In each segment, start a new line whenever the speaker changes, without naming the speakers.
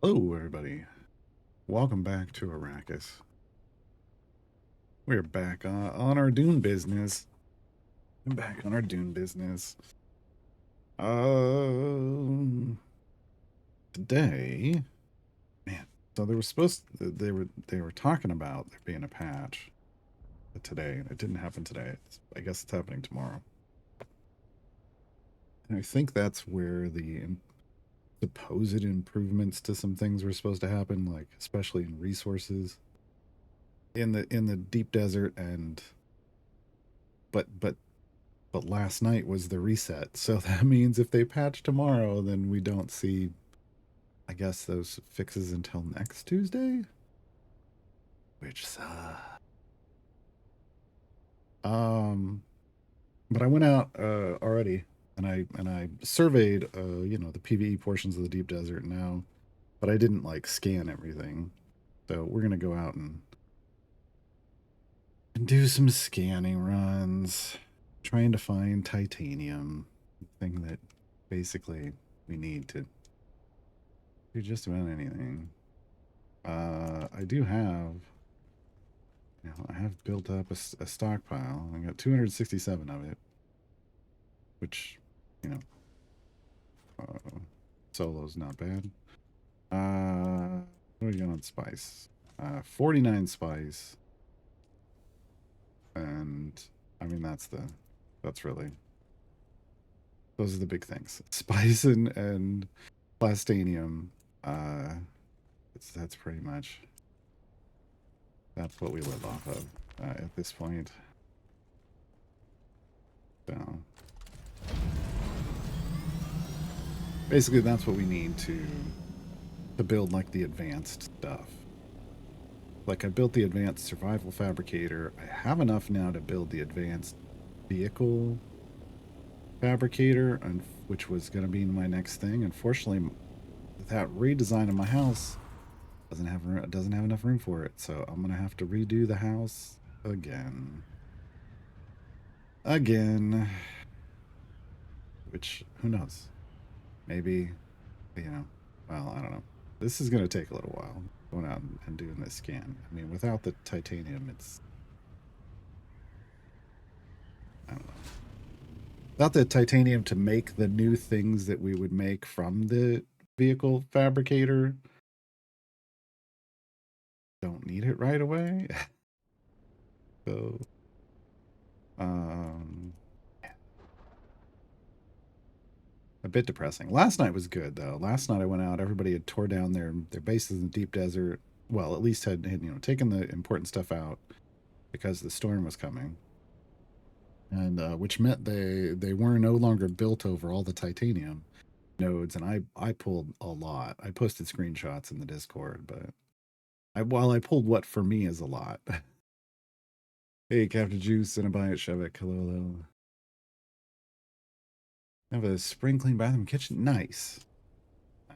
Hello, everybody. Welcome back to Arrakis. We're back on our Dune business. I'm back on our Dune business. Today, man. So they were they were talking about there being a patch today, and it didn't happen today. I guess it's happening tomorrow. And I think that's where the supposed improvements to some things were supposed to happen, like especially in resources in the deep desert and but last night was the reset. So that means if they patch tomorrow, then we don't see, I guess, those fixes until next Tuesday, which sucks. But I went out already and I surveyed the PvE portions of the deep desert now, but I didn't like scan everything. So we're gonna go out and do some scanning runs, trying to find titanium, thing that basically we need to do just about anything. I do have, I have built up a stockpile. I got 267 of it, which, you know, solo's not bad. What are we got on spice? 49 spice, and I mean that's really those are the big things. Spice and plastanium. Uh, that's pretty much that's what we live off of at this point. So basically, that's what we need to build like the advanced stuff. Like I built the advanced survival fabricator. I have enough now to build the advanced vehicle fabricator, and which was going to be my next thing. Unfortunately, that redesign of my house doesn't have enough room for it, so I'm gonna have to redo the house again. Again. Which, who knows? Maybe, well, I don't know. This is gonna take a little while, going out and doing this scan. I mean, without the titanium, I don't know. Without the titanium to make the new things that we would make from the vehicle fabricator, don't need it right away. So, um, a bit depressing. Last night was good though. Last night I went out. Everybody had tore down their bases in the deep desert. Well, at least had taken the important stuff out because the storm was coming, and which meant they were no longer built over all the titanium nodes. And I pulled a lot. I posted screenshots in the Discord, but I pulled what for me is a lot. Hey, Captain Juice and a Biot Shevik. Hello, hello. I have a spring clean bathroom kitchen. Nice.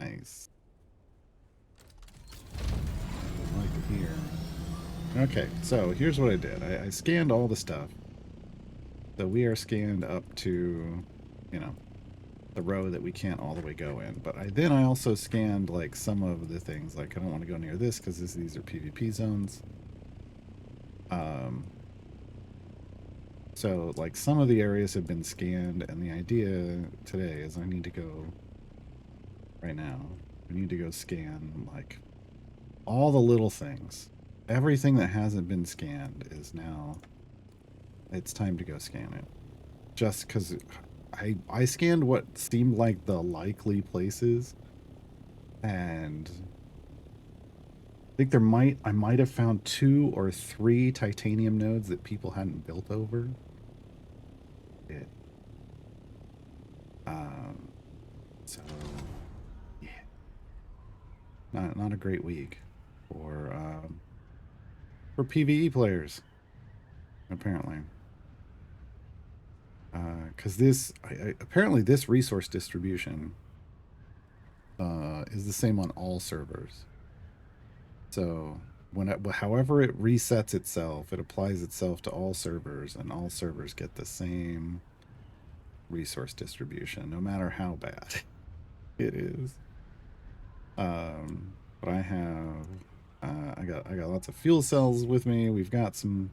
Nice. I like to hear. Okay, so here's what I did. I scanned all the stuff. So we are scanned up to, you know, the row that we can't all the way go in. But I also scanned like some of the things. Like I don't want to go near this because these are PvP zones. So like some of the areas have been scanned, and the idea today is I need to go right now. We need to go scan like all the little things. Everything that hasn't been scanned is now. It's time to go scan it. Just because I scanned what seemed like the likely places, and I think I might have found 2 or 3 titanium nodes that people hadn't built over it. So yeah, not a great week for PvE players, apparently. Because apparently this resource distribution is the same on all servers. So however it resets itself, it applies itself to all servers, and all servers get the same resource distribution, no matter how bad it is. But I have, I got lots of fuel cells with me. We've got some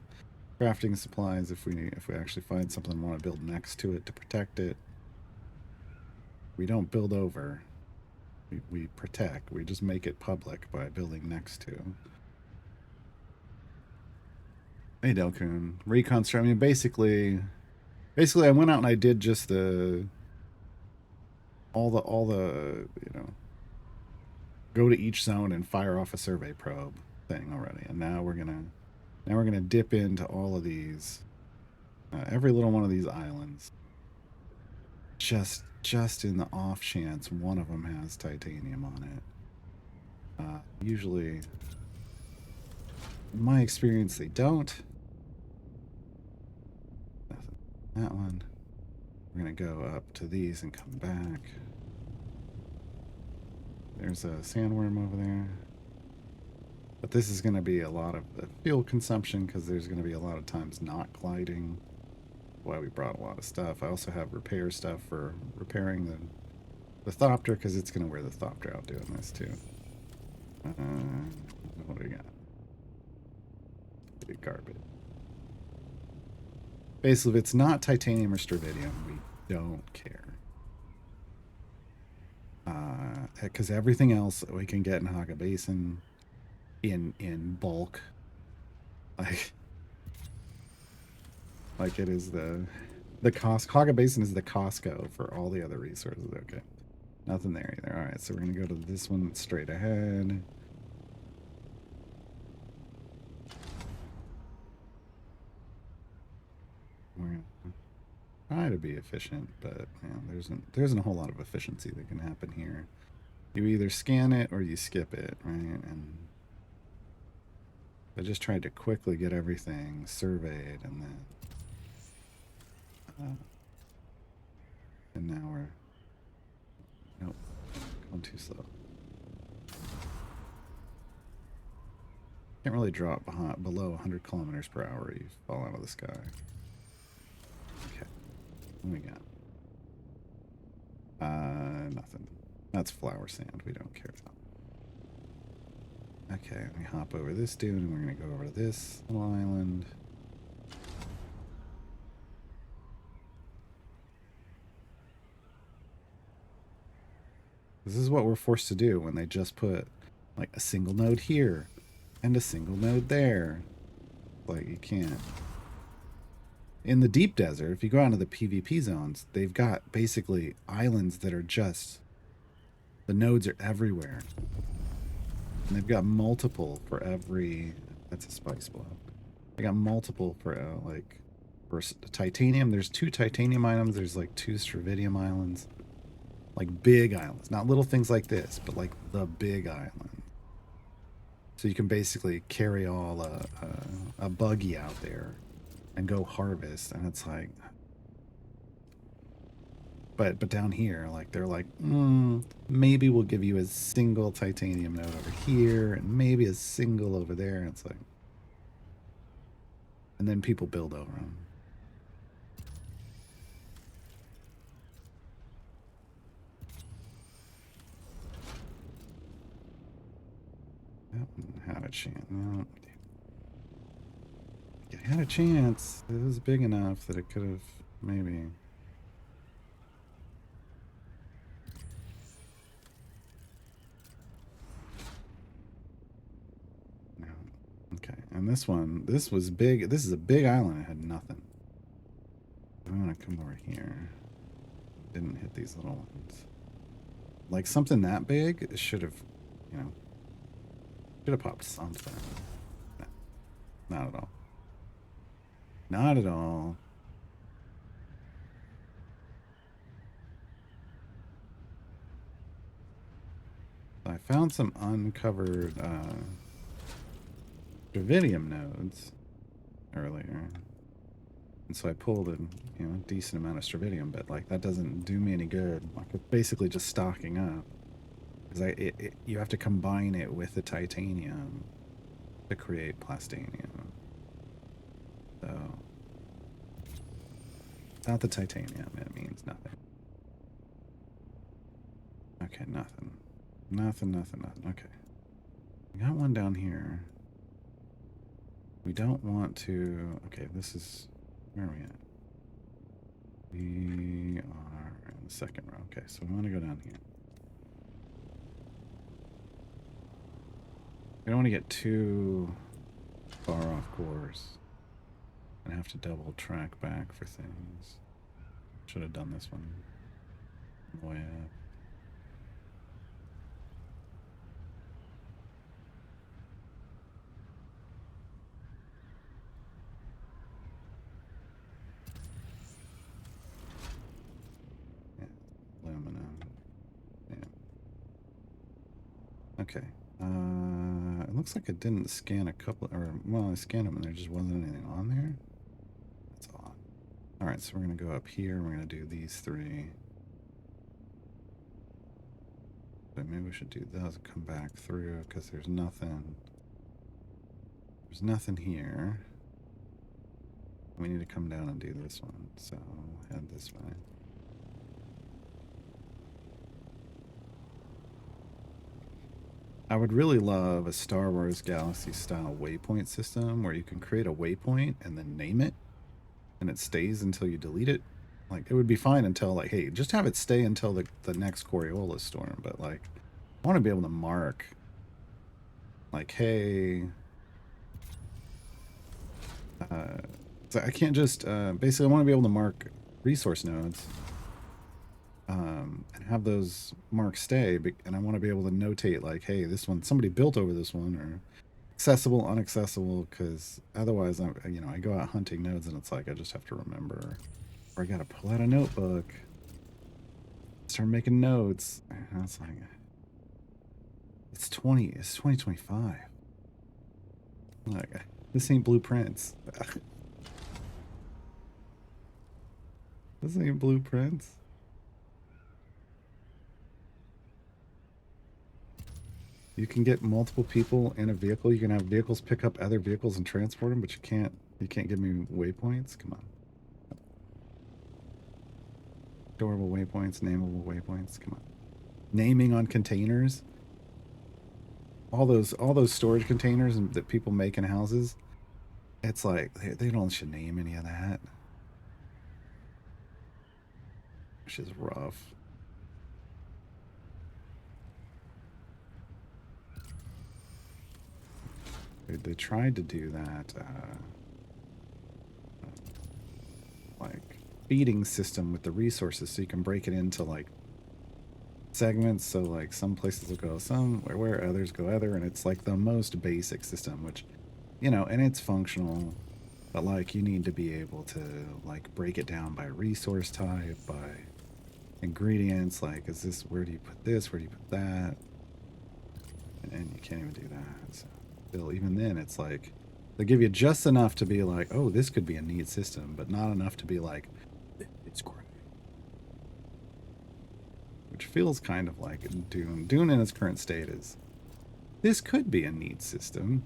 crafting supplies if we actually find something and want to build next to it to protect it. We don't build over. We protect. We just make it public by building next to. Hey Delcoon. Reconstruct. I mean, basically, I went out and I did just all the go to each zone and fire off a survey probe thing already, and now we're gonna dip into all of these, every little one of these islands, just in the off chance one of them has titanium on it. Usually, in my experience, they don't. Nothing. That one. We're gonna go up to these and come back. There's a sandworm over there. But this is going to be a lot of the fuel consumption because there's going to be a lot of times not gliding. Why we brought a lot of stuff. I also have repair stuff for repairing the Thopter because it's going to wear the Thopter out doing this too. What do we got? Big garbage. Basically, if it's not titanium or strontium, we don't care. Because everything else we can get in Haga Basin in bulk. Like it is the Haga Basin is the Costco for all the other resources. Okay. Nothing there either. Alright, so we're gonna go to this one straight ahead. We're gonna try to be efficient, but there isn't a whole lot of efficiency that can happen here. You either scan it or you skip it, right? And I just tried to quickly get everything surveyed, and now we're nope, going too slow. Can't really drop below 100 kilometers per hour. You fall out of the sky. Okay, what we got? Nothing. That's flower sand. We don't care about. Okay, we hop over this dune, and we're gonna go over to this little island. This is what we're forced to do when they just put like a single node here and a single node there. Like you can't. In the deep desert, if you go out into the PvP zones, they've got basically islands that are just, the nodes are everywhere. And they've got multiple for every, that's a spice block. They got multiple for like, for titanium, there's 2 titanium items, there's like 2 strontium islands. Like big islands, not little things like this, but like the big island. So you can basically carry all a buggy out there and go harvest, and it's like, but down here, like they're like, maybe we'll give you a single titanium node over here, and maybe a single over there. And it's like, and then people build over them. Had a chance. No. It had a chance. It was big enough that it could have maybe. No. Okay. And this one, this was big. This is a big island. It had nothing. I'm gonna come over here. Didn't hit these little ones. Like something that big should have, should have popped something. No, not at all. Not at all. I found some uncovered Dravidium nodes earlier. And so I pulled a decent amount of Stravidium, but like that doesn't do me any good. Like it's basically just stocking up. Because you have to combine it with the titanium to create plastanium. So without the titanium, it means nothing. Okay, nothing. Nothing. Okay. We got one down here. We don't want to... Okay, this is... Where are we at? We are in the second row. Okay, so we want to go down here. We don't want to get too far off course and have to double track back for things. Should have done this one. Way up. Yeah, aluminum. Yeah. Okay. It looks like it didn't scan a couple, or, well, I scanned them and there just wasn't anything on there. That's odd. Alright, so we're going to go up here. We're going to do these three. But maybe we should do those and come back through because there's nothing. There's nothing here. We need to come down and do this one. So head this way. I would really love a Star Wars Galaxy style waypoint system where you can create a waypoint and then name it and it stays until you delete it. Like, it would be fine until, like, hey, just have it stay until the next Coriolis storm. But, like, I want to be able to mark, like, hey... so I can't just... basically, I want to be able to mark resource nodes and have those marks stay. And I want to be able to notate, like, hey, this one, somebody built over this one, or accessible, unaccessible, because otherwise, I go out hunting nodes and it's like I just have to remember. Or I gotta pull out a notebook, start making notes. And it's like, it's 2025. Like, this ain't Blueprints. This ain't Blueprints. You can get multiple people in a vehicle. You can have vehicles pick up other vehicles and transport them, but you can't give me waypoints. Come on. Adorable waypoints, nameable waypoints. Come on. Naming on containers. All those storage containers that people make in houses. It's like they don't should name any of that. Which is rough. They tried to do that like feeding system with the resources so you can break it into like segments, so like some places will go some where others go other, and it's like the most basic system, which, and it's functional, but like you need to be able to like break it down by resource type, by ingredients, like is this, where do you put this, where do you put that, and you can't even do that. So still, even then, it's like they give you just enough to be like, oh, this could be a neat system, but not enough to be like, it's great. Which feels kind of like Dune. Dune in its current state is, this could be a neat system,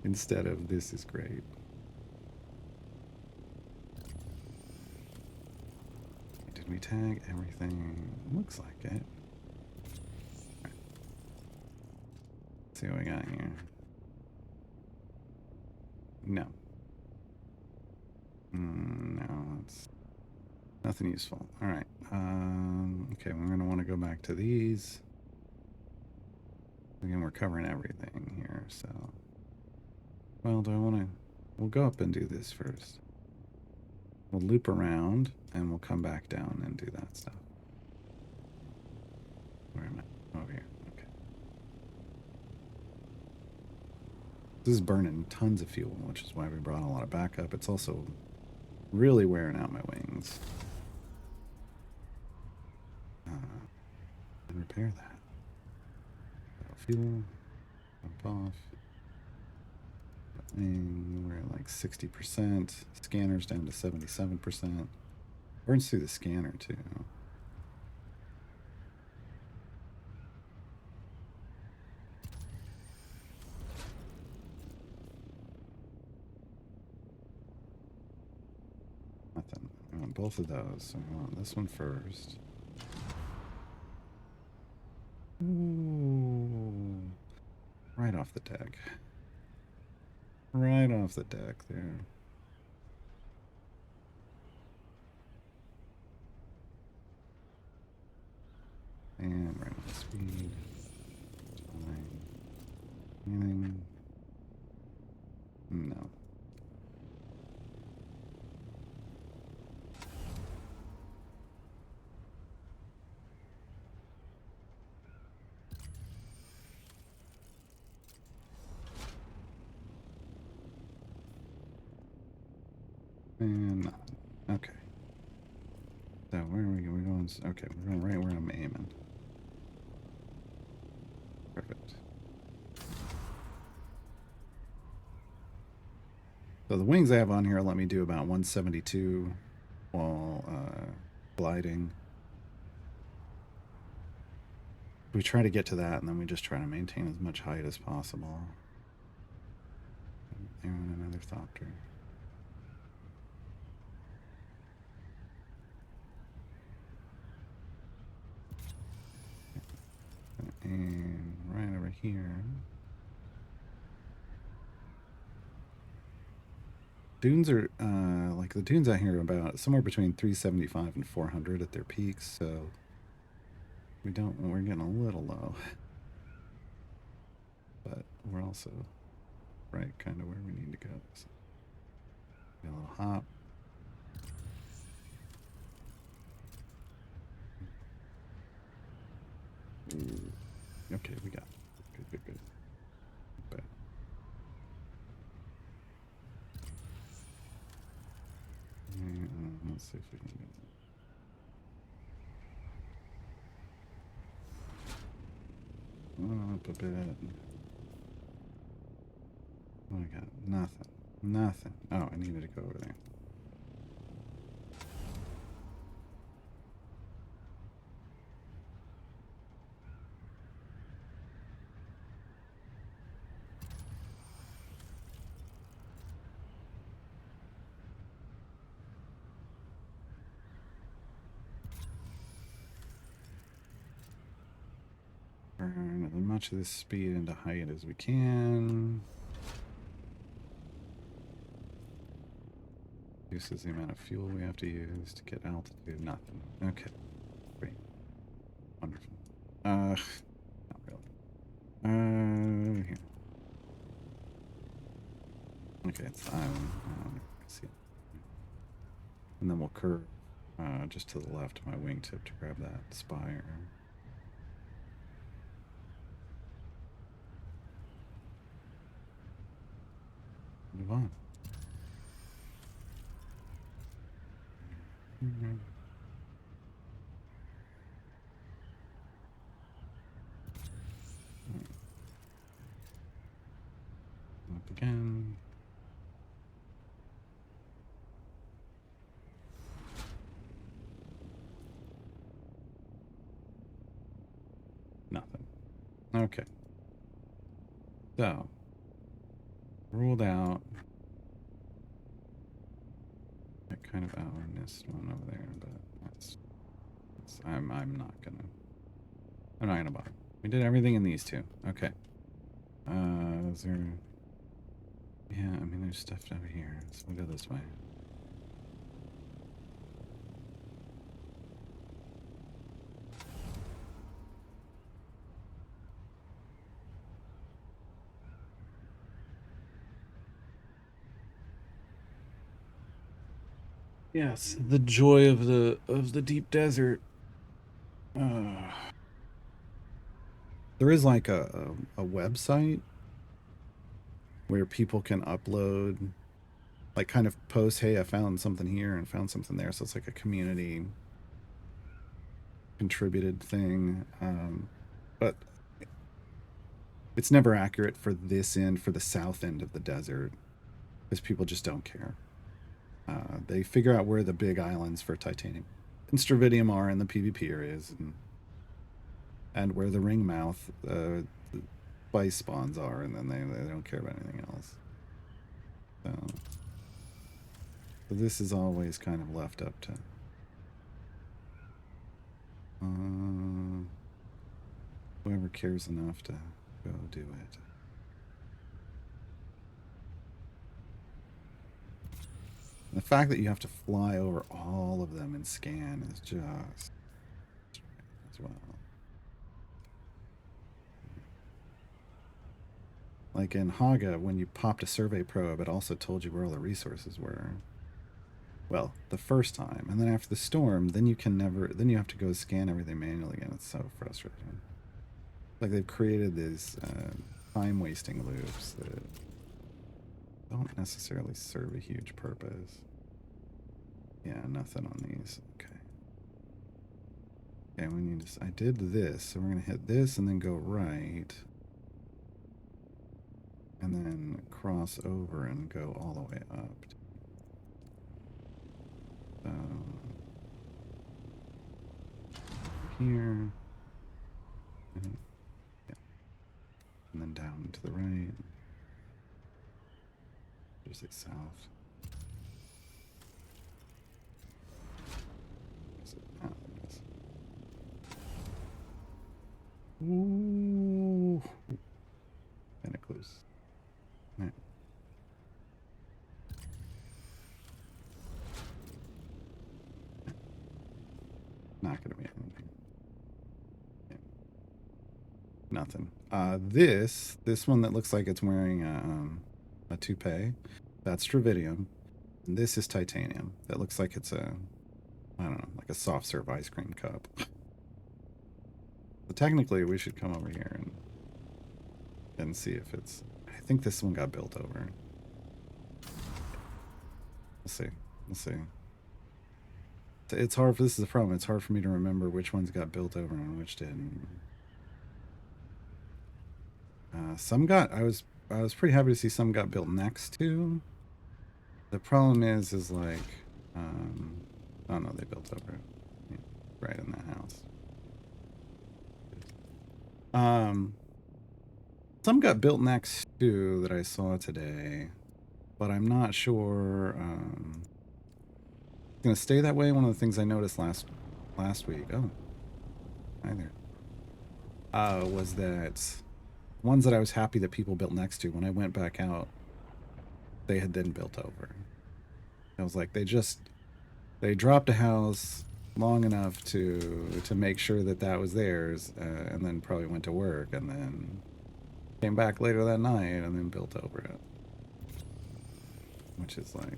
instead of this is great. Did we tag everything? Looks like it. Right. Let's see what we got here. No. No, it's nothing useful. All right. Okay, we're going to want to go back to these. Again, we're covering everything here, so... Well, do I want to... We'll go up and do this first. We'll loop around, and we'll come back down and do that stuff. Where am I? Over here. Okay. This is burning tons of fuel, which is why we brought a lot of backup. It's also really wearing out my wings. And repair that. Fuel. Jump off. And we're at like 60%. Scanner's down to 77%. Burns through the scanner too. Nothing. I want both of those. So I want this one first. Ooh. right off the deck. Right off the deck there. And right on speed. Time. Anything? No. And none. Okay. So where are we going? We're going. Okay, we're going right where I'm aiming. Perfect. So the wings I have on here let me do about 172 while gliding. We try to get to that, and then we just try to maintain as much height as possible. There went another Thopter. And right over here. Dunes are, like the dunes out here are about somewhere between 375 and 400 at their peaks, so we're getting a little low. But we're also right kind of where we need to go. So, a little hop. Okay, we got it. Good. But let's see if we can get it. Up a bit. Oh, I got nothing. Oh, I needed to go over there. Burn as much of this speed into height as we can. Reduces the amount of fuel we have to use to get altitude. Nothing. Okay. Great. Wonderful. Not really. Here. Okay, it's the island. See it. And then we'll curve just to the left of my wingtip to grab that spire. Move on. Up again. Nothing. Okay. So, ruled out. I kind of missed one over there, but I'm not gonna bother. We did everything in these two. Okay. Is there? Yeah, I mean, there's stuff over here, so we'll go this way. Yes, the joy of the deep desert. There is like a website where people can upload, like kind of post, hey, I found something here and found something there. So it's like a community contributed thing. But it's never accurate for this end, for the south end of the desert, because people just don't care. They figure out where the big islands for titanium and Stravidium are in the PvP areas, and where the ring mouth spice spawns are, and then they don't care about anything else. So this is always kind of left up to whoever cares enough to go do it. The fact that you have to fly over all of them and scan is just as well. Like in Haga, when you popped a survey probe, it also told you where all the resources were. Well, the first time, and then after the storm, then you can never. Then you have to go scan everything manually again. It's so frustrating. Like they've created these time-wasting loops that don't necessarily serve a huge purpose. Yeah, nothing on these. Okay. Okay, we need to. I did this, so we're gonna hit this and then go right, and then cross over and go all the way up. Here, and, yeah, and then down to the right. Just like south. Ooh, kind of close. All right. Not gonna be anything. Yeah. Nothing. This one that looks like it's wearing a toupee, that's Dravidium. And this is titanium. That looks like it's a, I don't know, like a soft serve ice cream cup. So technically, we should come over here and see if it's. I think this one got built over. Let's see. Let's see. It's hard. This is the problem. It's hard for me to remember which ones got built over and which didn't. Some got. I was pretty happy to see some got built next to. The problem is like, oh no, they built over it. Yeah, right in that house. Some got built next to that I saw today, but I'm not sure. It's gonna stay that way. One of the things I noticed last week. Oh, hi there. Was that ones that I was happy that people built next to when I went back out, they had then built over. I was like, they dropped a house long enough to make sure that that was theirs, and then probably went to work and then came back later that night and then built over it, which is like,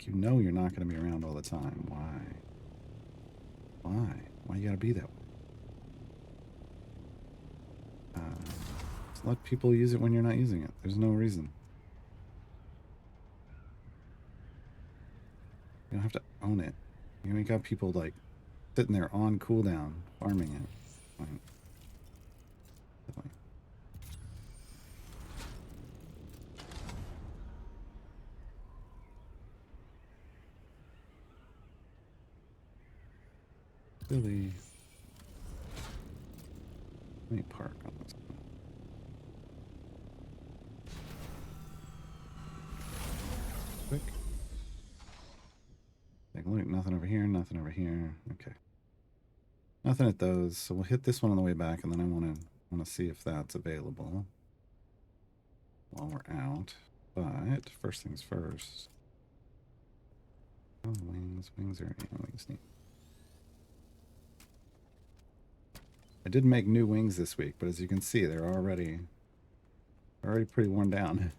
you know, you're not going to be around all the time. Why you gotta be that way? Just let people use it when you're not using it. There's no reason. You don't have to own it. You got people like sitting there on cooldown farming it. Fine. Really? Let me park on this one. Quick. Take a look. Nothing over here. Nothing over here. Okay. Nothing at those. So we'll hit this one on the way back, and then I want to see if that's available while we're out. But first things first. Oh, wings. Wings are wings neat. I did make new wings this week, but as you can see, they're already pretty worn down.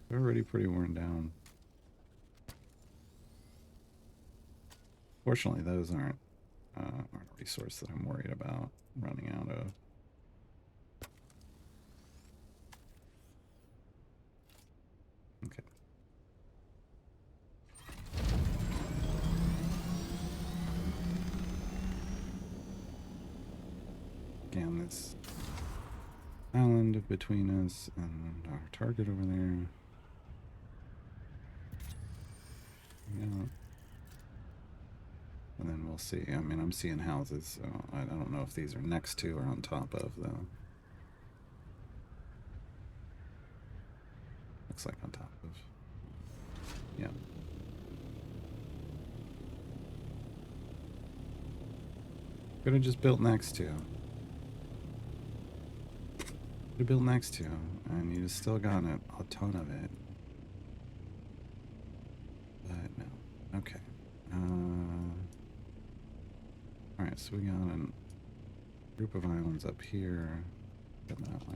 They're already pretty worn down. Fortunately, those aren't a resource that I'm worried about running out of. Okay. Again, this island between us and our target over there. Yeah. And then we'll see. I mean, I'm seeing houses, so I don't know if these are next to or on top of, though. Looks like on top of. Yeah. Could have just built next to. to build next to, and you still got a ton of it. But no. Okay. Alright, so we got a group of islands up here. Go that way.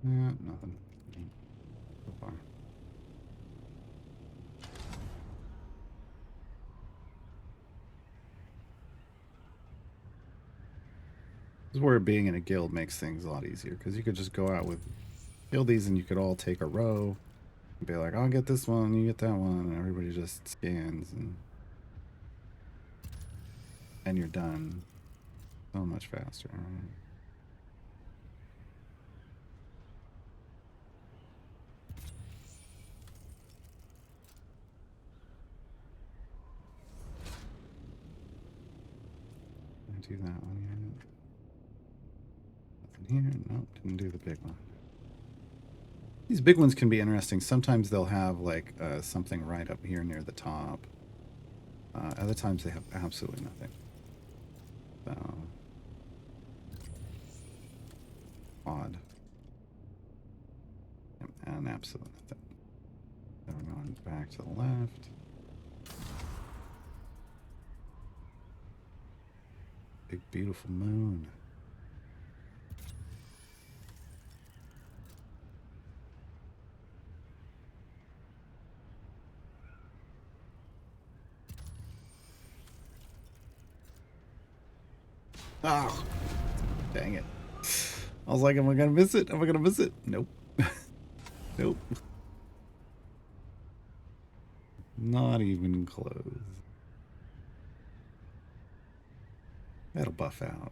Nothing. So far. This is where being in a guild makes things a lot easier, because you could just go out with guildies and you could all take a row and be like, I'll get this one, you get that one, and everybody just scans and you're done so much faster. Right? Do that one yet? Nothing here. Nope, didn't do the big one. These big ones can be interesting. Sometimes they'll have like something right up here near the top. Other times they have absolutely nothing. So odd. And absolutely nothing. Then we're going back to the left. Big beautiful moon. Oh, dang it. I was like, am I going to miss it? Am I going to miss it? Nope. Nope. Not even close. That'll buff out.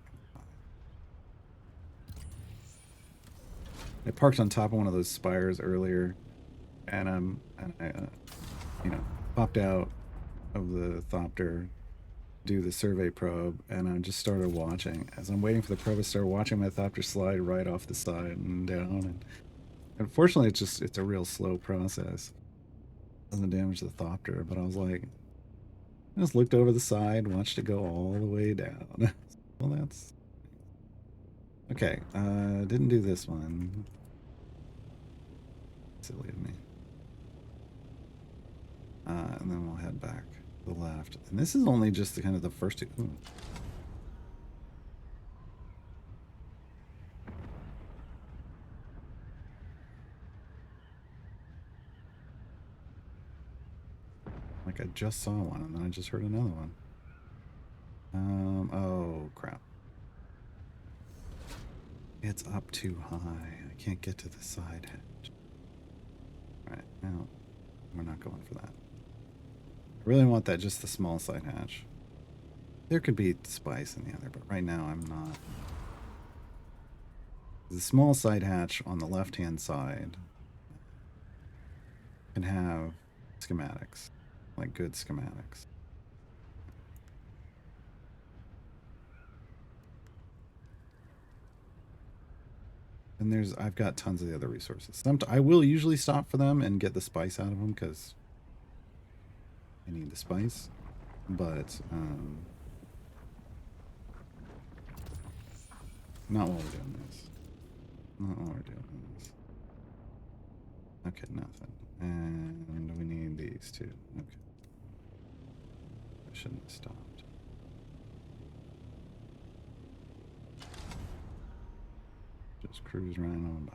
I parked on top of one of those spires earlier, and I, you know, popped out of the Thopter, do the survey probe, and I just started watching. As I'm waiting for the probe, I started watching my Thopter slide right off the side and down. And unfortunately, it's a real slow process. Doesn't damage the Thopter, but I was like, I just looked over the side, watched it go all the way down. Well, that's okay. Didn't do this one. Silly of me. And then we'll head back to the left. And this is only just the kind of the first two. Ooh. Like I just saw one, and then I just heard another one. Oh crap. It's up too high. I can't get to the side hatch. Alright, now we're not going for that. I really want that, just the small side hatch. There could be spice in the other, but right now I'm not. The small side hatch on the left-hand side can have schematics, like good schematics. And I've got tons of the other resources. I will usually stop for them and get the spice out of them because I need the spice. But not while we're doing this. Not while we're doing this. Okay, nothing. And we need these two. Okay. I shouldn't have stopped. Just cruise right on by.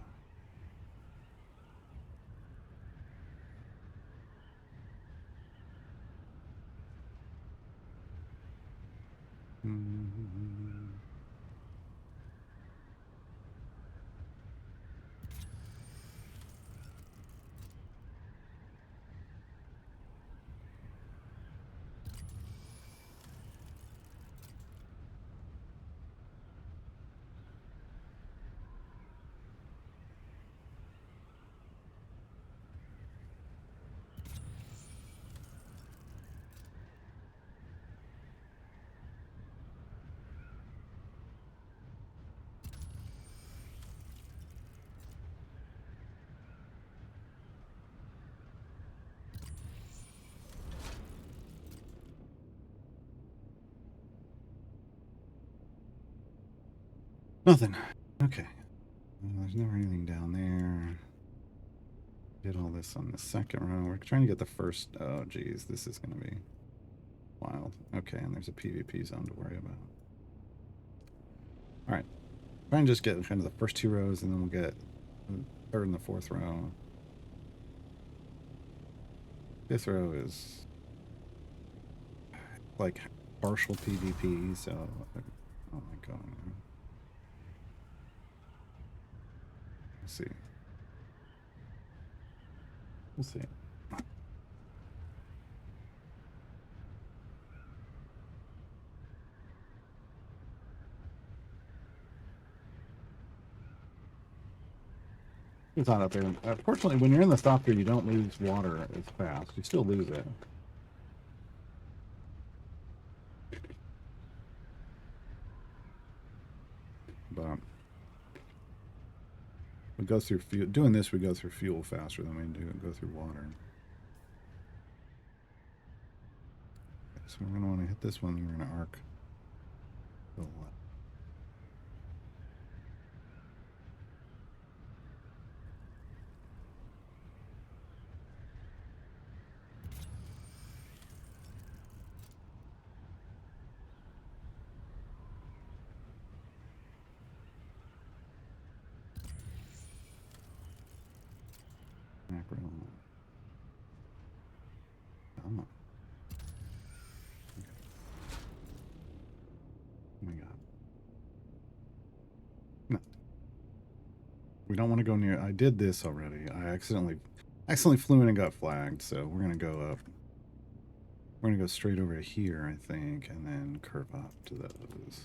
Nothing. Okay. There's never anything down there. Did all this on the second row. We're trying to get the first. Oh, geez. This is going to be wild. Okay, and there's a PvP zone to worry about. All right. Try and just get kind of the first two rows, and then we'll get the third and the fourth row. Fifth row is like partial PvP, so oh my god. Let's see. We'll see. It's not up there. Fortunately, when you're in the stopper, you don't lose water as fast. You still lose it. But we go through fuel. Doing this, we go through fuel faster than we do go through water. So we're going to want to hit this one. We're going to arc to the left. Macro. Come on. Okay. Oh my god. No. We don't want to go near. I did this already. I accidentally flew in and got flagged, so we're going to go up. We're going to go straight over to here, I think, and then curve up to those.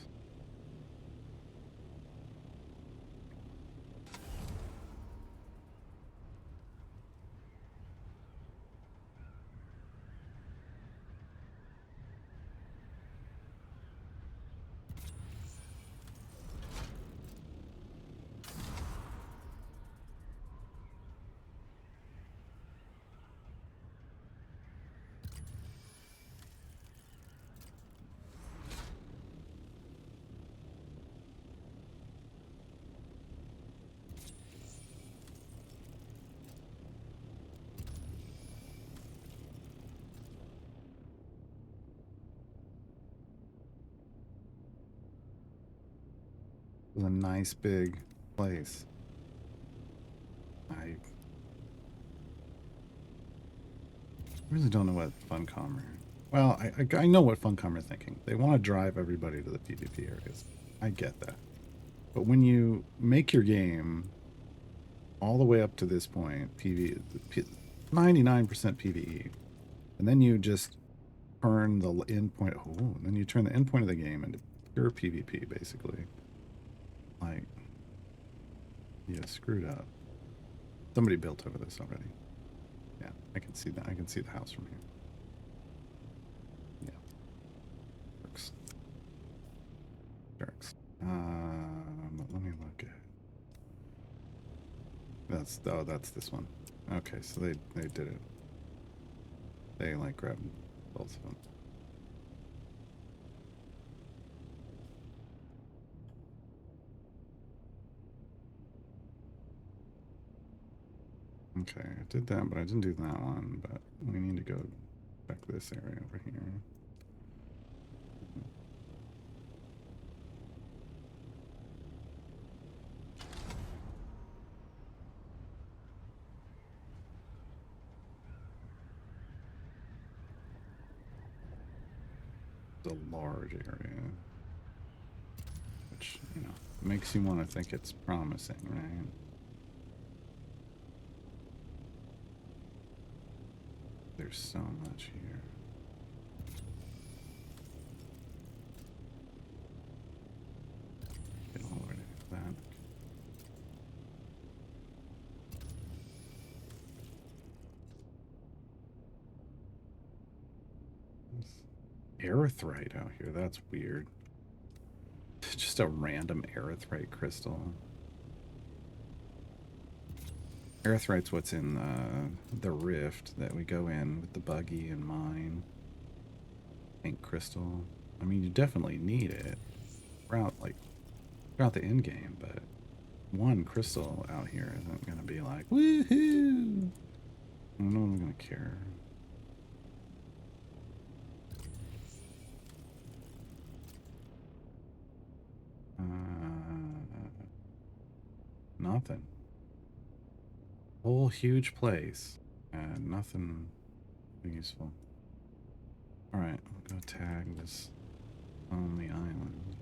It was a nice big place. I really don't know what Funcom are. Well, I know what Funcom are thinking. They want to drive everybody to the PvP areas. I get that. But when you make your game all the way up to this point, 99% PvE, and then you just turn the endpoint. Oh, and then you turn the endpoint of the game into pure PvP, basically. Like, yeah, screwed up. Somebody built over this already. Yeah, I can see that. I can see the house from here. Yeah, works. Works. Let me look at. That's this one. Okay, so they did it. They like grabbed both of them. Okay, I did that, but I didn't do that one. But we need to go check this area over here. It's a large area. which, you know, makes you want to think it's promising, right? There's so much here. Get all the way to that. Erythrite out here. That's weird. Just a random erythrite crystal. Erythrite's what's in the rift that we go in with the buggy and mine. Pink crystal. I mean, you definitely need it throughout the end game, but one crystal out here isn't gonna be like woohoo. No one's gonna care. Nothing. Whole huge place and nothing useful. All right, I'll go tag this on the island.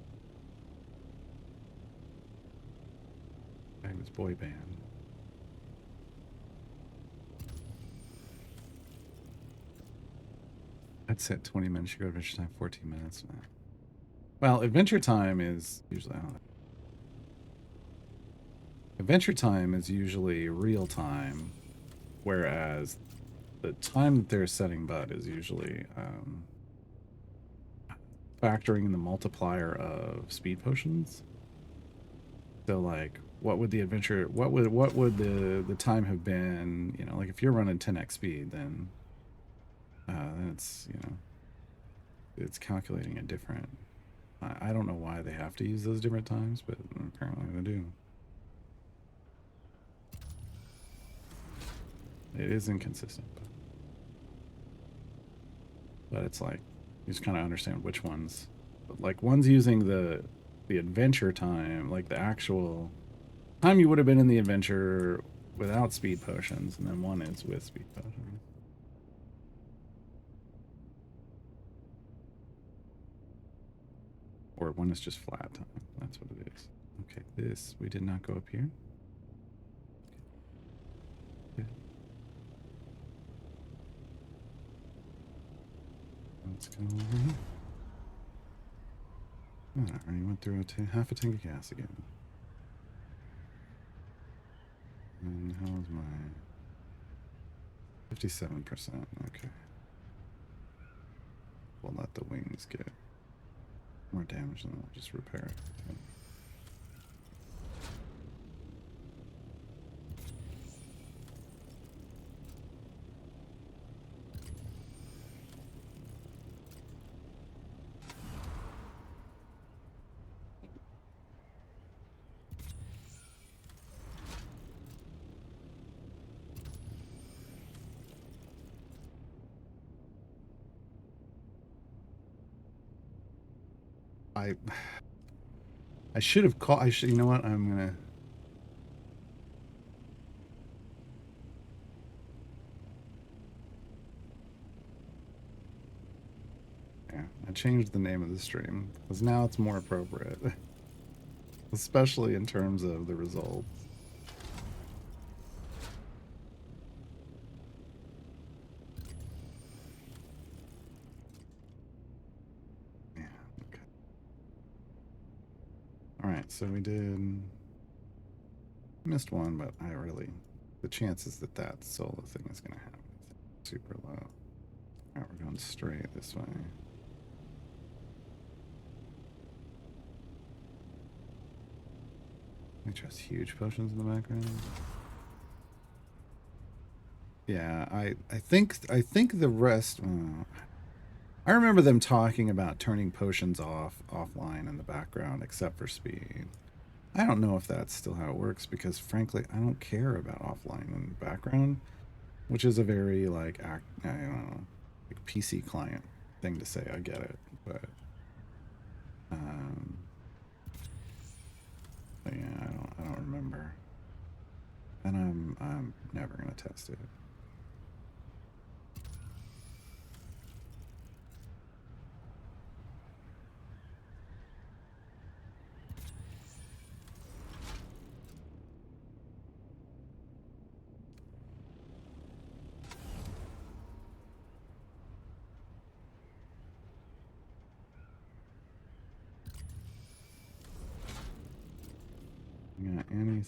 Tag this boy band. I'd set 20 minutes. You go adventure time 14 minutes. Well, adventure time is usually adventure time is usually real time, whereas the time that they're setting bud is usually factoring in the multiplier of speed potions. So like, what would the adventure? What would the time have been? You know, like if you're running 10x speed, then it's, you know, it's calculating a different. I don't know why they have to use those different times, but apparently they do. It is inconsistent, but it's like you just kind of understand which ones. But like one's using the adventure time, like the actual time you would have been in the adventure without speed potions, and then one is with speed potions. Or one is just flat time. That's what it is. Okay, this, we did not go up here. Okay. Let's go over here. I already went through half a tank of gas again. And how's my 57%? Okay. We'll let the wings get more damage and then we'll just repair it. Okay. I should have called. You know what? I'm gonna. Yeah, I changed the name of the stream because now it's more appropriate, especially in terms of the results. Yeah. Okay. All right. So we did. Missed one, but the chances that that solo thing is going to happen is super low. All right, we're going straight this way. I trust huge potions in the background. Yeah, I think the rest. I remember them talking about turning potions offline in the background, except for speed. I don't know if that's still how it works because, frankly, I don't care about offline in the background, which is a very like I don't know, like PC client thing to say. I get it, but um, but yeah, I don't remember, and I'm never gonna test it.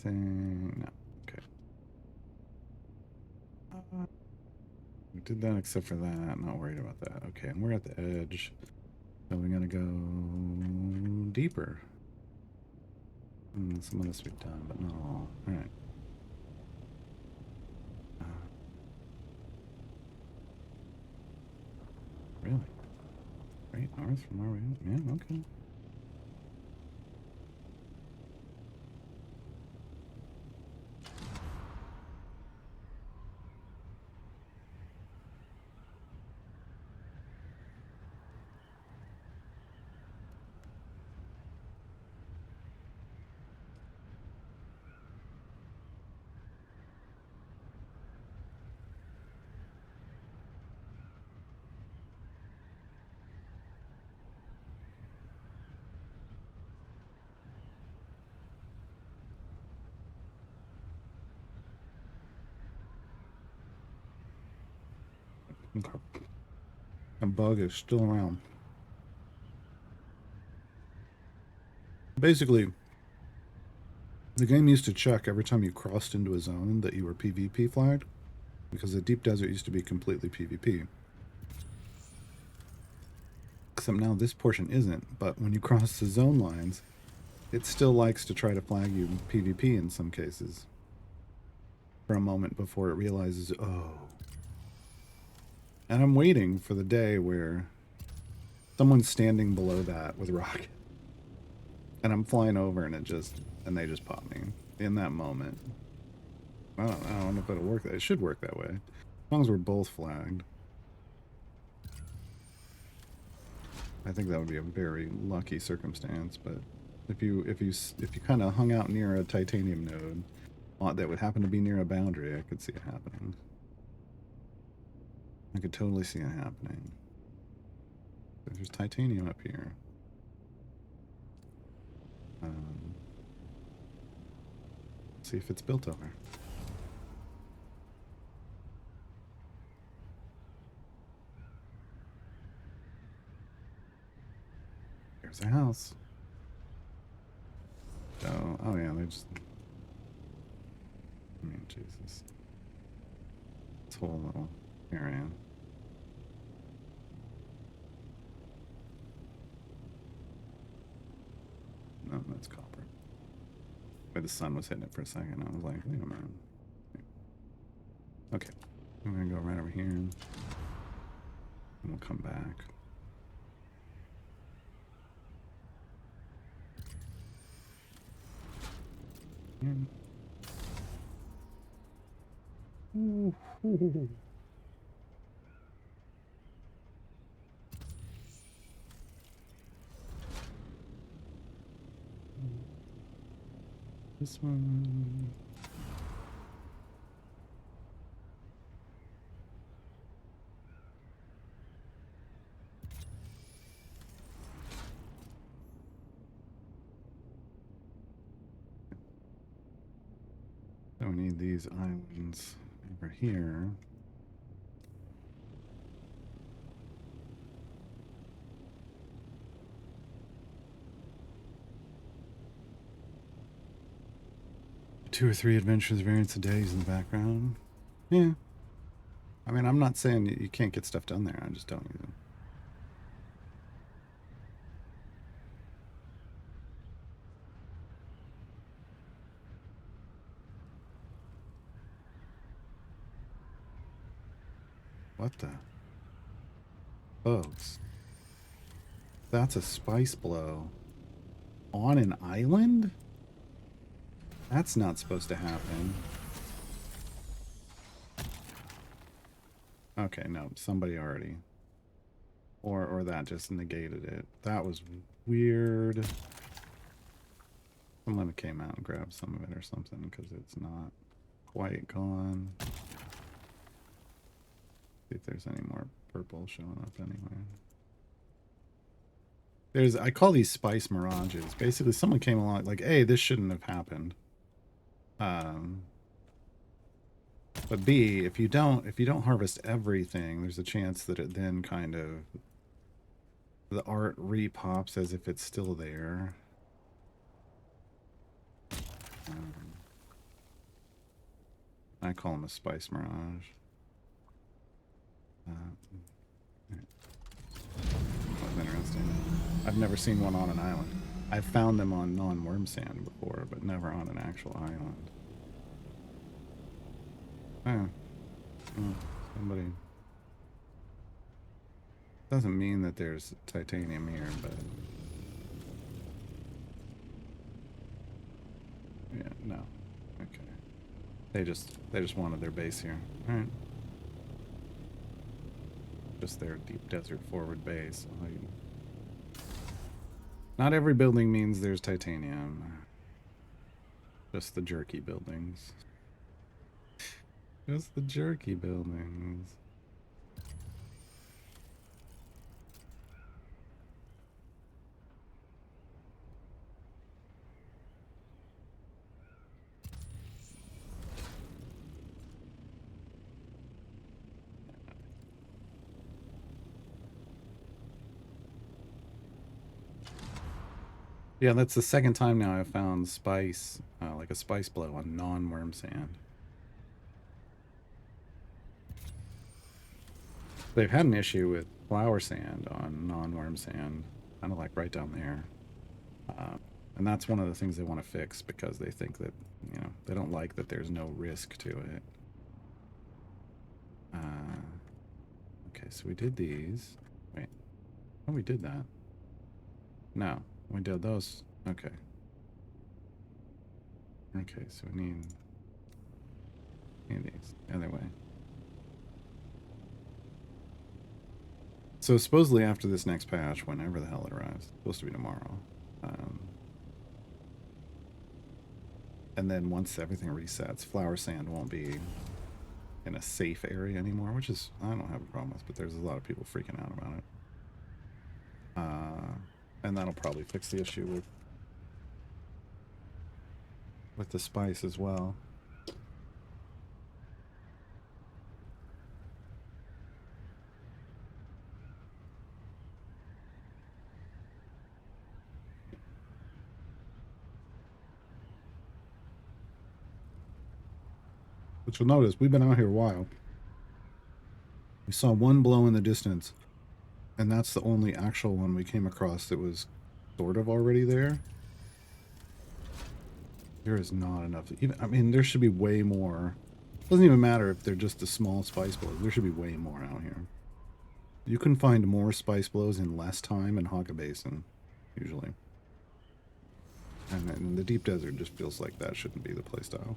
anything? No. Okay. We did that except for that. Not worried about that. Okay, and we're at the edge. So we're gonna go deeper. Some of this we've done, but not all. Alright. Really? Right north from where we are? Yeah, okay. Okay. The bug is still around. Basically, the game used to check every time you crossed into a zone that you were PvP flagged, because the Deep Desert used to be completely PvP. Except now this portion isn't, but when you cross the zone lines, it still likes to try to flag you PvP in some cases. For a moment before it realizes, oh. And I'm waiting for the day where someone's standing below that with rocket. And I'm flying over and they just pop me in that moment. I don't know if it'll work. It should work that way. As long as we're both flagged. I think that would be a very lucky circumstance, but if you kind of hung out near a titanium node that would happen to be near a boundary, I could see it happening. I could totally see it happening. There's titanium up here. See if it's built over. There's a house. So, oh yeah, they just... I mean, Jesus. This whole little area. No, that's copper. Where the sun was hitting it for a second, I was like, wait a minute. Okay, I'm gonna go right over here, and we'll come back. Ooh. This one. So we need these islands over here. Two or three adventures, variants of days in the background. Yeah. I mean, I'm not saying you can't get stuff done there. I'm just telling you. What the? Folks. That's a spice blow. On an island? That's not supposed to happen. Okay, no, somebody already. Or that just negated it. That was weird. Someone came out and grabbed some of it or something because it's not quite gone. See if there's any more purple showing up anyway. I call these spice mirages. Basically, someone came along like, hey, this shouldn't have happened. But B, if you don't harvest everything, there's a chance that it then kind of, the art re-pops as if it's still there. I call them a spice mirage. That was interesting. I've never seen one on an island. I've found them on non-worm sand before, but never on an actual island. Oh, somebody. Doesn't mean that there's titanium here, but yeah, no. Okay. They just wanted their base here. All right. Just their deep desert forward base. Not every building means there's titanium. Just the jerky buildings. Just the jerky buildings. Yeah, that's the second time now I've found spice, like a spice blow on non-worm sand. They've had an issue with flower sand on non-worm sand, kind of like right down there. And that's one of the things they want to fix because they think that, you know, they don't like that there's no risk to it. Okay, so we did these. Wait. Oh, we did that. No, we did those. Okay. Okay, so we need these. Other way. So supposedly after this next patch, whenever the hell it arrives, it's supposed to be tomorrow. And then once everything resets, flower sand won't be in a safe area anymore, which is, I don't have a problem with, but there's a lot of people freaking out about it. And that'll probably fix the issue with the spice as well. But you'll notice, we've been out here a while. We saw one blow in the distance, and that's the only actual one we came across that was sort of already there. There is not enough. Even, I mean, there should be way more. Doesn't even matter if they're just a small spice blow. There should be way more out here. You can find more spice blows in less time in Haka Basin, usually. And in the deep desert just feels like that shouldn't be the playstyle.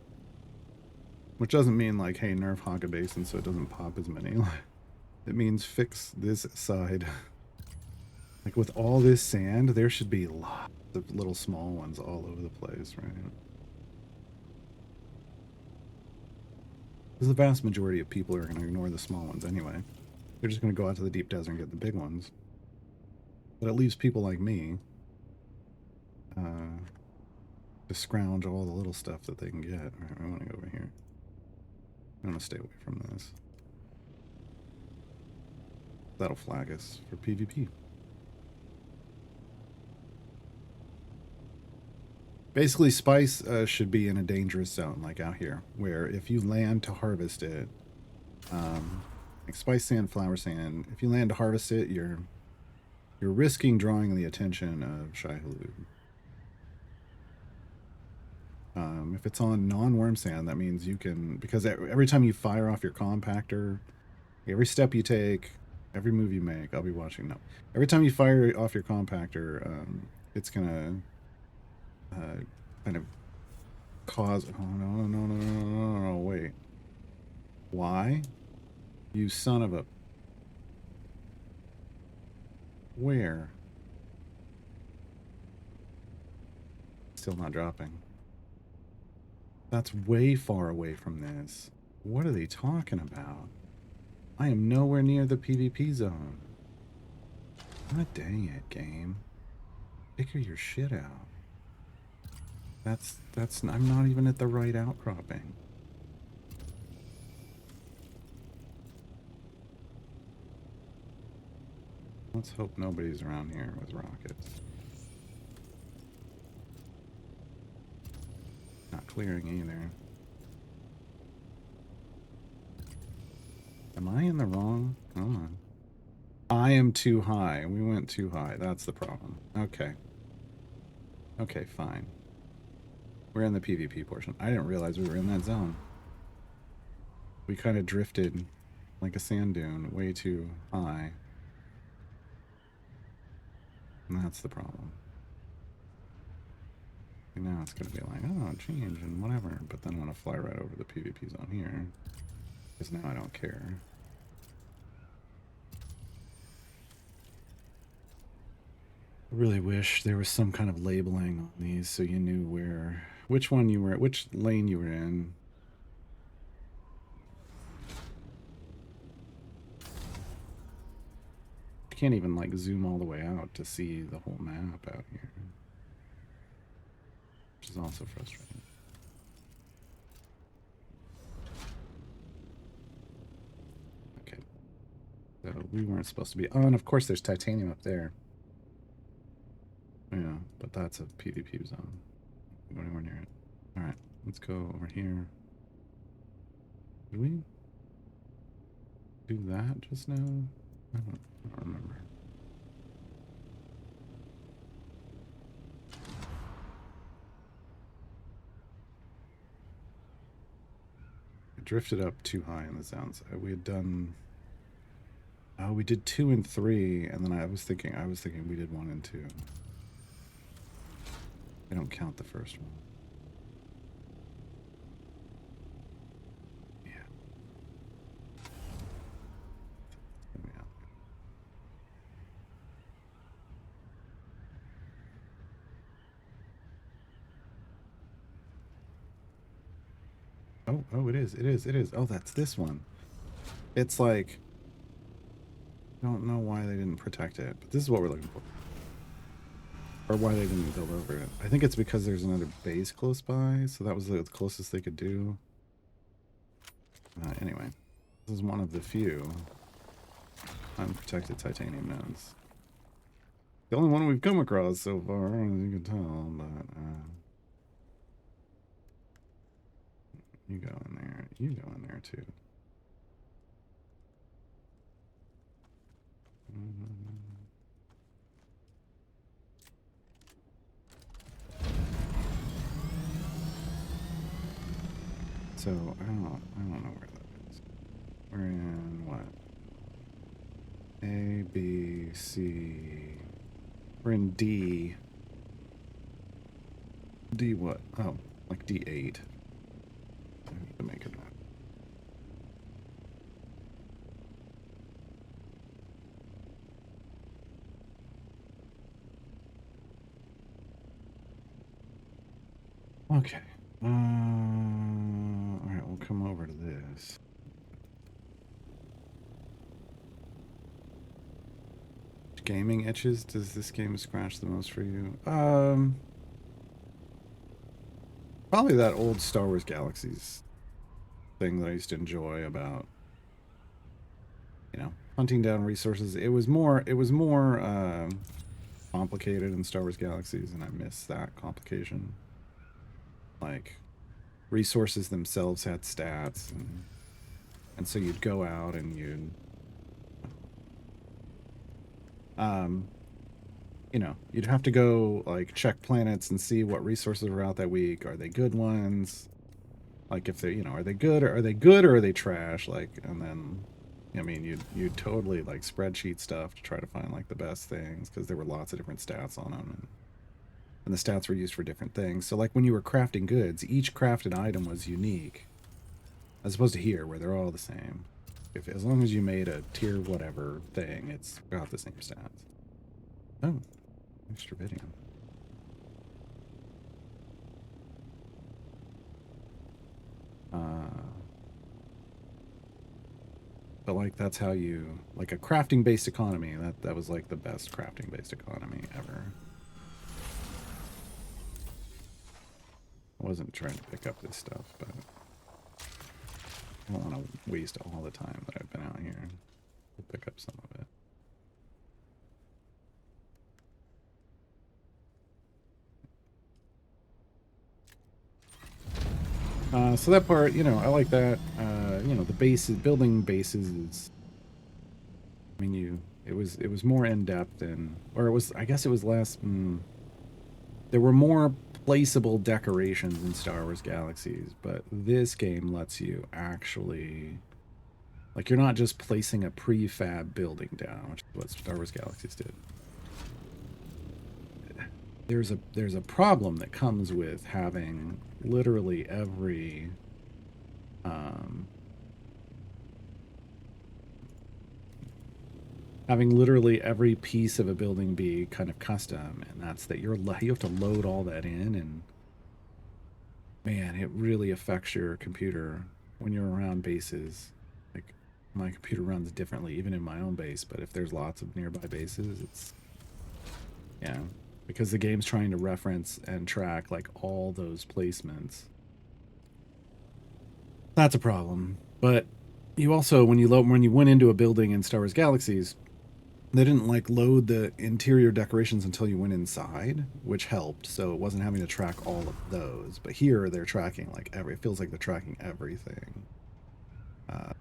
Which doesn't mean like, hey, nerf Haka Basin so it doesn't pop as many. It means fix this side. Like with all this sand, there should be lots of little small ones all over the place, right? Because the vast majority of people are going to ignore the small ones anyway. They're just going to go out to the deep desert and get the big ones. But it leaves people like me to scrounge all the little stuff that they can get. Alright, I want to go over here. I'm going to stay away from this. That'll flag us for PvP. Basically, spice should be in a dangerous zone, like out here, where if you land to harvest it, like spice sand, flower sand, if you land to harvest it, you're risking drawing the attention of Shai-Hulud. If it's on non-worm sand, that means you can, because every time you fire off your compactor, every step you take, every move you make, I'll be watching. No, every time you fire off your compactor, it's gonna kind of cause. Oh no! Wait, why? You son of a. Where? Still not dropping. That's way far away from this. What are they talking about? I am nowhere near the PvP zone. God dang it, game. Figure your shit out. I'm not even at the right outcropping. Let's hope nobody's around here with rockets. Not clearing either. Am I in the wrong? Hold on. I am too high. We went too high. That's the problem. Okay. Okay, fine. We're in the PvP portion. I didn't realize we were in that zone. We kind of drifted like a sand dune way too high. And that's the problem. And now it's going to be like, oh, change and whatever. But then I want to fly right over the PvP zone here. Because now I don't care. I really wish there was some kind of labeling on these so you knew which one you were, which lane you were in. You can't even like zoom all the way out to see the whole map out here. Which is also frustrating. Okay. So we weren't supposed to be on. Of course there's titanium up there. Yeah, but that's a PvP zone. Go anywhere near it. Alright, let's go over here. Did we do that just now? I don't remember. I drifted up too high in the sounds. We had done... Oh, we did 2 and 3, and then I was thinking we did 1 and 2. I don't count the first one. Yeah. Oh, it is. Oh, that's this one. It's like, I don't know why they didn't protect it, but this is what we're looking for. Or why they didn't build over it. I think it's because there's another base close by, so that was the closest they could do. Anyway, this is one of the few unprotected titanium nodes. The only one we've come across so far, as you can tell, but you go in there. You go in there too. So I don't know where that is. We're in what? A, B, C. We're in D. D what? Oh, like D8. I need to make it up. Okay. Alright, we'll come over to this. Which gaming itches does this game scratch the most for you? Probably that old Star Wars Galaxies thing that I used to enjoy about, you know, hunting down resources. It was more complicated in Star Wars Galaxies, and I miss that complication. Like, resources themselves had stats, and so you'd go out and you'd you know, you'd have to go like check planets and see what resources were out that week. Are they good ones? Like, if they, you know, are they good or are they trash? Like, and then, I mean, you'd totally like spreadsheet stuff to try to find like the best things, because there were lots of different stats on them, and the stats were used for different things. So like when you were crafting goods, each crafted item was unique, as opposed to here where they're all the same. As long as you made a tier whatever thing, it's got the same stats. Oh, extra video. But like, that's how you, like, a crafting based economy, that was like the best crafting based economy ever. I wasn't trying to pick up this stuff, but I don't want to waste all the time that I've been out here. We'll pick up some of it. So that part, you know, I like that. you know, the bases, building bases is, I mean, it was more in depth and, or it was, I guess it was less, there were more placeable decorations in Star Wars Galaxies, but this game lets you actually, like, you're not just placing a prefab building down, which is what Star Wars Galaxies did. There's a problem that comes with having literally every piece of a building be kind of custom, and that's that you have to load all that in, and man, it really affects your computer when you're around bases. Like, my computer runs differently even in my own base, but if there's lots of nearby bases, it's, yeah, because the game's trying to reference and track like all those placements. That's a problem. But you also, when you went into a building in Star Wars Galaxies, they didn't like load the interior decorations until you went inside, which helped. So it wasn't having to track all of those. But here they're tracking like it feels like they're tracking everything. So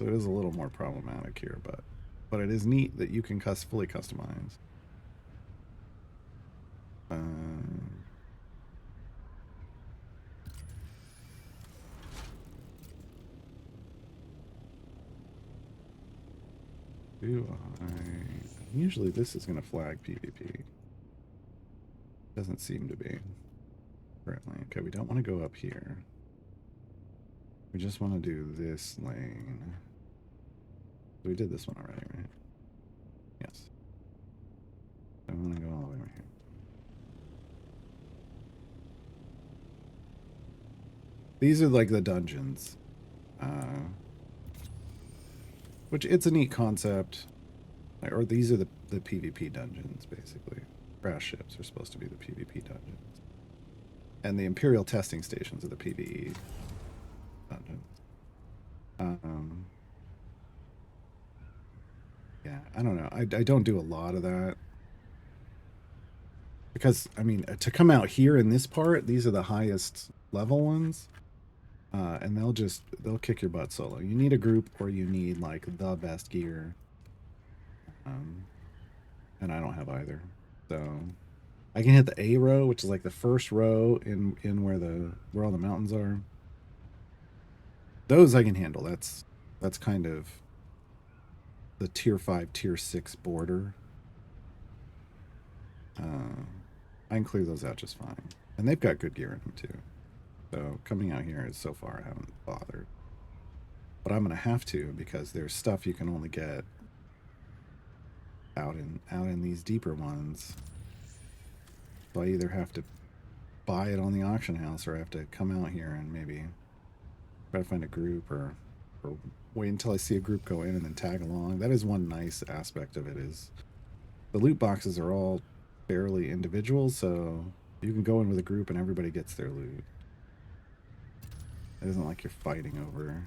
it is a little more problematic here, but it is neat that you can fully customize. Usually this is going to flag PvP. Doesn't seem to be currently. Okay, we don't want to go up here. We just want to do this lane. We did this one already, right? Yes. I want to go all the way over here. These are like the dungeons. Which, it's a neat concept. Or these are the PvP dungeons, basically. Crash ships are supposed to be the PvP dungeons. And the Imperial testing stations are the PvE dungeons. Yeah, I don't know. I don't do a lot of that. Because, I mean, to come out here in this part, these are the highest level ones. And they'll kick your butt solo. You need a group, or you need like the best gear. And I don't have either. So I can hit the A row, which is like the first row in where all the mountains are. Those I can handle. That's kind of the tier 5, tier 6 border. I can clear those out just fine. And they've got good gear in them too. So coming out here is, so far I haven't bothered. But I'm gonna have to, because there's stuff you can only get out in these deeper ones. So I either have to buy it on the auction house, or I have to come out here and maybe try to find a group, or wait until I see a group go in and then tag along. That is one nice aspect of it, is the loot boxes are all fairly individual, so you can go in with a group and everybody gets their loot. It isn't like you're fighting over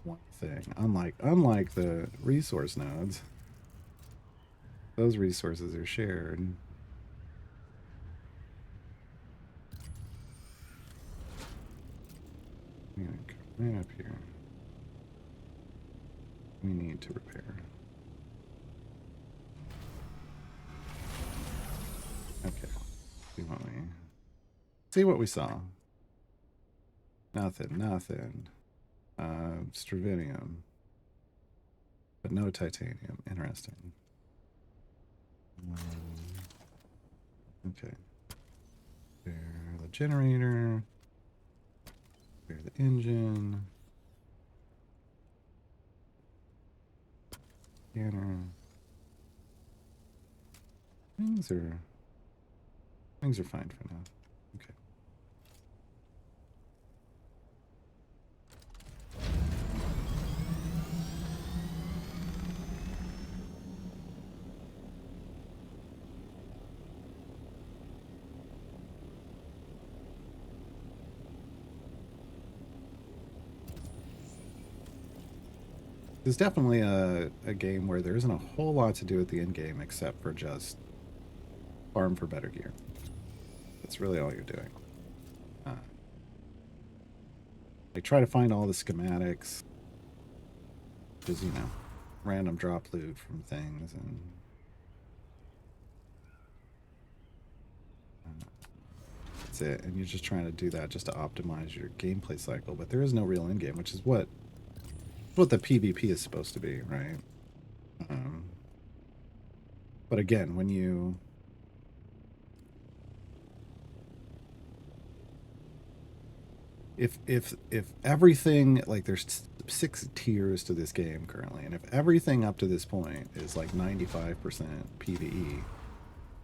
one thing. Unlike the resource nodes. Those resources are shared. I'm gonna come right up here. We need to repair. Okay. See what we saw. Nothing. Stravinium. But no titanium. Interesting. Okay. Repair the generator. Repair the engine. Scanner. Things are fine for now. Okay. There's definitely a game where there isn't a whole lot to do at the end game except for just farm for better gear. That's really all you're doing. Like, try to find all the schematics. Just, random drop loot from things and that's it. And you're just trying to do that just to optimize your gameplay cycle. But there is no real end game, which is what the PvP is supposed to be, right? Um, but again, when you if everything, like, there's 6 tiers to this game currently, and if everything up to this point is like 95% PvE,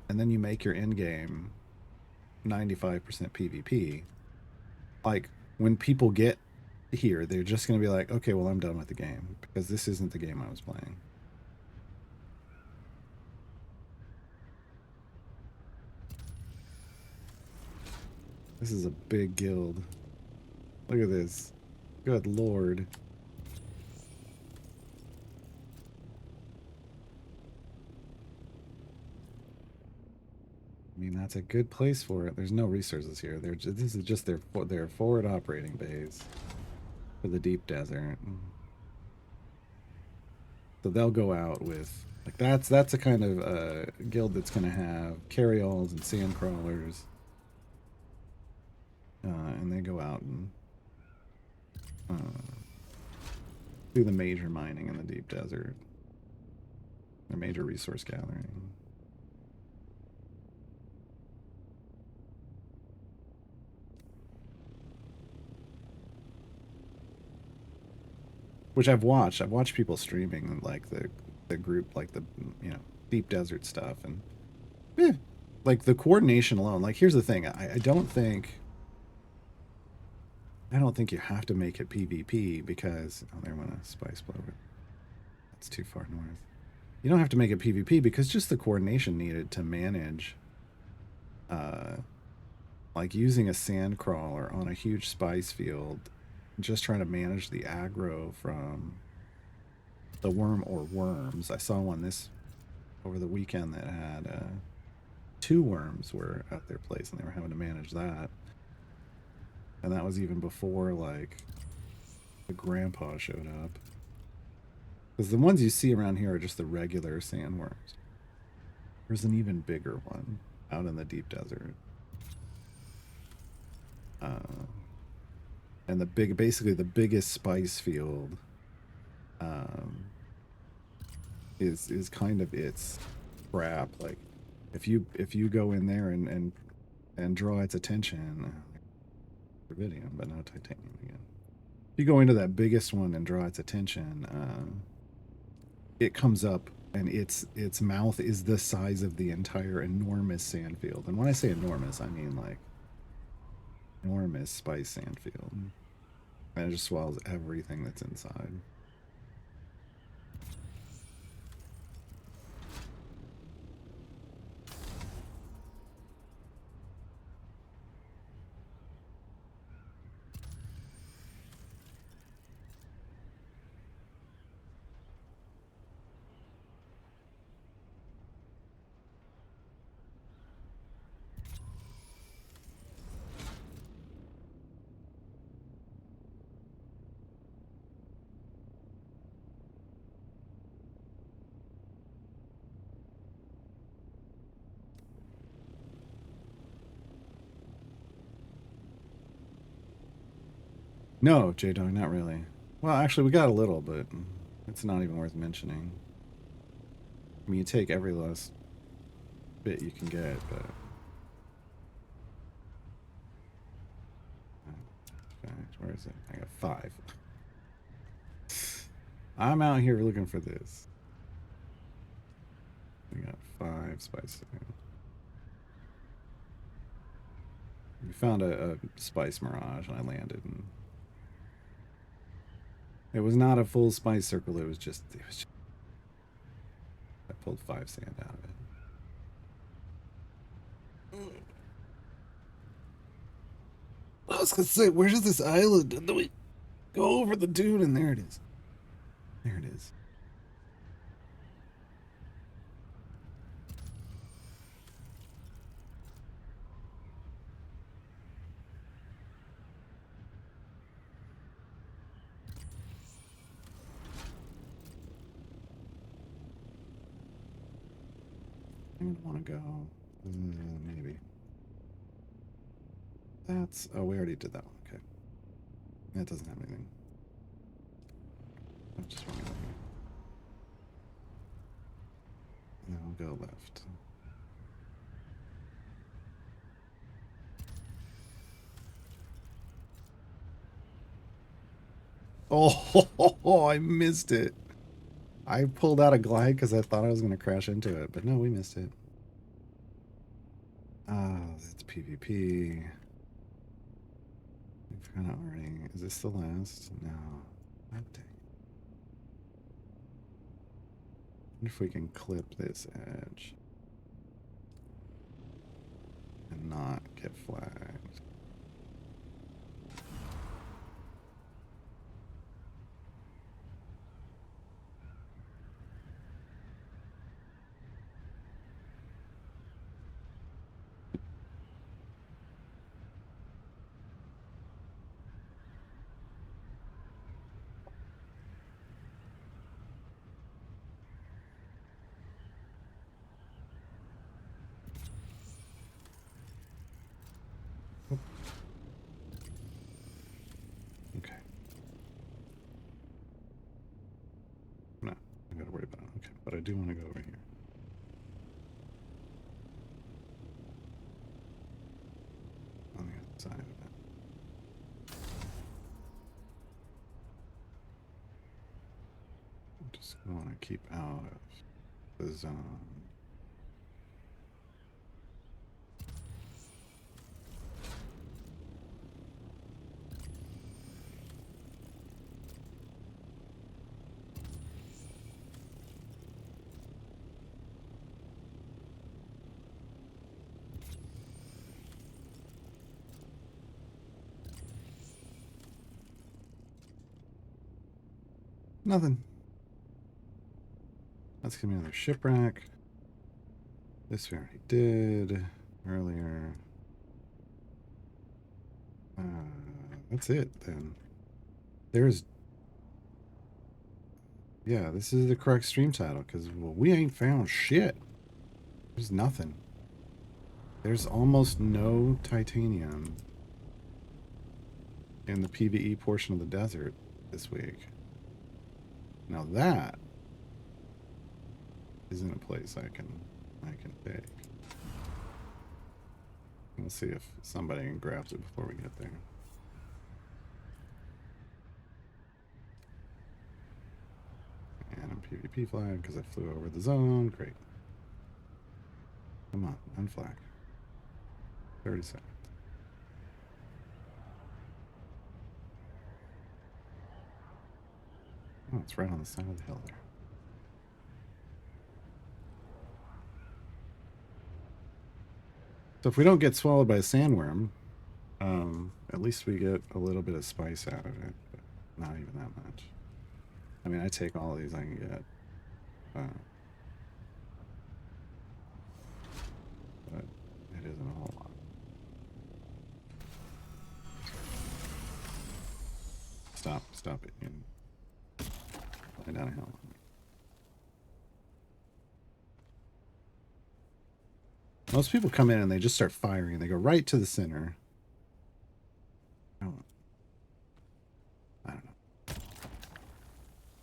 and then you make your end game 95% PvP, like, when people get here, they're just going to be like, okay, well, I'm done with the game because this isn't the game I was playing. This is a big guild. Look at this. Good lord. I mean, that's a good place for it. There's no resources here. This is just their forward operating base for the deep desert. So they'll go out with, like, that's a kind of guild that's going to have carryalls and sand crawlers, and they go out and do the major mining in the deep desert, their major resource gathering. Which I've watched. I've watched people streaming, like, the group, like, the deep desert stuff, and like, the coordination alone. Like, here's the thing. I don't think you have to make it PvP because there went a spice blower. That's too far north. You don't have to make it PvP because just the coordination needed to manage, like, using a sand crawler on a huge spice field, just trying to manage the aggro from the worm or worms. I saw one over the weekend that had 2 worms were at their place, and they were having to manage that. And that was even before, like, the grandpa showed up. Because the ones you see around here are just the regular sandworms. There's an even bigger one out in the deep desert. And basically the biggest spice field is kind of its crap. Like, if you go in there and draw its attention, rubidium, but no titanium again. If you go into that biggest one and draw its attention, it comes up and its mouth is the size of the entire enormous sand field. And when I say enormous, I mean, like, enormous spice sand field. And it just swallows everything that's inside. No, J-Dog, not really. Well, actually, we got a little, but it's not even worth mentioning. I mean, you take every last bit you can get, but... Where is it? I got 5. I'm out here looking for this. We got 5 spices. We found a spice mirage, and I landed, and it was not a full spice circle. It was just I pulled 5 sand out of it. I was gonna say, where's this island? And then we go over the dune, and there it is. There it is. I'm gonna want to go. Maybe. That's. Oh, we already did that one. Okay. That doesn't have anything. I just want to go here. And then we'll go left. Oh, I missed it. I pulled out a glide because I thought I was going to crash into it, but no, we missed it. It's PvP. We've kind of already. Is this the last? No. God dang. I wonder if we can clip this edge and not get flagged. Okay. No, I gotta worry about it. Okay, but I do want to go over here. On the other side of it. I just want to keep out of the zone. Nothing. Let's give me another shipwreck. This we already did earlier. That's it then. There's. Yeah, this is the correct stream title because well, we ain't found shit. There's nothing. There's almost no titanium in the PvE portion of the desert this week. Now that isn't a place I can take. We'll see if somebody grabs it before we get there. And I'm PvP flag because I flew over the zone. Great. Come on, unflag. 30 seconds. Oh, it's right on the side of the hill there. So if we don't get swallowed by a sandworm, at least we get a little bit of spice out of it, but not even that much. I mean, I take all of these I can get. But it isn't a whole lot. Stop it. You lie down a hill. Most people come in and they just start firing. They go right to the center. I don't know.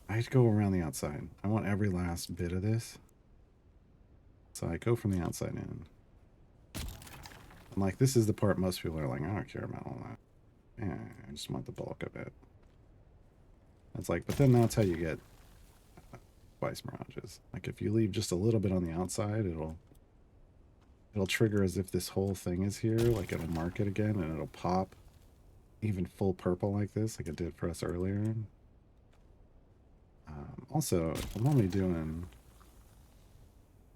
I have to go around the outside. I want every last bit of this. So I go from the outside in. And like, this is the part most people are like, I don't care about all that. Yeah, I just want the bulk of it. It's like, but then that's how you get twice mirages. Like if you leave just a little bit on the outside, it'll trigger as if this whole thing is here. Like it'll mark it again and it'll pop even full purple like this, like it did for us earlier. Also, I'm only doing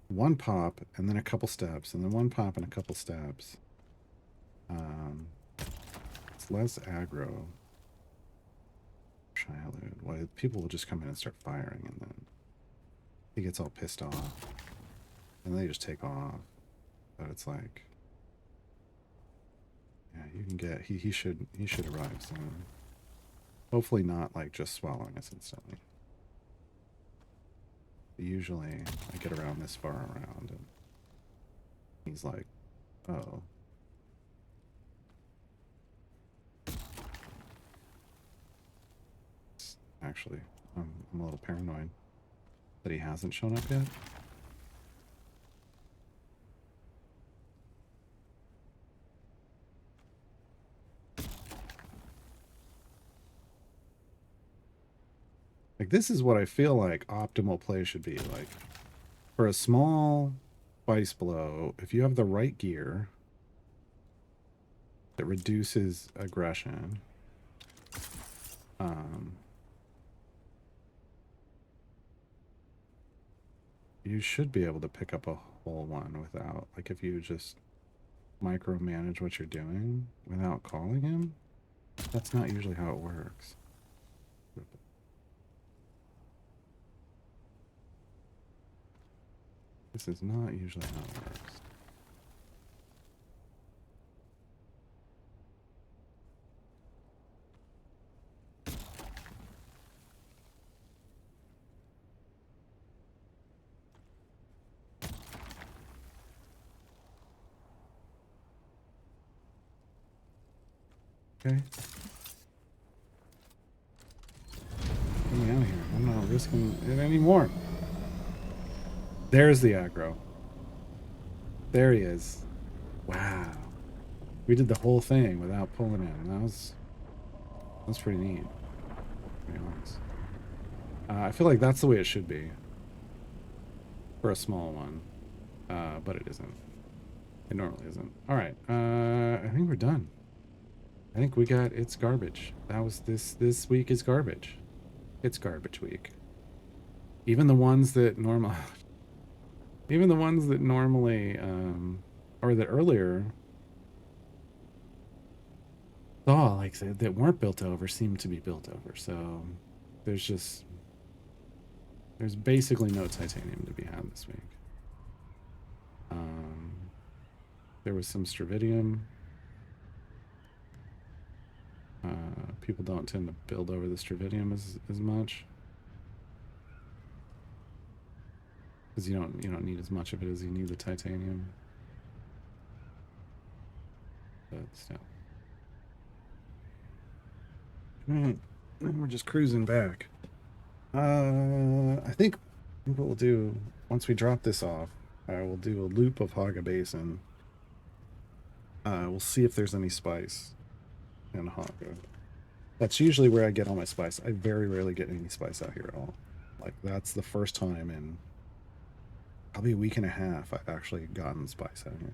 one pop and then a couple steps and then one pop and a couple steps. It's less aggro. Childhood. Why people will just come in and start firing and then he gets all pissed off and they just take off. But it's like, yeah, you can get he should arrive soon. Hopefully not like just swallowing us instantly. Usually I get around this far around and He's like, oh. Actually, I'm a little paranoid that he hasn't shown up yet. Like, this is what I feel like optimal play should be. Like, for a small Spice Blow, if you have the right gear that reduces aggression, you should be able to pick up a whole one without, like, if you just micromanage what you're doing without calling him. That's not usually how it works. This is not usually how it works. Okay. Get me out of here. I'm not risking it anymore. There's the aggro. There he is. Wow. We did the whole thing without pulling in. That's pretty neat, to be honest. I feel like that's the way it should be for a small one, but it isn't. It normally isn't. All right. I think we're done. I think we got It's Garbage. That was this week is garbage. It's garbage week. Even the ones that normally or that earlier like that weren't built over seem to be built over. So there's basically no titanium to be had this week. There was some Stravidium. People don't tend to build over the Stravidium as much because you don't need as much of it as you need the titanium. But still, we're just cruising back. I think what we'll do once we drop this off, I will do a loop of Haga Basin. We'll see if there's any spice in Haga. That's usually where I get all my spice. I very rarely get any spice out here at all. Like, that's the first time in probably a week and a half I've actually gotten spice out here.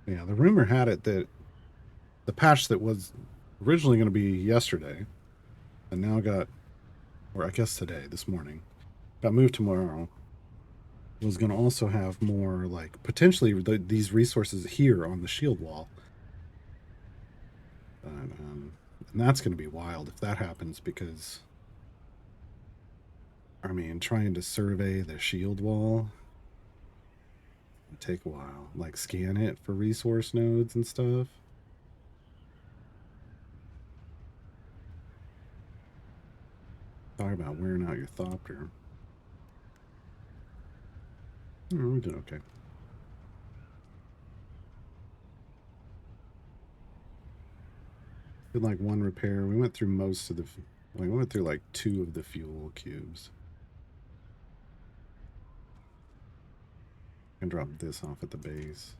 Yeah, the rumor had it that the patch that was originally going to be yesterday and now or I guess today, this morning, got moved tomorrow, was going to also have more, like, potentially these resources here on the shield wall. And that's going to be wild if that happens because, I mean, trying to survey the shield wall would take a while. Like, scan it for resource nodes and stuff. Talk about wearing out your Thopter. Oh, we did okay. Did like one repair. We went through most of the. We went through like 2 of the fuel cubes. I can drop this off at the base.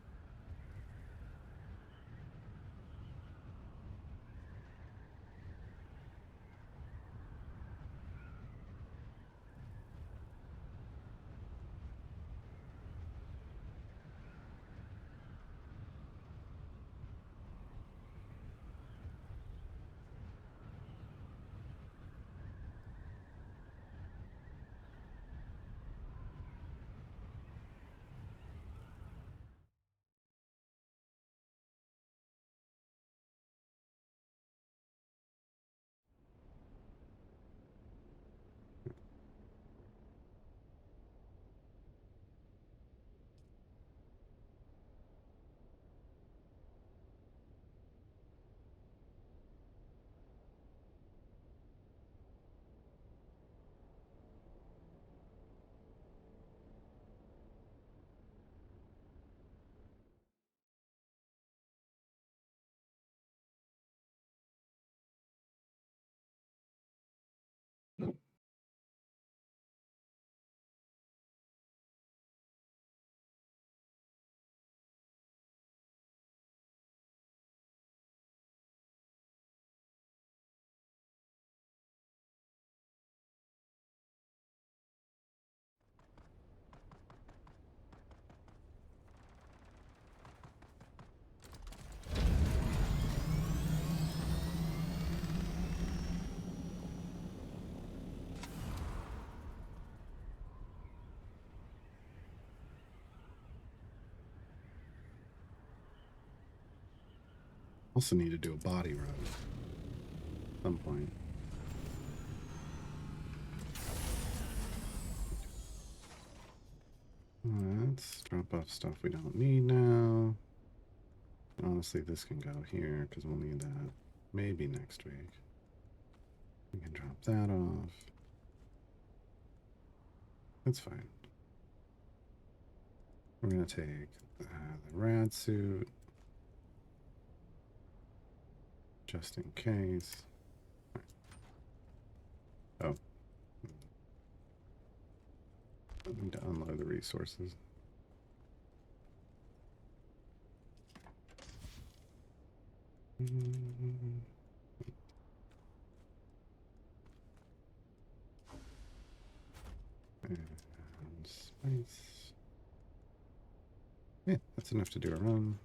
Also need to do a body run at some point. Let's drop off stuff we don't need now. Honestly, this can go here because we'll need that maybe next week. We can drop that off. That's fine. We're going to take the rad suit just in case. Oh. I need to unload the resources. And spice. Yeah, that's enough to do a run.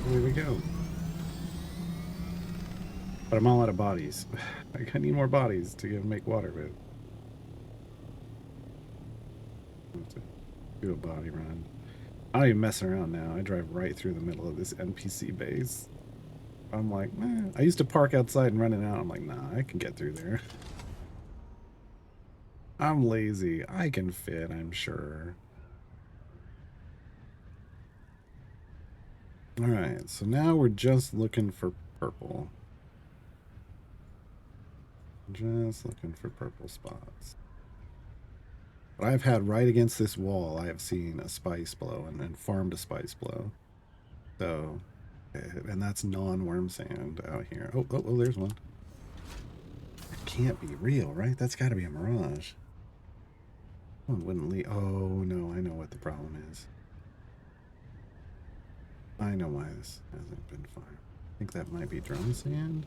There we go. But I'm all out of bodies. I need more bodies to make water with. Do a body run. I don't even mess around now. I drive right through the middle of this NPC base. I'm like, I used to park outside and run it out. I'm like, nah, I can get through there. I'm lazy. I can fit, I'm sure. Alright, so now we're just looking for purple. Just looking for purple spots. But I've had right against this wall, I have seen a spice blow and farmed a spice blow. So, and that's non-worm sand out here. Oh, there's one. That can't be real, right? That's got to be a mirage. One wouldn't leave. Oh, no, I know what the problem is. I know why this hasn't been farmed. I think that might be drum sand.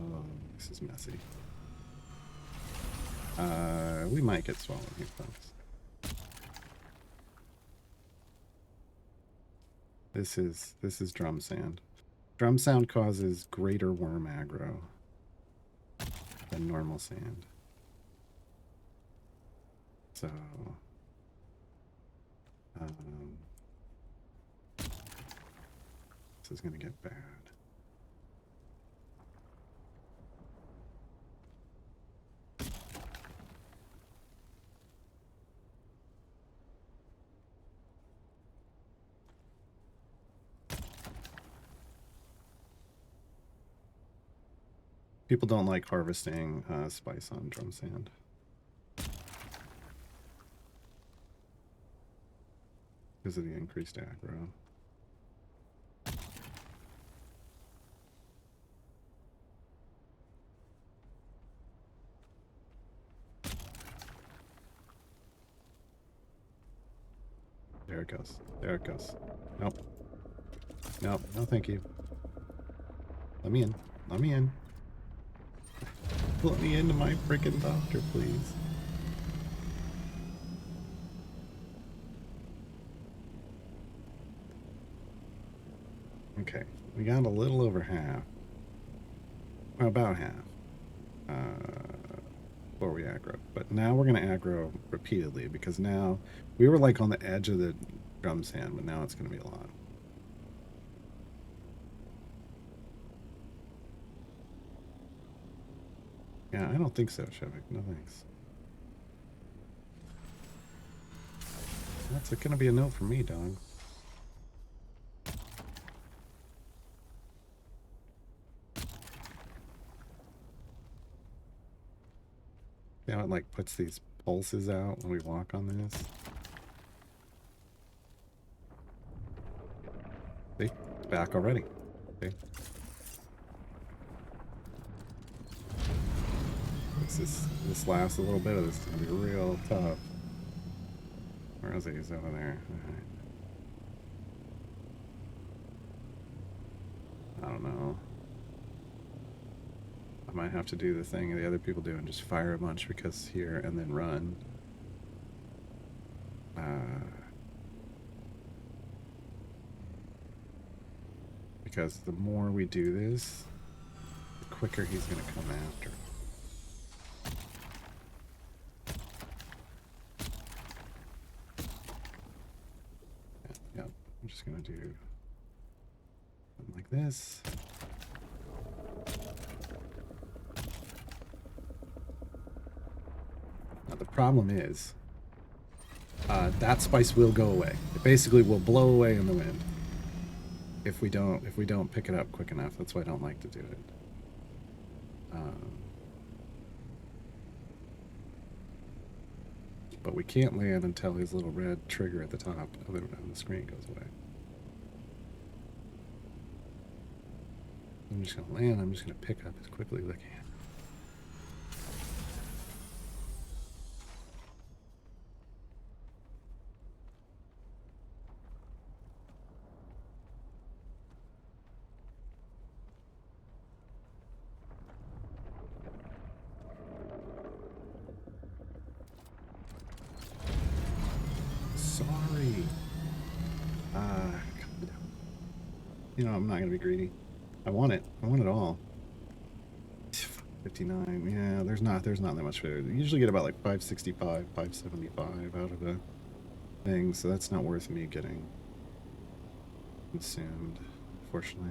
Oh, this is messy. We might get swallowed here, folks. This is drum sand. Drum sand causes greater worm aggro than normal sand. So, this is gonna get bad. People don't like harvesting spice on drum sand. Because of the increased aggro. There it goes. There it goes. Nope. Nope. No, thank you. Let me in. Let me in. Let me into my freaking doctor, please. Okay. We got a little over half. Well, about half. Before we aggro. But now we're going to aggro repeatedly because now we were like on the edge of the drum sand, but now it's going to be a lot. Yeah, I don't think so, Shevik. No thanks. That's going to be a no for me, dog. See how it like puts these pulses out when we walk on this? See? It's back already. See? This lasts a little bit of this is gonna be real tough. Where is he? He's over there. Alright. I don't know. I might have to do the thing the other people do and just fire a bunch because here and then run. Because the more we do this, the quicker he's going to come after. Yep, I'm just going to do something like this. Now the problem is, that spice will go away. It basically will blow away in the wind if we don't pick it up quick enough. That's why I don't like to do it. But we can't land until his little red trigger at the top of the screen goes away. I'm just gonna land. I'm just gonna pick up as quickly as I can. Sorry. You know, I'm not gonna be greedy. I want it. I want it all. 59. Yeah, there's not that much food. You usually get about like 565, 575 out of the thing, so that's not worth me getting consumed, fortunately.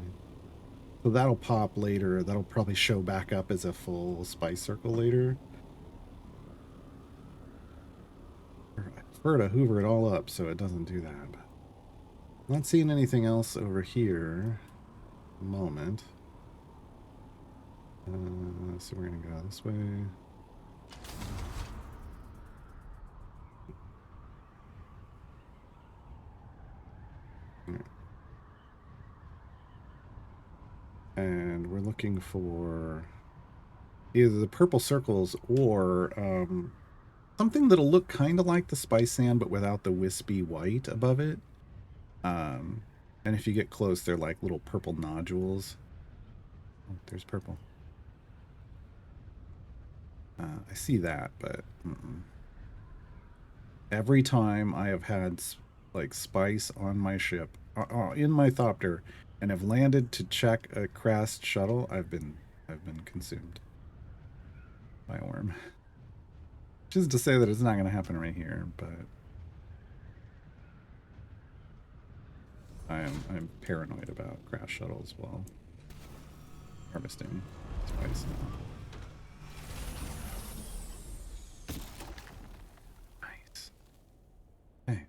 So that'll pop later. That'll probably show back up as a full spice circle later. I prefer to hoover it all up so it doesn't do that. I'm not seeing anything else over here at the moment. So we're going to go this way. Right. And we're looking for either the purple circles or something that'll look kind of like the spice sand, but without the wispy white above it. And if you get close, they're like little purple nodules. Oh, there's purple. I see that, but every time I have had like spice on my ship, in my Thopter, and have landed to check a crashed shuttle, I've been consumed by a worm. Which is to say that it's not going to happen right here, but I'm paranoid about crash shuttles while harvesting spice now. Nice. Hey.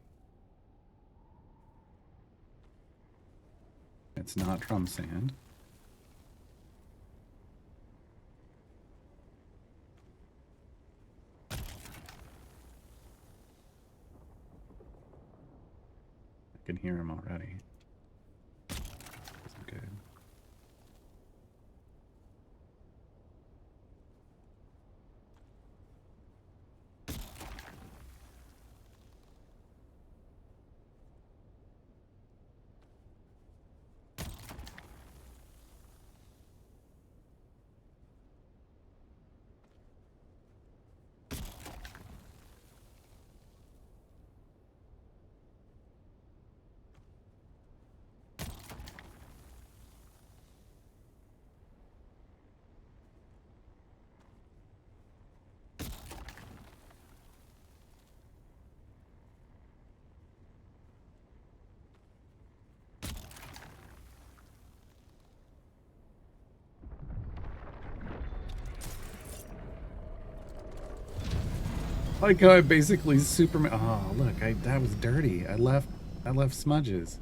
It's not drum sand. I can hear him already. Isn't good. Like how I basically Superman. Oh, look, that was dirty. I left smudges.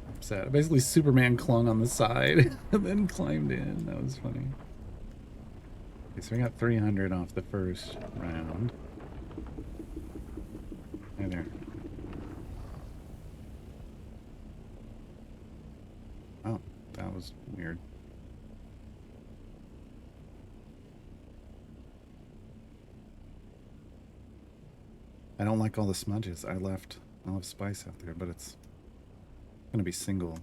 Upset. I basically Superman clung on the side and then climbed in. That was funny. Okay, so we got 300 off the first round. Hey there. Oh, that was weird. I don't like all the smudges. I left spice out there, but it's gonna be single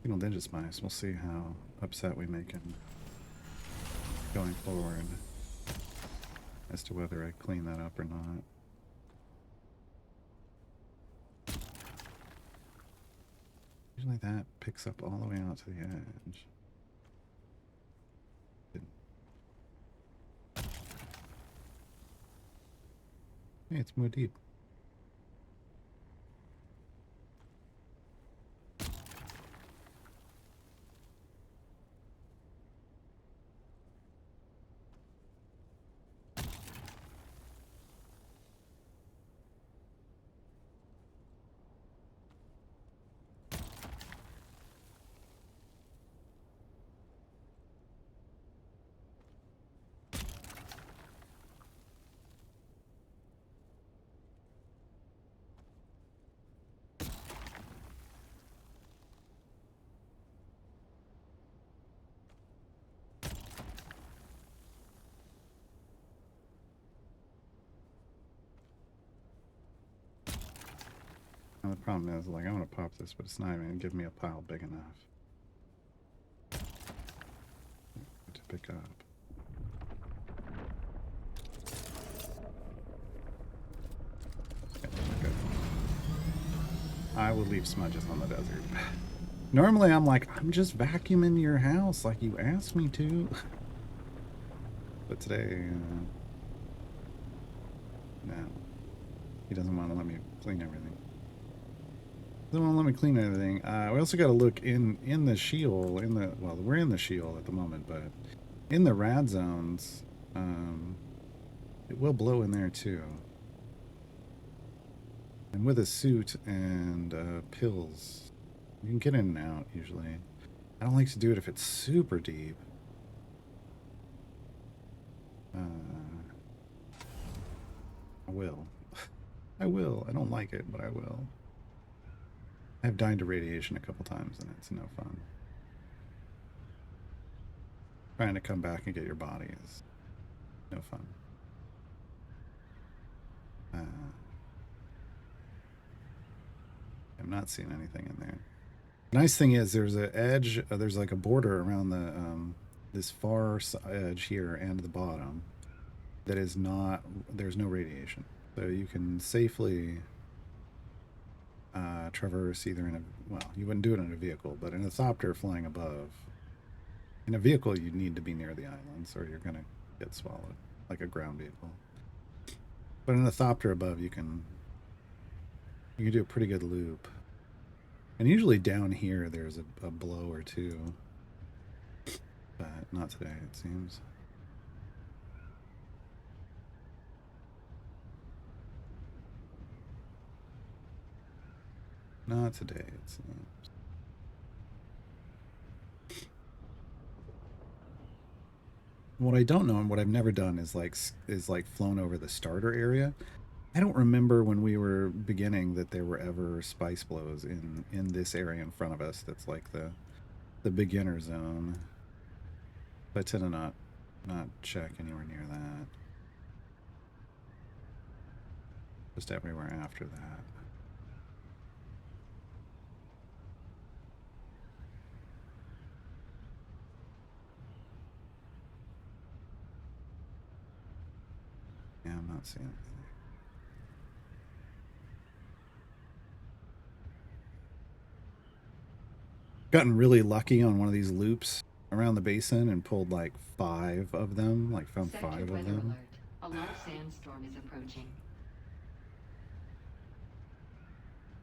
digit spice. We'll see how upset we make him going forward as to whether I clean that up or not. Usually that picks up all the way out to the edge. Hey, it's Muad'Dib. Now the problem is, like, I want to pop this, but it's not even going to give me a pile big enough to pick up. Okay, I will leave smudges on the desert. Normally I'm like, I'm just vacuuming your house like you asked me to. But today, no. He doesn't want to let me clean everything. Doesn't want to let me clean everything. We also got to look in the shield, well, we're in the shield at the moment, but in the rad zones, it will blow in there too. And with a suit and pills, you can get in and out usually. I don't like to do it if it's super deep. I will. I will. I don't like it, but I will. I've died to radiation a couple times and it's no fun. Trying to come back and get your body is no fun. I'm not seeing anything in there. Nice thing is there's an edge, there's like a border around the this far edge here and the bottom that is not, there's no radiation. So you can safely traverse either in a, well, you wouldn't do it in a vehicle, but in a Thopter flying above. In a vehicle, you'd need to be near the islands or you're going to get swallowed, like a ground vehicle. But in a Thopter above, you can do a pretty good loop. And usually down here, there's a blow or two. But not today, it seems. Not today, it seems. What I don't know and what I've never done is like flown over the starter area. I don't remember when we were beginning that there were ever spice blows in this area in front of us. That's like the beginner zone. But I tend to not check anywhere near that. Just everywhere after that. Yeah, I'm not seeing anything. Gotten really lucky on one of these loops around the basin and pulled like 5 of them. Like found
Sector
5 of
weather
them.
alert. A low sandstorm is approaching.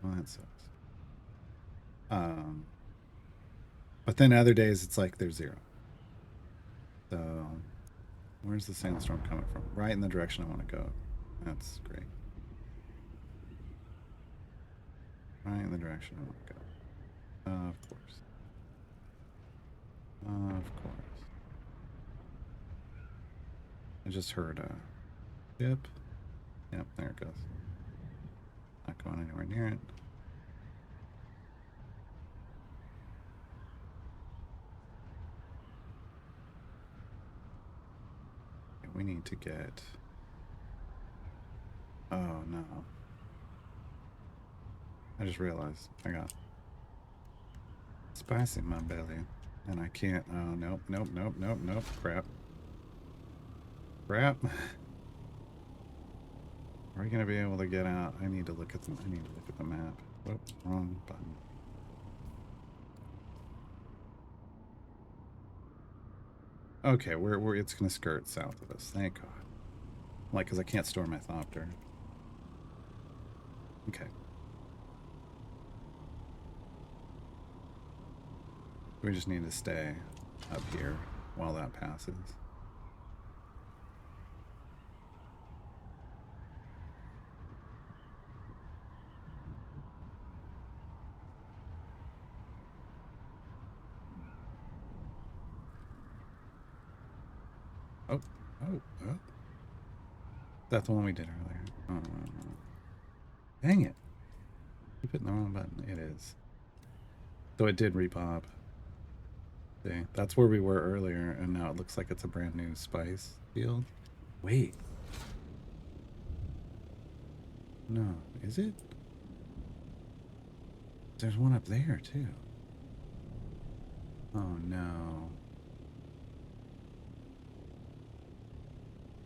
Well, that sucks. But then other days it's like there's 0. So where's the sandstorm coming from? Right in the direction I want to go. That's great. Right in the direction I want to go. Of course. Of course. I just heard a dip. Yep, there it goes. Not going anywhere near it. Okay, we need to get. Oh no. I just realized I got spice in my belly. And I can't. Oh, nope, nope, nope, nope, nope. Crap. Crap. Are we gonna be able to get out? I need to look at the map. Whoop, wrong button. Okay, we're it's gonna skirt south of us. Thank God. Like, because I can't store my Thopter. Okay. We just need to stay up here while that passes. Oh, oh, oh. That's the one we did earlier. Dang it. Keep hitting the wrong button. It is. So it did repop. See, that's where we were earlier, and now it looks like it's a brand new spice field. Wait. No, is it? There's one up there, too. Oh, no.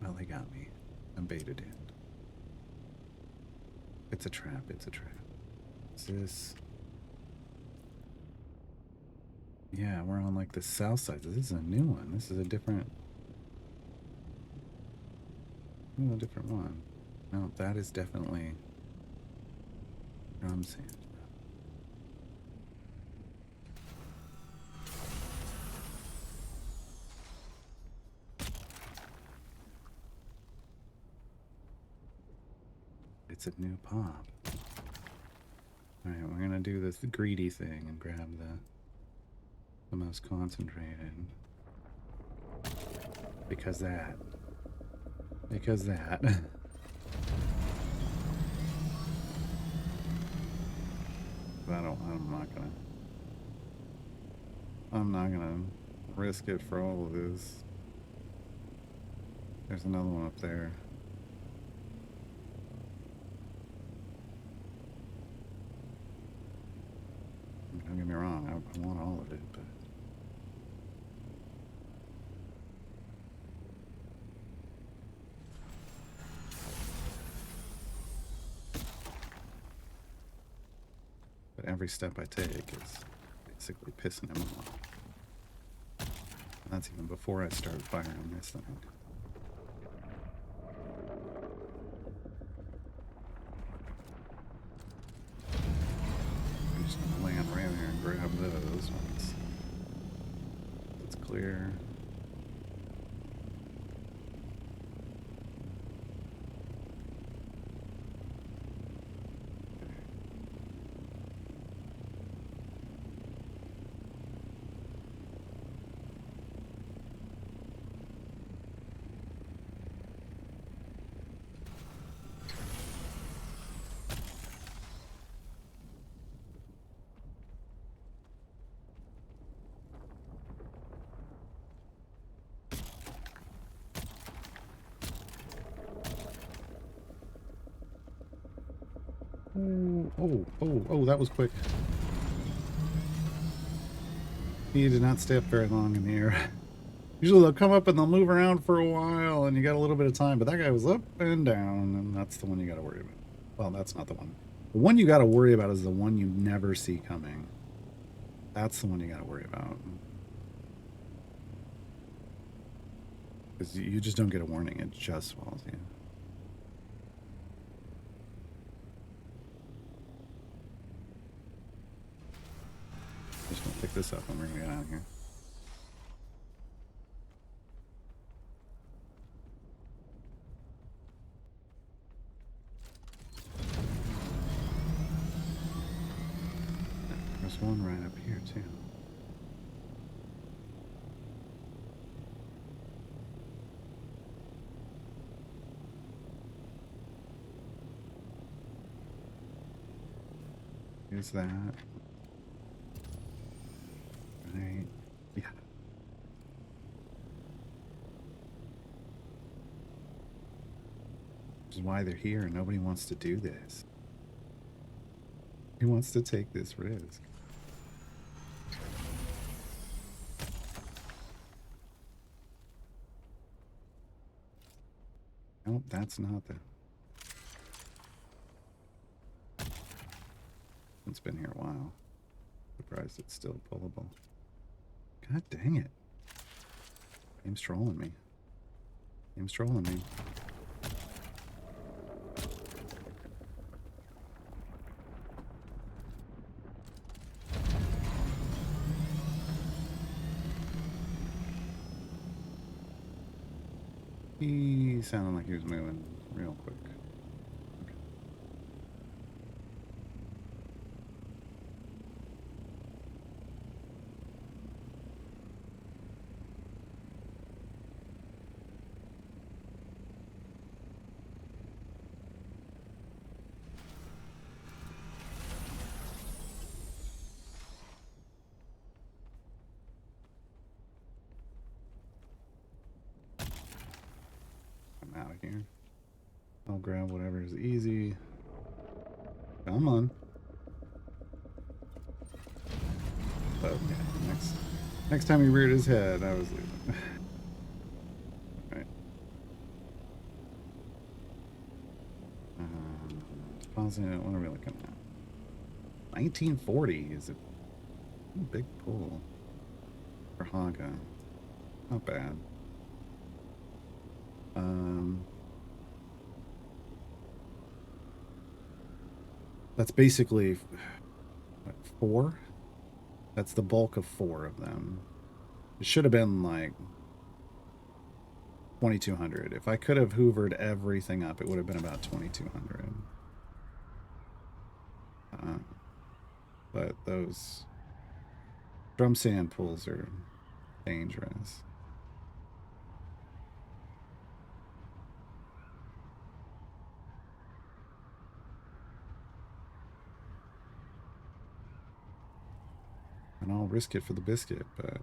Well, they got me. I'm baited in. It's a trap. It's a trap. Is this... Yeah, we're on, like, the south side. This is a new one. This is a different... a different one. No, that is definitely... drum sand. It's a new pop. Alright, we're gonna do this greedy thing and grab the most concentrated. Because that. Because that. But I'm not gonna risk it for all of this. There's another one up there. Don't get me wrong, I want all of it, but every step I take is basically pissing him off. And that's even before I start firing this thing. I'm just gonna land right there and grab those once it's clear. Oh, that was quick. He did not stay up very long in the air. Usually they'll come up and they'll move around for a while and you got a little bit of time, but that guy was up and down, and that's the one you got to worry about. Well, that's not the one. The one you got to worry about is the one you never see coming. That's the one you got to worry about. Because you just don't get a warning, it just swallows you. Just gonna pick this up and we're gonna get out of here. There's one right up here too. Is that right? Yeah. Which is why they're here. Nobody wants to do this. Who wants to take this risk? Nope, that's not the... It's been here a while. Surprised it's still pullable. God dang it. Game's trolling me. Game's trolling me. He sounded like he was moving real quick. Okay. I'm out of here. I'll grab whatever is easy. Come on. But yeah, next time he reared his head, I was leaving. Right. Pausing it. What are we looking at? 1940 is a big pull for Haga. Not bad. That's basically what, 4? That's the bulk of 4 of them. It should have been like 2,200. If I could have hoovered everything up, it would have been about 2,200. But those drum sand pulls are dangerous. And I'll risk it for the biscuit, but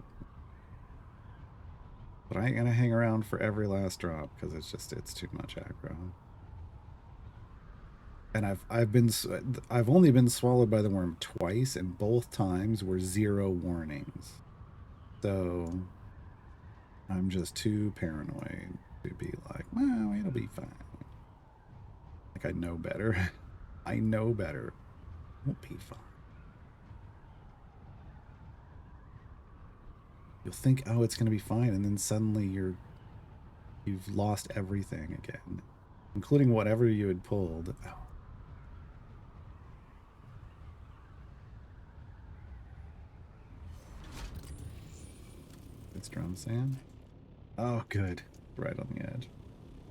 I ain't gonna hang around for every last drop because it's too much aggro. And I've only been swallowed by the worm twice, and both times were 0 warnings. So I'm just too paranoid to be like, well, it'll be fine. Like I know better. I know better. It won't be fine. You'll think, oh, it's gonna be fine, and then suddenly you've lost everything again, including whatever you had pulled. Oh. It's drum sand. Oh, good. Right on the edge.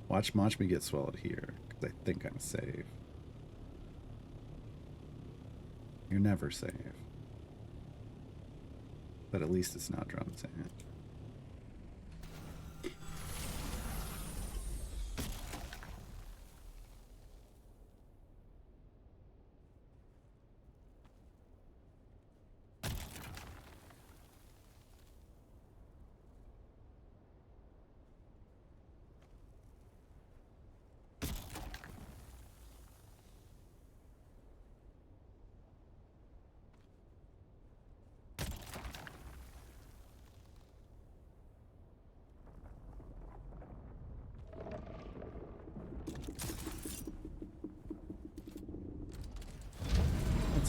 Watch me get swallowed here, because I think I'm safe. You're never safe. But at least it's not drum sand.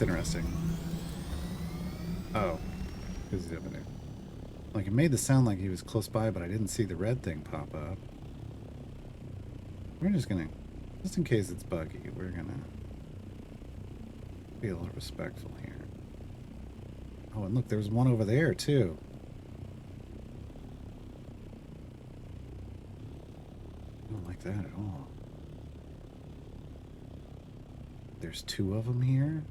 That's interesting. Oh, because he's over there. Like, it made the sound like he was close by, but I didn't see the red thing pop up. We're just gonna, just in case it's buggy, we're gonna be a little respectful here. Oh, and look, there's one over there, too. I don't like that at all. There's two of them here?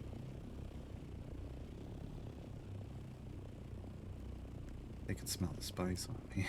They can smell the spice on me.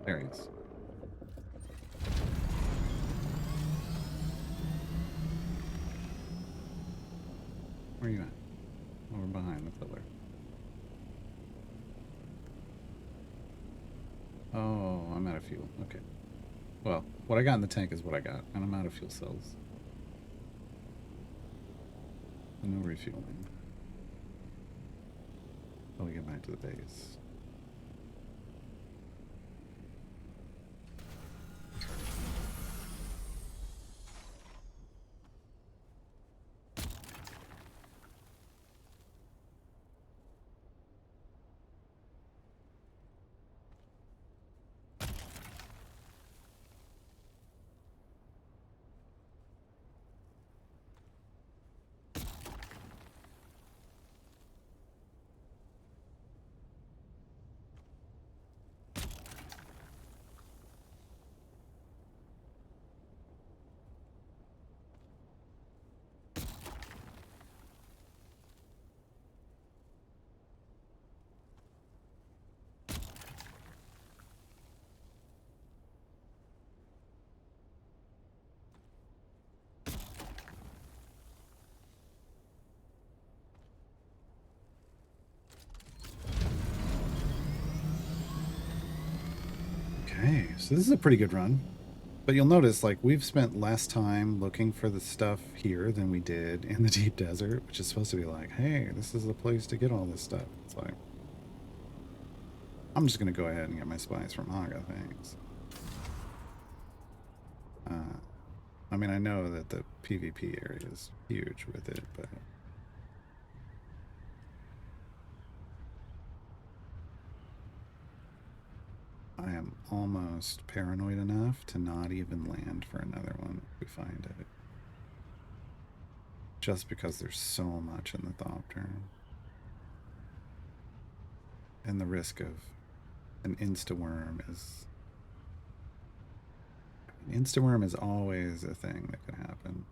There he is. Where are you at? Oh, we're behind the pillar. Oh, I'm out of fuel. Okay. Well, what I got in the tank is what I got, and I'm out of fuel cells. So no refueling. Till we get back to the base. Okay, so this is a pretty good run. But you'll notice, like, we've spent less time looking for the stuff here than we did in the deep desert, which is supposed to be like, hey, this is the place to get all this stuff. It's like, I'm just going to go ahead and get my spice from Haga, thanks. I mean, I know that the PvP area is huge with it, but I am almost paranoid enough to not even land for another one if we find it. Just because there's so much in the Thopter. And the risk of an insta-worm is... Insta-worm is always a thing that could happen.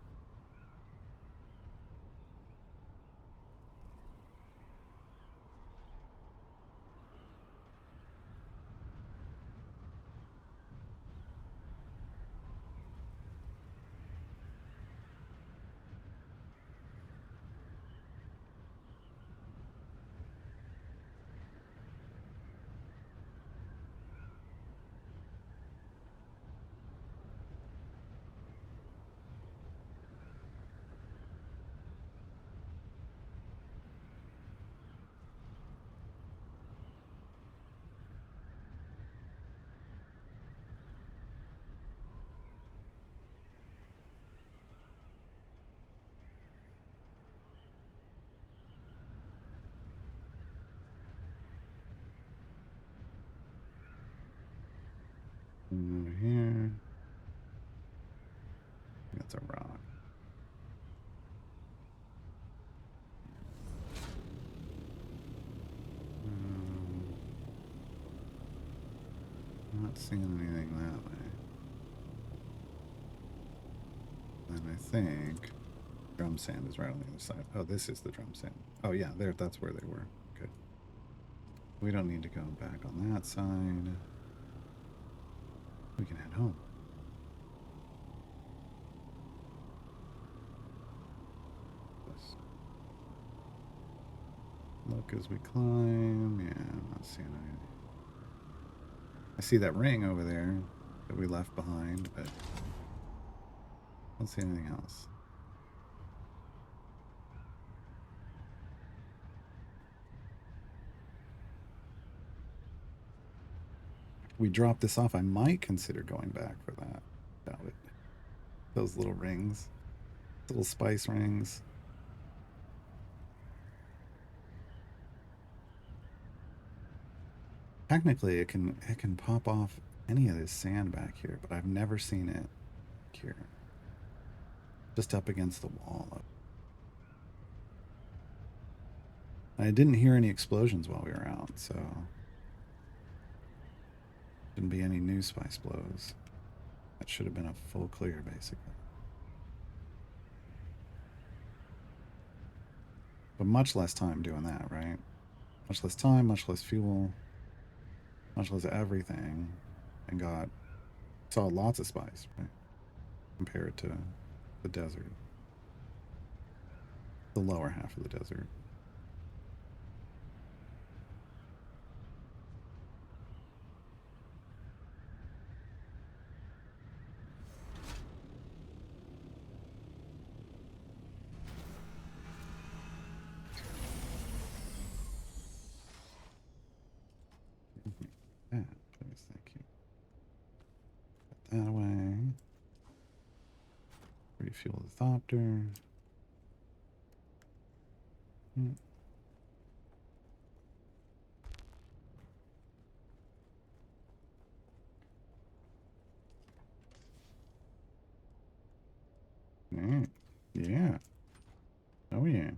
Over here. That's a rock. Not seeing anything that way. And I think drum sand is right on the other side. Oh, this is the drum sand. Oh yeah, there. That's where they were. Good. We don't need to go back on that side. We can head home. Let's look as we climb. Yeah, I'm not seeing anything. I see that ring over there that we left behind, but I don't see anything else. If we drop this off, I might consider going back for that. Doubt it. Those little rings. Little spice rings. Technically, it can pop off any of this sand back here, but I've never seen it here. Just up against the wall. I didn't hear any explosions while we were out, so didn't be any new spice blows. That should have been a full clear, basically. But much less time doing that, right? Much less time, much less fuel, much less everything, and saw lots of spice, right? Compared to the desert, the lower half of the desert. That, please, thank you. Put that away. Refuel the Thopter. Yeah. Oh, yeah.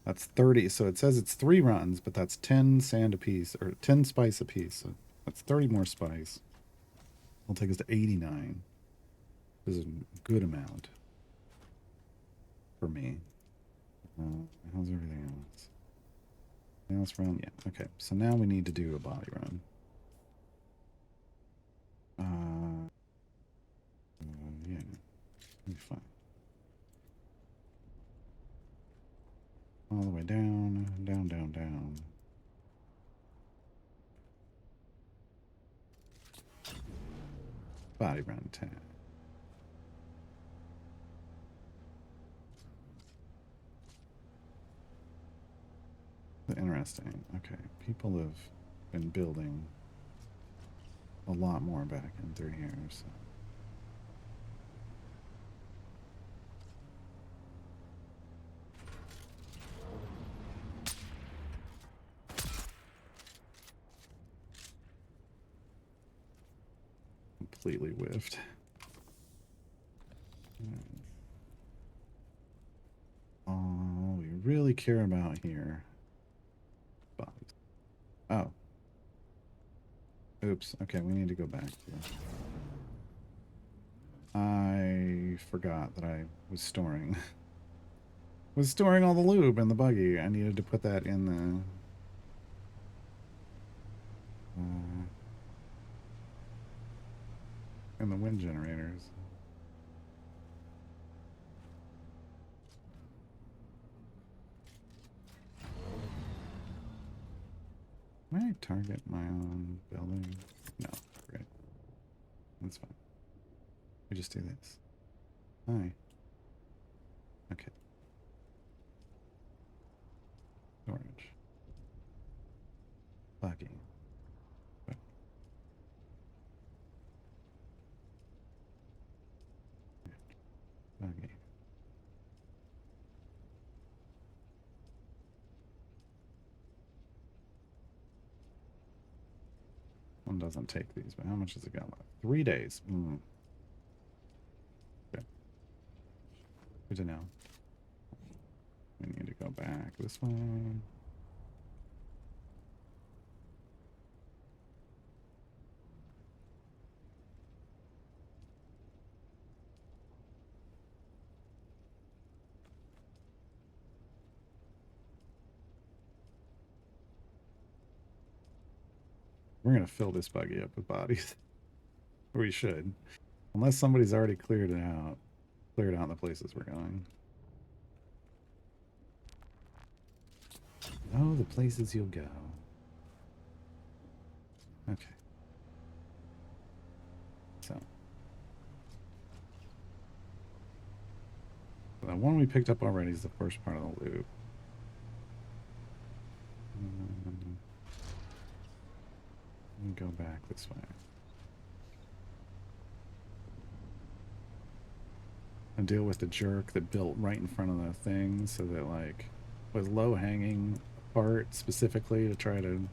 That's 30. So it says it's 3 runs, but that's 10 sand apiece, or 10 spice apiece. So that's 30 more spice. It'll take us to 89. This is a good amount for me. How's everything else? Anything else run? Yeah. Okay. So now we need to do a body run. Yeah. Be fine. All the way down, down, down, down. Body run 10. Interesting. Okay. People have been building a lot more back in through here, so. Completely whiffed. All we really care about here. Bodies. Oh. Oops. Okay, we need to go back here. I forgot that I was storing. Was storing all the lube in the buggy. I needed to put that in the wind generators. Can I target my own building? No, great. That's fine. We just do this. Hi. Okay. Storage. Buggy. Buggy. one doesn't take these, but how much has it got left? 3 days. Okay. Good to know. We need to go back this way. We're going to fill this buggy up with bodies. We should. Unless somebody's already cleared it out. Cleared out the places we're going. Oh, the places you'll go. Okay. So. The one we picked up already is the first part of the loop. And go back this way. And deal with the jerk that built right in front of the thing, so that, like, was low-hanging part specifically to try to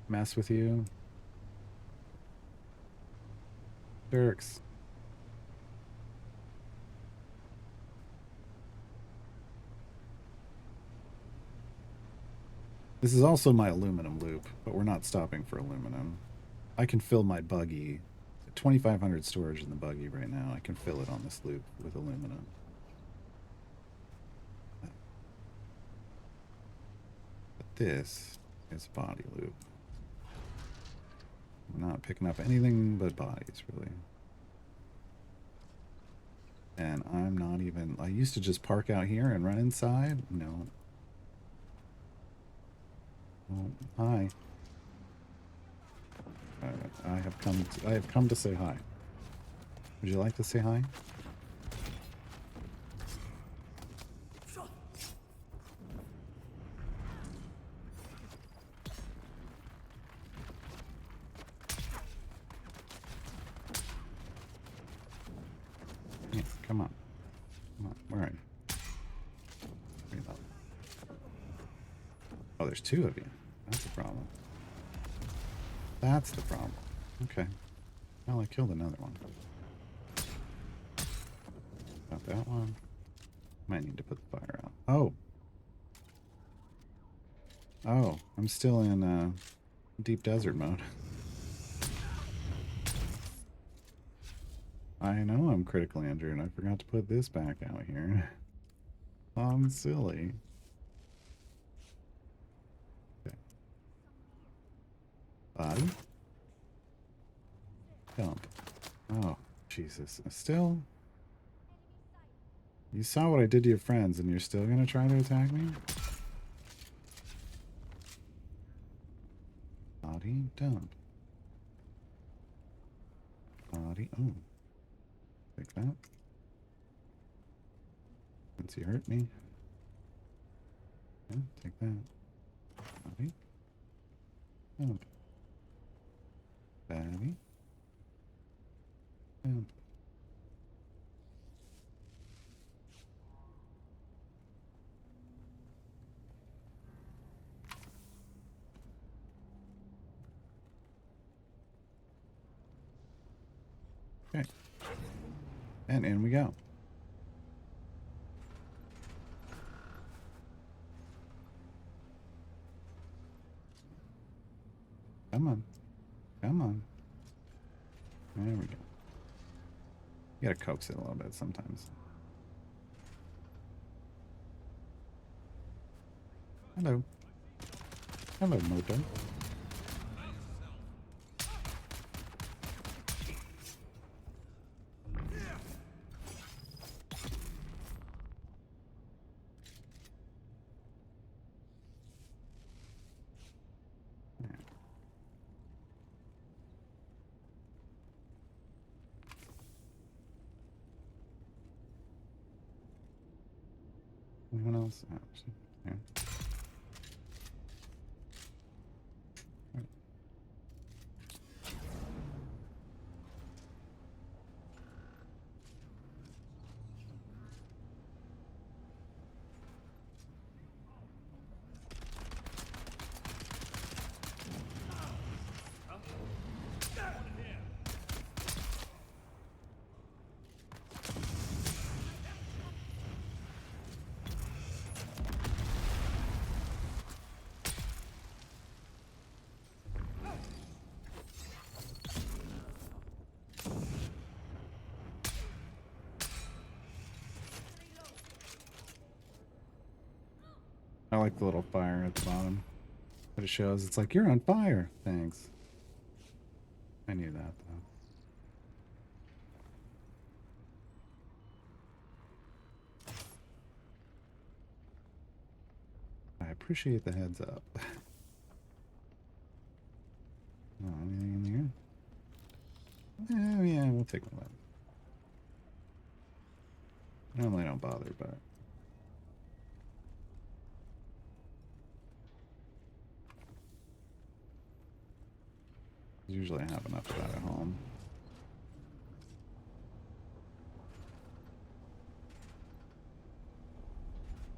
mess with you. Jerks. This is also my aluminum loop, but we're not stopping for aluminum. I can fill my buggy. 2,500 storage in the buggy right now. I can fill it on this loop with aluminum. But this is a body loop. I'm not picking up anything but bodies, really. And I'm not even... I used to just park out here and run inside. No. Oh, hi. I have come to say hi. Would you like to say hi? Yeah, come on. Come on. Where are you? Reload. Oh, there's two of you. That's a problem. That's the problem. Okay. Well, I killed another one. Got that one. Might need to put the fire out. Oh. Oh, I'm still in deep desert mode. I know I'm critically injured, and I forgot to put this back out here. I'm silly. Okay. Body. Dump. Oh, Jesus. Still? You saw what I did to your friends, and you're still gonna try to attack me? Body. Dump. Body. Oh. Take that. Since you hurt me. Yeah, take that. Body. Dump. Body. Dump. Okay. And in we go. Come on. Come on. There we go. You gotta coax it a little bit sometimes. Hello. Hello, Moto. Anyone else? Oh, yeah. I like the little fire at the bottom. But it shows it's like, you're on fire. Thanks. I knew that, though. I appreciate the heads up. Oh, anything in there? Yeah, we'll take one of them. Normally I don't bother, but... Usually I have enough of that at home.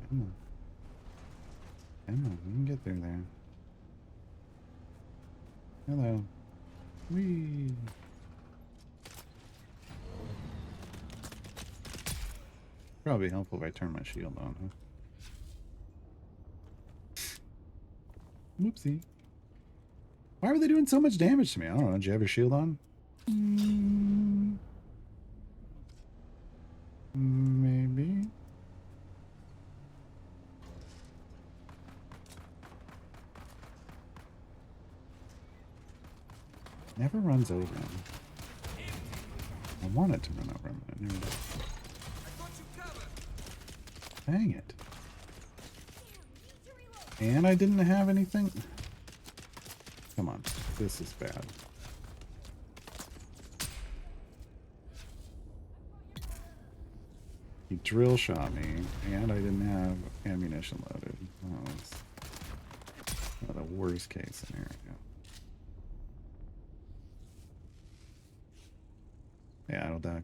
Come on. Come on, we can get through there. Hello. Whee! Probably helpful if I turn my shield on, huh? Whoopsie. Why were they doing so much damage to me? I don't know. Did you have your shield on? Maybe. Never runs over him. I want it to run over him, but it never does. Dang it. And I didn't have anything. Come on. This is bad. He drill shot me, and I didn't have ammunition loaded. Oh, that's the worst case scenario. Yeah, it'll duck.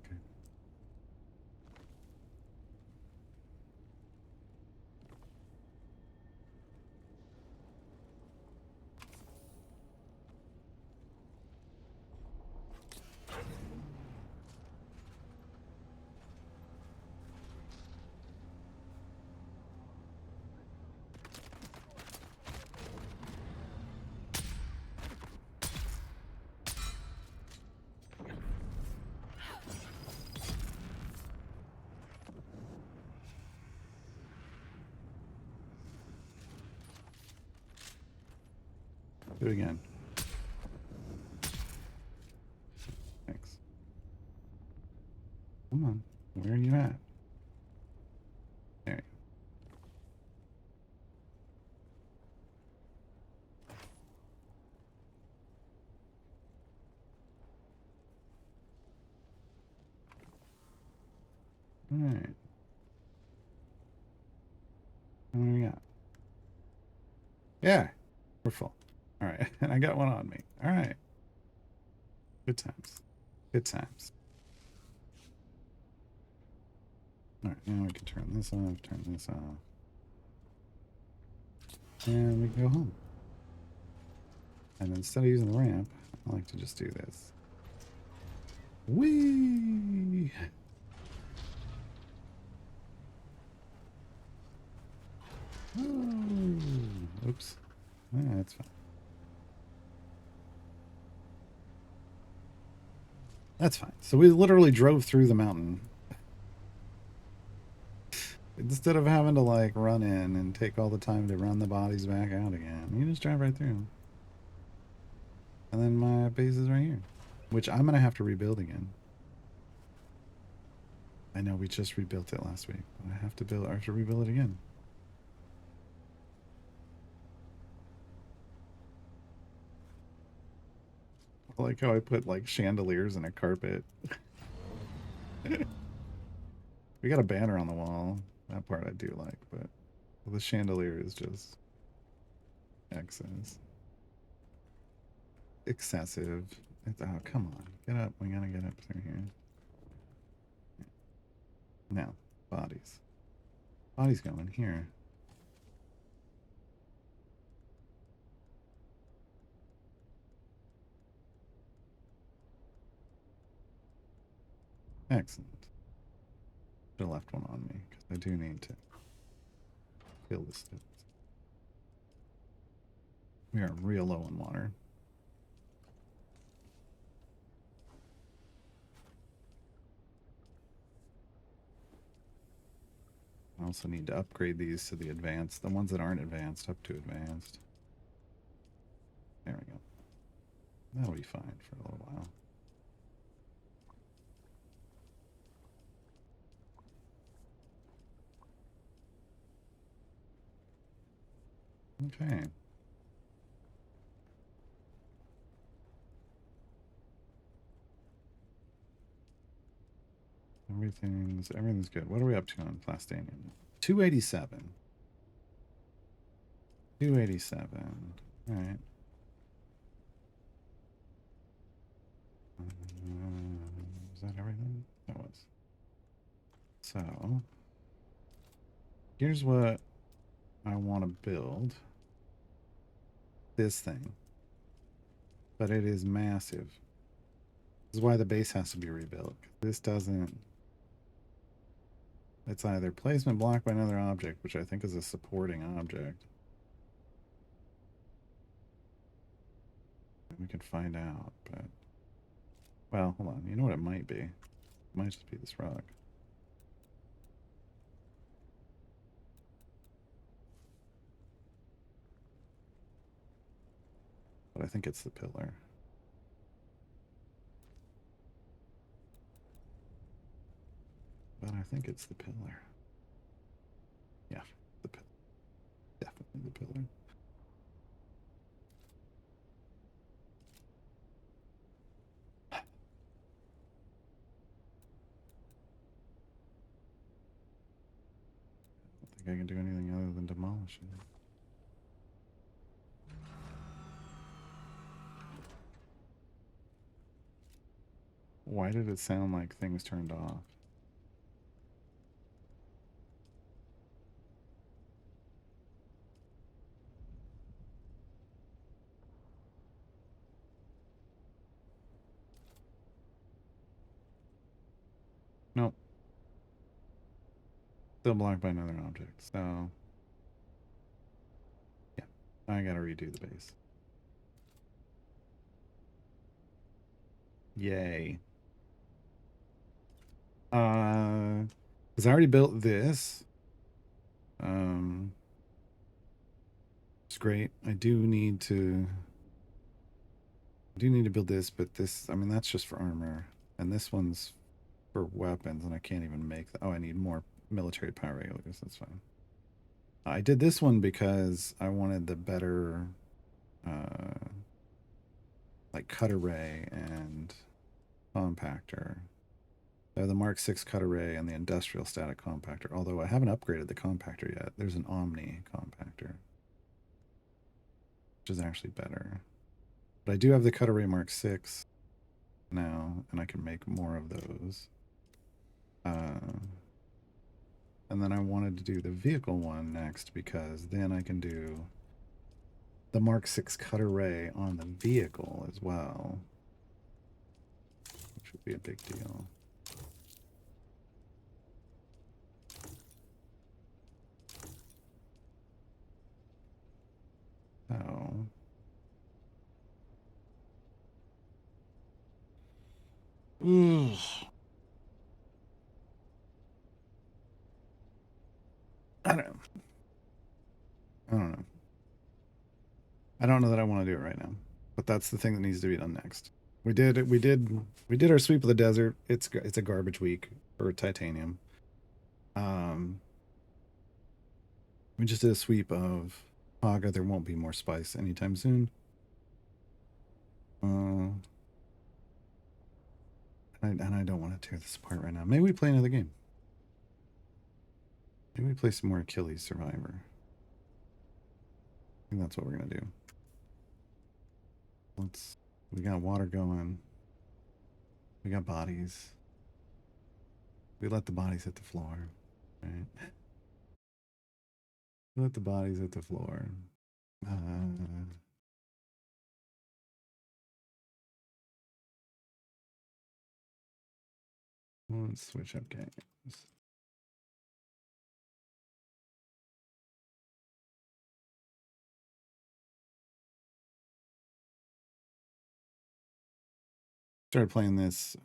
Do it again. Thanks. Come on. Where are you at? There you go. Alright. What do we got? Yeah. We're full. Alright. And I got one on me. Alright. Good times. Good times. Alright, now we can turn this off, turn this off. And we can go home. And instead of using the ramp, I like to just do this. Whee! Oh, oops. Yeah, that's fine. That's fine. So we literally drove through the mountain. Instead of having to like run in and take all the time to run the bodies back out again, you just drive right through them. And then my base is right here, which I'm gonna have to rebuild again. I know we just rebuilt it last week, but I have to rebuild it again. I like how I put like chandeliers and a carpet. We got a banner on the wall. That part I do like, but the chandelier is just excessive. Oh, come on. Get up. We gotta get up through here. Now, bodies. Bodies going here. Excellent. Should have left one on me, because I do need to fill this stuff. We are real low on water. I also need to upgrade these to the advanced. The ones that aren't advanced up to advanced. There we go. That'll be fine for a little while. Okay. Everything's good. What are we up to on Plastanium? 287. 287. All right. Is that everything? That was. So, here's what I want to build. This thing. But it is massive. This is why the base has to be rebuilt. This doesn't. It's either placement blocked by another object, which I think is a supporting object. We can find out, but. Well, hold on. You know what it might be? It might just be this rock. But I think it's the pillar. But I think it's the pillar. Yeah, the pillar. Definitely the pillar. I don't think I can do anything other than demolish it. Why did it sound like things turned off? Nope. Still blocked by another object. So, yeah. I gotta redo the base. Yay. Because I already built this. It's great. I do need to build this, but this, I mean, that's just for armor. And this one's for weapons, and I can't even make that. Oh, I need more military power regulators. That's fine. I did this one because I wanted the better, like, cut array and compactor. The Mark 6 cut array and the industrial static compactor. Although I haven't upgraded the compactor yet. There's an Omni compactor, which is actually better. But I do have the cut array Mark 6 now, and I can make more of those. And then I wanted to do the vehicle one next because then I can do the Mark 6 cut array on the vehicle as well, which would be a big deal. So, I don't know. I don't know. I don't know that I want to do it right now, but that's the thing that needs to be done next. We did our sweep of the desert. It's a garbage week for titanium. We just did a sweep of Paga. There won't be more spice anytime soon. And I don't want to tear this apart right now. Maybe we play another game. Maybe we play some more Achilles Survivor. I think that's what we're gonna do. We got water going. We got bodies. We let the bodies hit the floor, right? We let the bodies hit the floor. Let's switch up games. Started playing this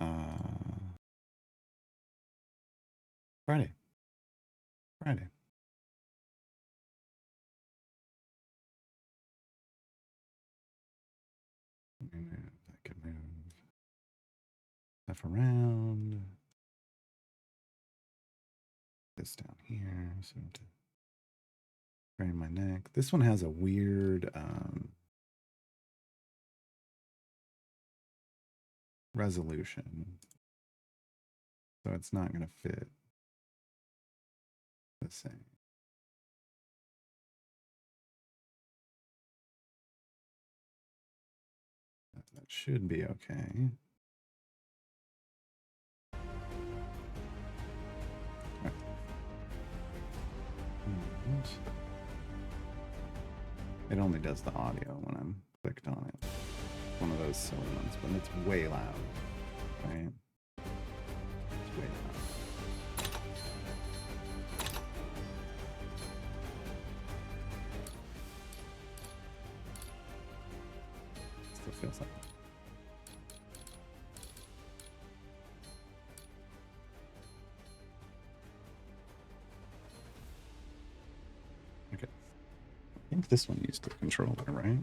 Friday. Friday. I can move stuff around. This down here, so to frame my neck. This one has a weird resolution, so it's not going to fit the same. That should be okay. Right. It only does the audio when I'm clicked on it. One of those silly ones, but it's way loud, right? It's way loud. Still feels like it. Okay. I think this one used the controller, right?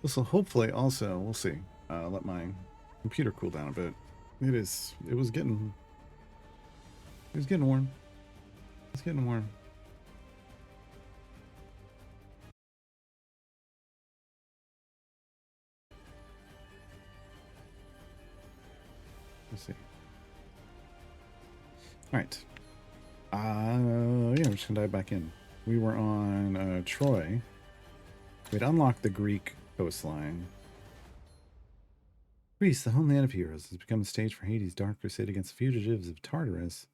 This will hopefully also, we'll see, let my computer cool down a bit. It was getting warm. It's getting warm. Let's see. All right. Yeah, we're just gonna dive back in. We were on Troy. We'd unlocked the Greek coastline. Greece, the homeland of heroes, has become the stage for Hades' dark crusade against fugitives of Tartarus.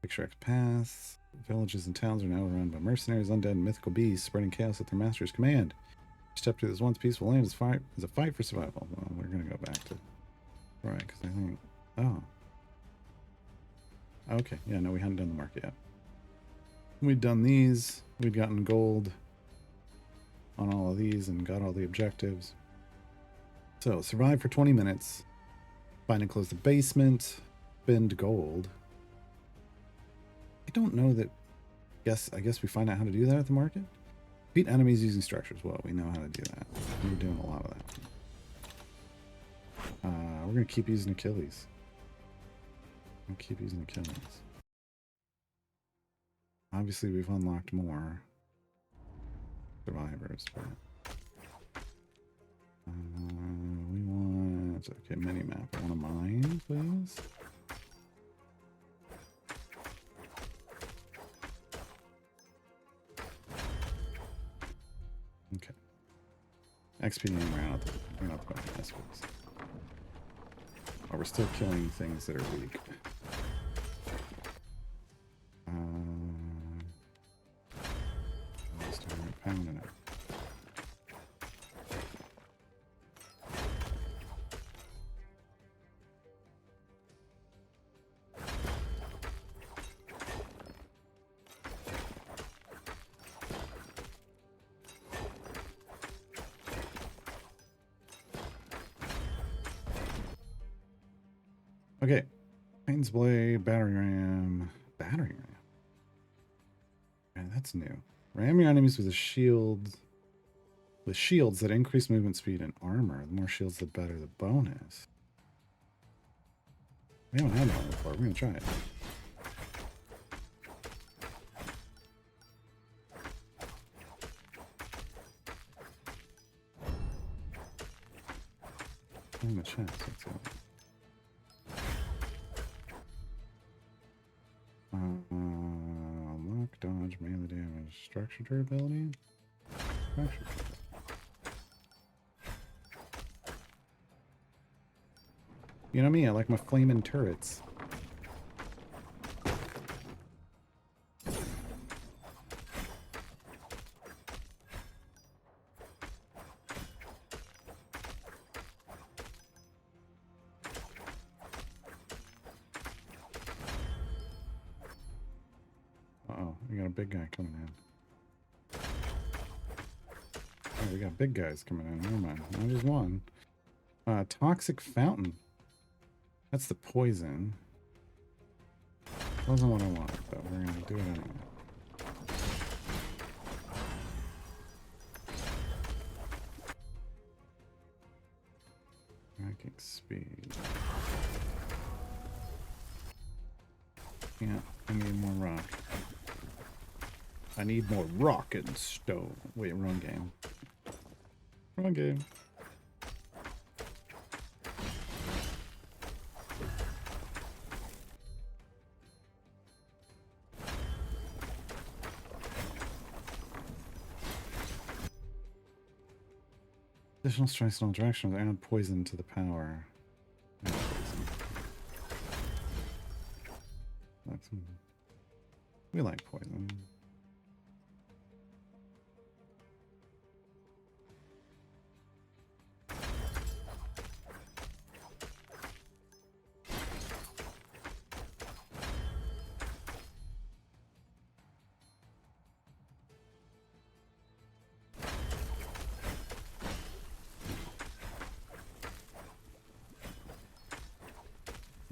Picturesque paths, villages and towns are now run by mercenaries, undead, and mythical beasts, spreading chaos at their master's command. Step to this once peaceful land is a fight for survival. Well, we're gonna go back to Troy because I think. Oh. Okay. Yeah. No, we hadn't done the market yet. We'd done these. We'd gotten gold on all of these and got all the objectives. So survive for 20 minutes. Find and close the basement. Spend gold. I don't know that. I guess we find out how to do that at the market. Beat enemies using structures. Well, we know how to do that. We're doing a lot of that. We're gonna keep using Achilles. Obviously, we've unlocked more survivors, but we want mini map. I want a mine, please. Okay. XP name around. We're not going to mess with this. Oh, we're still killing things that are weak. Start pounding it. Okay. Pain's blade, battering ram. Battering ram. Yeah, that's new. Ram your enemies with a shield. With shields that increase movement speed and armor. The more shields, the better the bonus. We haven't had that one before. We're gonna try it. In the chest, that's it. Lock, dodge, melee damage, structure durability. Structure. You know me, I like my flaming turrets. Oh, we got a big guy coming in. Oh, we got big guys coming in. Never mind. Not just one. Toxic fountain. That's the poison. Wasn't what I wanted, but we're gonna do it anyway. Hacking speed. Yeah, I need more rock. I need more rock and stone. Wait, wrong game. Wrong game. Additional strikes in all directions. Add poison to the power. Add poison. We like poison.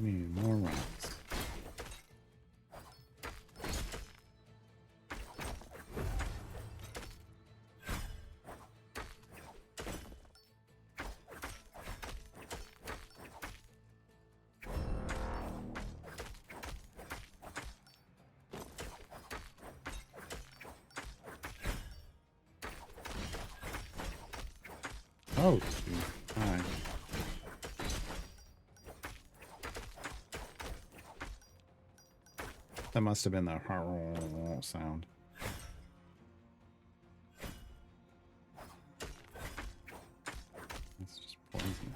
We need more rocks. Oh, hi. That must have been the sound. It's just poison.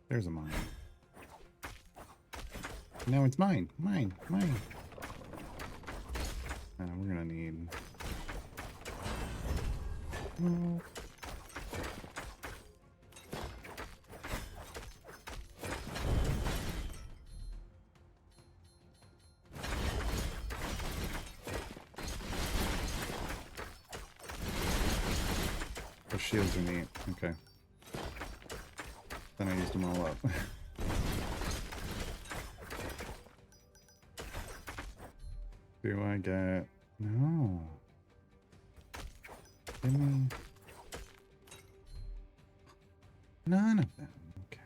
There's a mine. No, it's mine. Mine. Mine. We're gonna need... Oh. Those shields are neat. Okay. Then I used them all up. Do I get... No. Give me... None of them. Okay.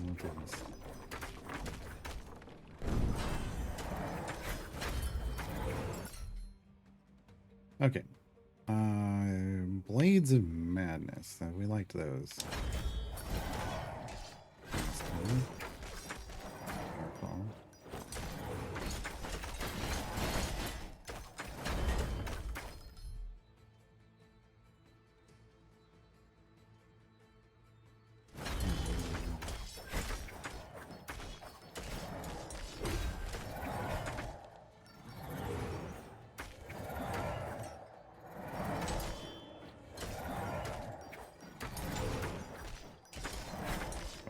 We'll do this. Okay. Blades of Madness. We liked those. Careful.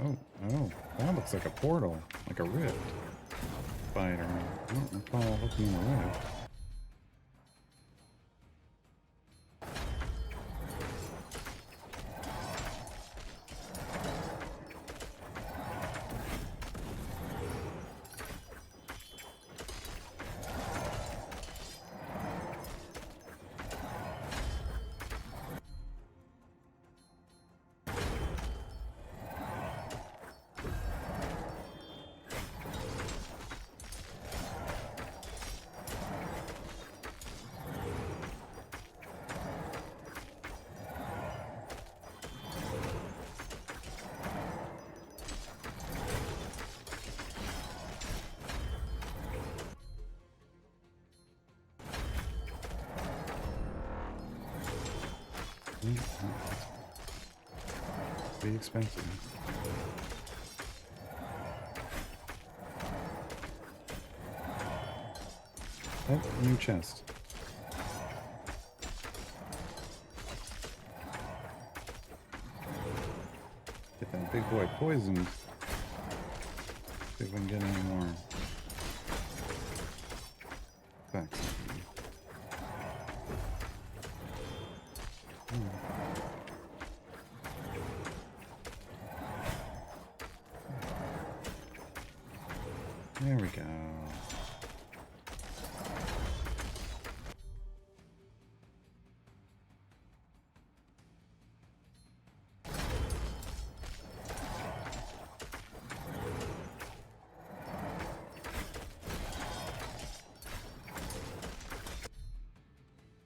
Oh, that looks like a portal, like a rift. Spider. I don't recall looking in a rift. Be expensive. Oh, new chest. Get that. big boy poisoned. See if we can get any more effects. There we go.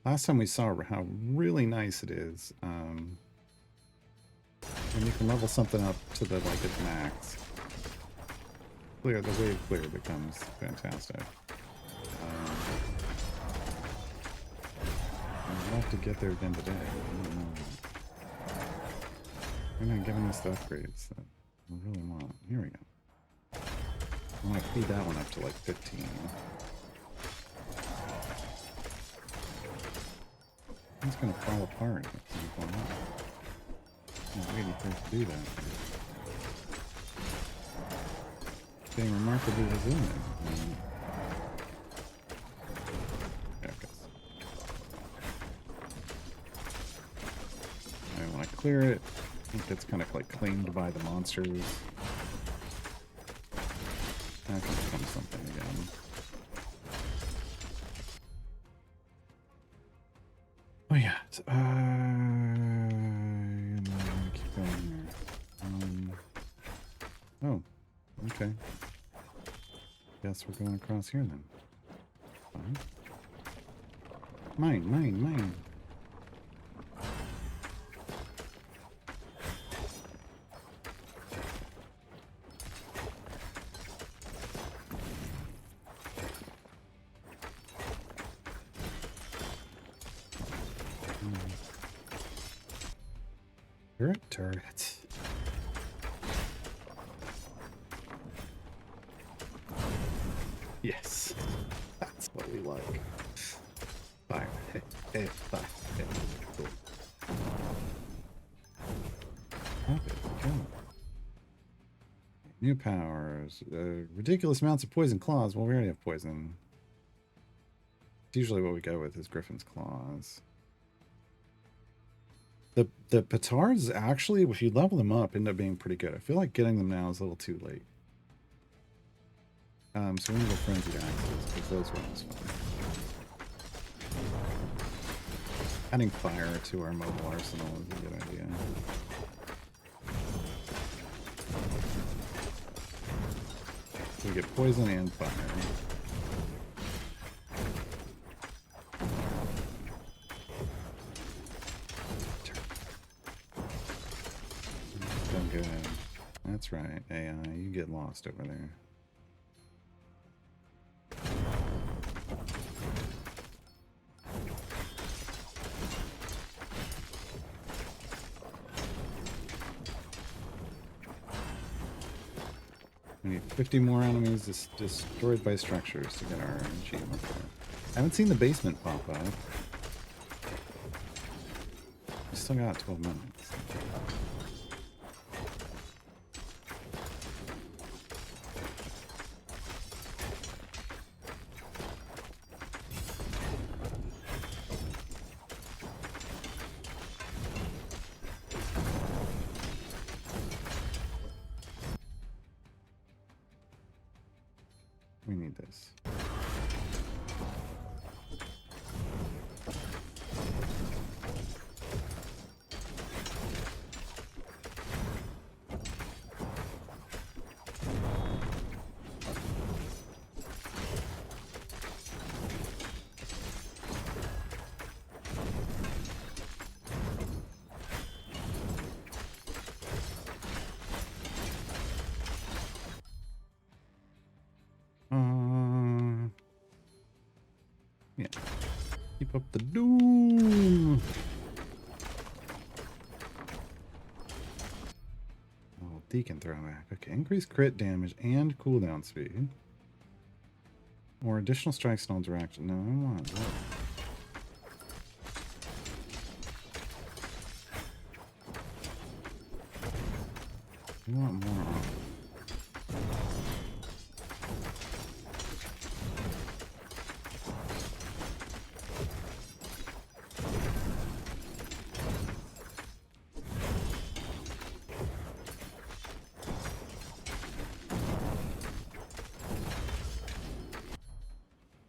Last time we saw how really nice it is when you can level something up to the like its max. Clear the wave clear becomes fantastic. I'll have to get there again today. I don't know. They're not giving us the upgrades that we really want. Here we go. I want to speed that one up to like 15. It's gonna fall apart. I'm waiting for it to do that. Being remarkably resilient. There it goes. Alright, when I clear it, I think it's kind of like claimed by the monsters. That can become something again. Oh yeah, I'm gonna keep going here. Oh, okay. Guess we're going across here then. Fine. Mine. Turret. Yes, that's what we like. Fire. Hey, fire. Hey, cool. Okay, go. New powers. Ridiculous amounts of poison claws. Well, we already have poison. It's usually what we go with is Griffin's claws. The petards actually, if you level them up, end up being pretty good. I feel like getting them now is a little too late. So we're gonna go frenzied axes because those ones fun. Adding fire to our mobile arsenal is a good idea. So we get poison and fire. Good. That's right, AI. You get lost over there. We need 50 more enemies destroyed by structures to get our achievement there. I haven't seen the basement pop up. We still got 12 minutes. We need this. Yeah. Keep up the doom. Oh, Deacon throwback. Okay, increase crit damage and cooldown speed. Or additional strikes and interaction. No, I want that. We want more armor.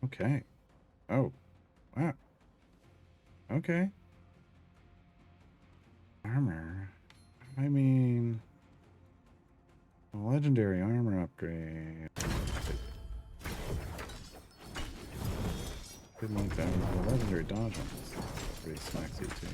Okay. Oh. Wow. Okay. Armor. I mean, a legendary armor upgrade. Didn't like that. The legendary dodge on this. Pretty smacksy too.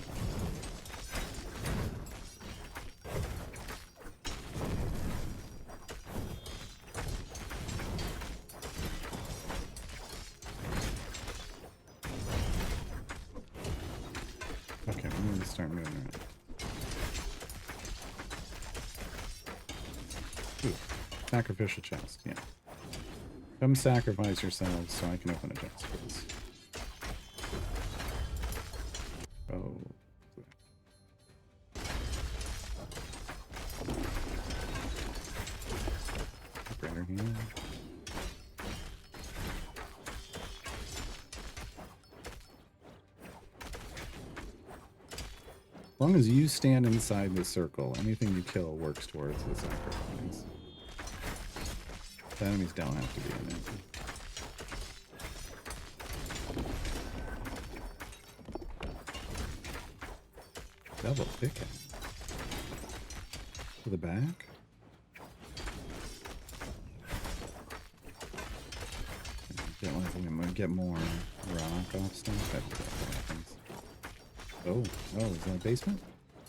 Okay, we need to start moving around. Ooh, sacrificial chest, yeah. Come sacrifice yourselves so I can open a chest, please. Oh. Greater heal. As long as you stand inside the circle, anything you kill works towards the sacrifice. The enemies don't have to be in it. Double picking. To the back? Get, like, we might get more rock off stuff. That happens. Oh, is that a basement?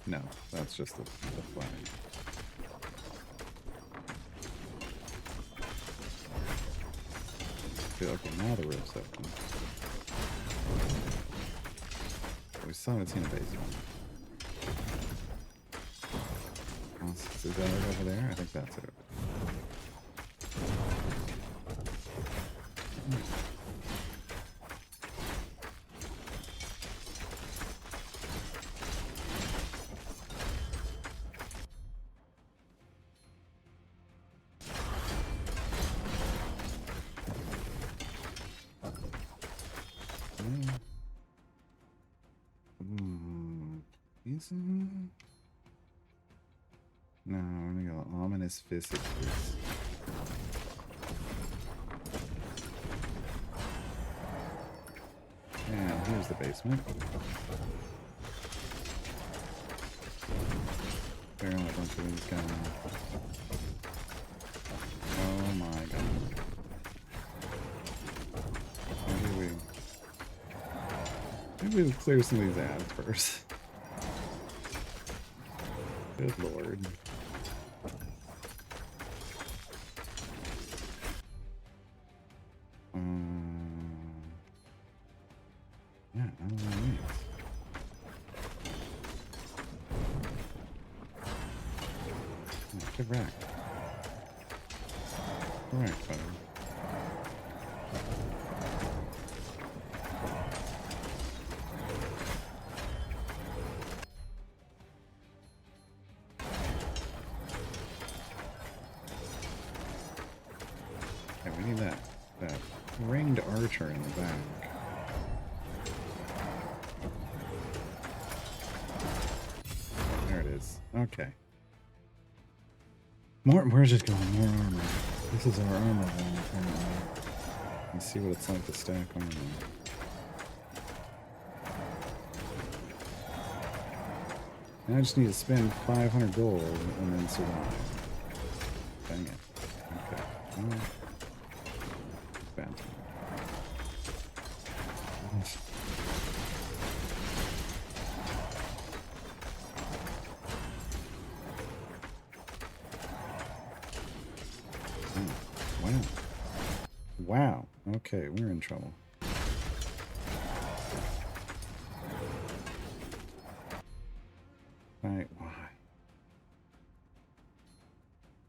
No, that's just the flag. Okay, now the roof's open. We still haven't seen a basement. Is that it over there? I think that's it. No, I'm gonna go ominous physics. And here's the basement. There are a bunch of these guys. Oh my god. Maybe we'll clear some of these ads first. Good lord. Yeah, I don't know what it is. Correct. Correct, buddy. Okay, we need that ringed archer in the back. There it is. Okay. We're just going more armor. This is our armor wall, apparently. Let's see what it's like to stack armor. Now I just need to spend 500 gold and then survive. Dang it. Okay. Well, bad time. Wow. Wow. Okay, we're in trouble. Right, why?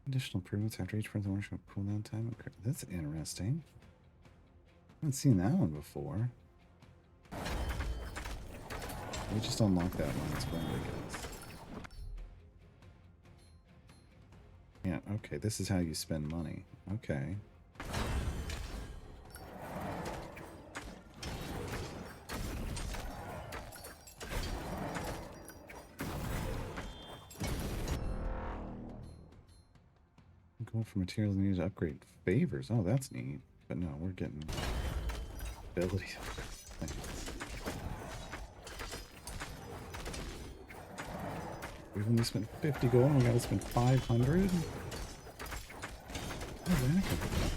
Additional improvements after each person works with cooldown time. Okay, that's interesting. I haven't seen that one before. We just unlocked that one. It's ridiculous. Yeah, okay, this is how you spend money. Okay. Gold for materials needed to upgrade favors. Oh, that's neat. But no, we're getting ability things. We've only spent 50 gold and we gotta spend 500? How's that gonna happen?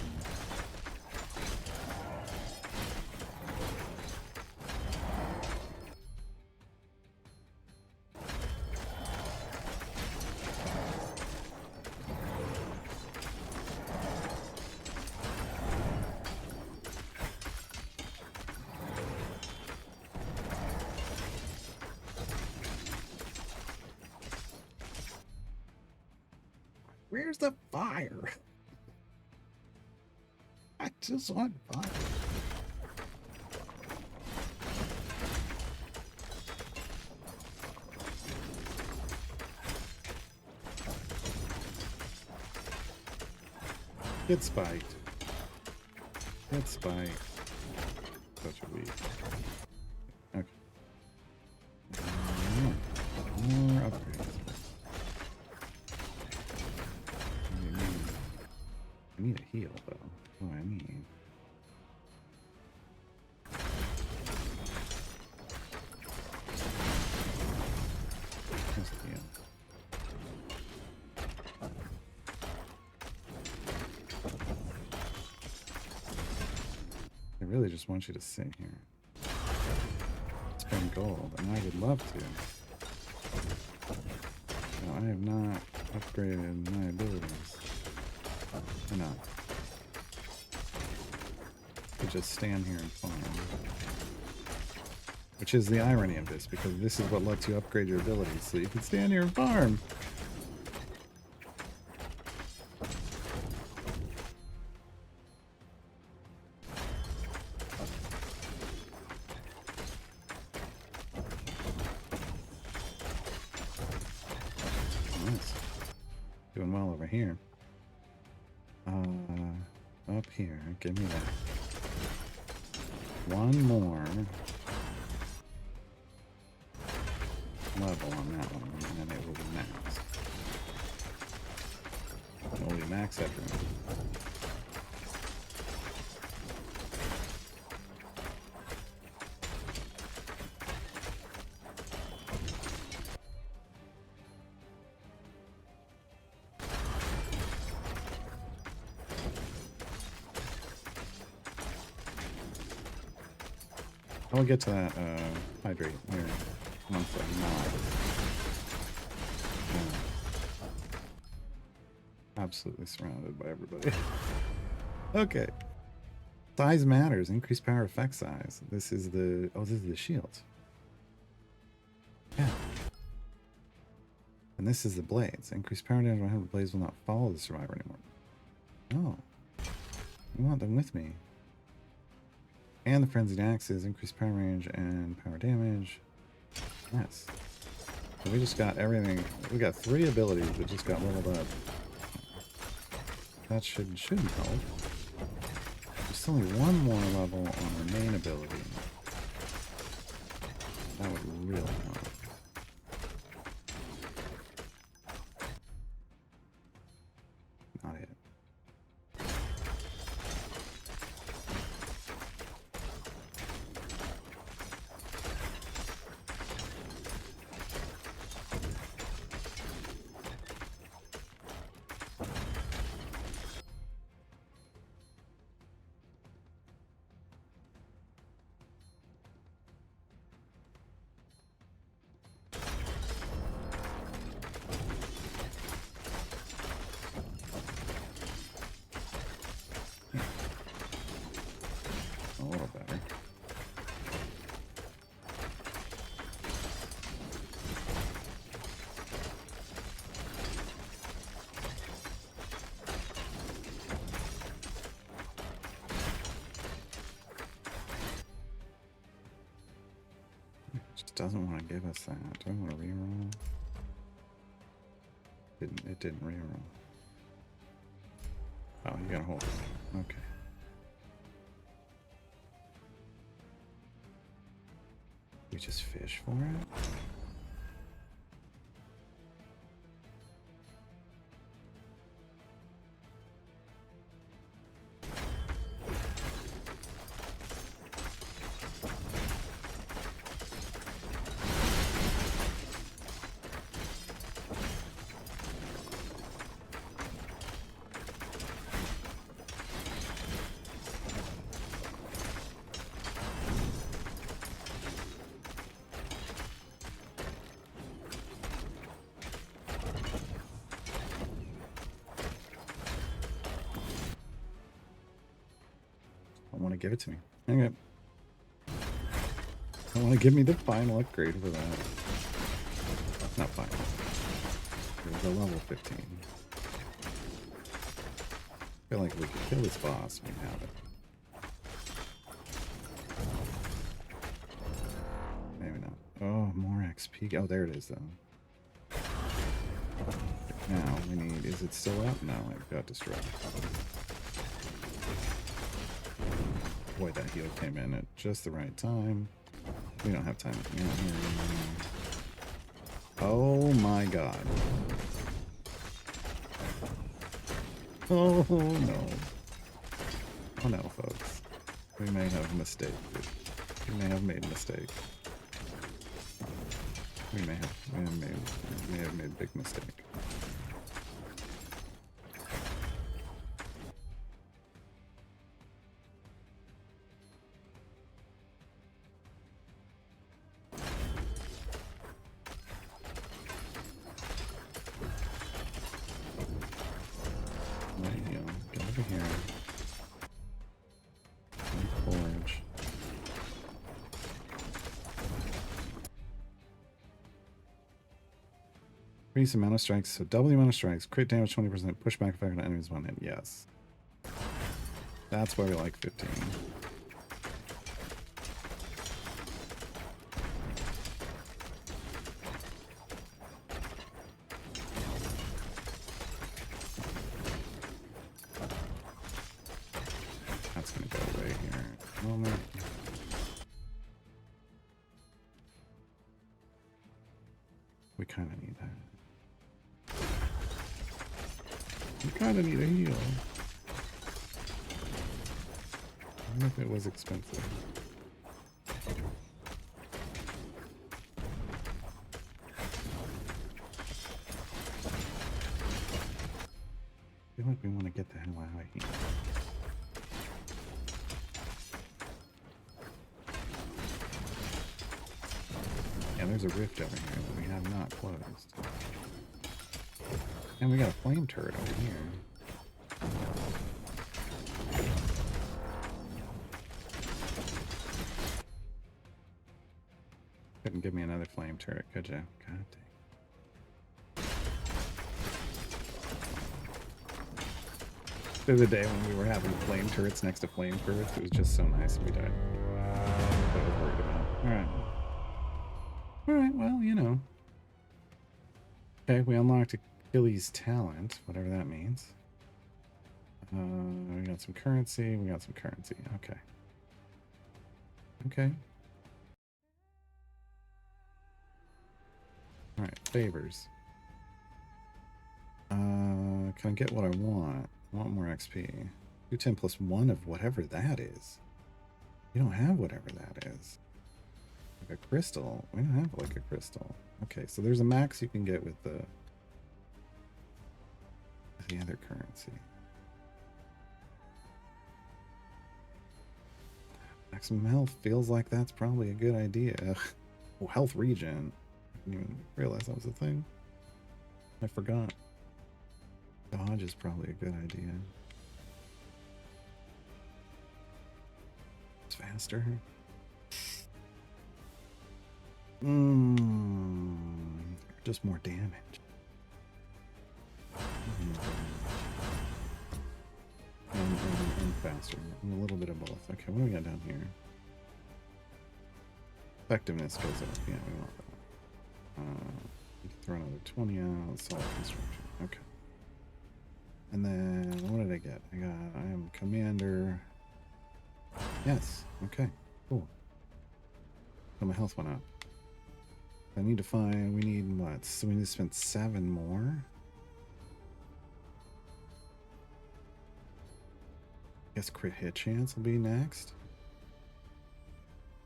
Where's the fire? I just want fire. Get spiked. Get spiked. Such a weak. Okay. More upgrades. I need a heal, though. What do I need? Just heal. I really just want you to sit here. Spend gold, and I would love to. No, I have not upgraded my abilities. Enough. To just stand here and farm. Which is the irony of this, because this is what lets you upgrade your abilities, so you can stand here and farm. Nice. Doing well over here. Up here. Give me that. One more level on that one, and then it will be max. It will be max everyone. I'll get to that hydrate here once I'm not absolutely surrounded by everybody. Okay. Size matters. Increased power effect size. This is the this is the shield. Yeah. And this is the blades. Increased power damage 100 blades will not follow the survivor anymore. No. I want them with me. And the frenzied axes, increased power range and power damage. Yes. So we just got everything. We got 3 abilities that just got leveled up. That shouldn't help. There's only one more level on our main ability. That would really help. Not it. A little better. Just doesn't want to give us that. Do I want to reroll? It didn't reroll. Oh, you gotta hold it. Okay. We just fish for it? I want to give it to me. Okay. I want to give me the final upgrade for that. Not final. It was a level 15. I feel like we could kill this boss. We have it. Maybe not. Oh, more XP. Oh, there it is, though. Now we need. Is it still up? No, it got destroyed. Boy, that heal came in at just the right time. We don't have time. Oh my god. Oh no. Oh no, folks. We may have a mistake. We may have made a mistake. We may have made a big mistake. Get over here. Forge. Increase the amount of strikes, so double the amount of strikes. Crit damage 20%. Pushback effect on enemies one hit. Yes. That's why we like 15. That's gonna go away here. Moment. We kind of need that. We kind of need a heal. I wonder if it was expensive. I feel like we want to get the hell out of here. Yeah, there's a rift over here that we have not closed. And we got a flame turret over here. Couldn't give me another flame turret, could you? God dang. The other day when we were having flame turrets next to flame turrets, it was just so nice we died. What I was worried about. Alright. Alright, well, you know. Okay, we unlocked Achilles' talent, whatever that means. We got some currency, Okay. Okay. Alright, favors. Can I get what I want? I want more XP. 210 plus 1 of whatever that is. You don't have whatever that is. Like a crystal. We don't have like a crystal. Okay, so there's a max you can get with the other currency. Maximum health feels like that's probably a good idea. Oh, health regen. I didn't even realize that was a thing. I forgot. Dodge is probably a good idea. It's faster. Just more damage. And faster. And a little bit of both. Okay, what do we got down here? Effectiveness goes up. Yeah, we want that. We can throw another 20 out. Solid construction. Okay. And then, what did I get? get? I am commander. Yes. Okay. Cool. So my health went up. I need to find. We need what? So we need to spend 7 more. Guess crit hit chance will be next.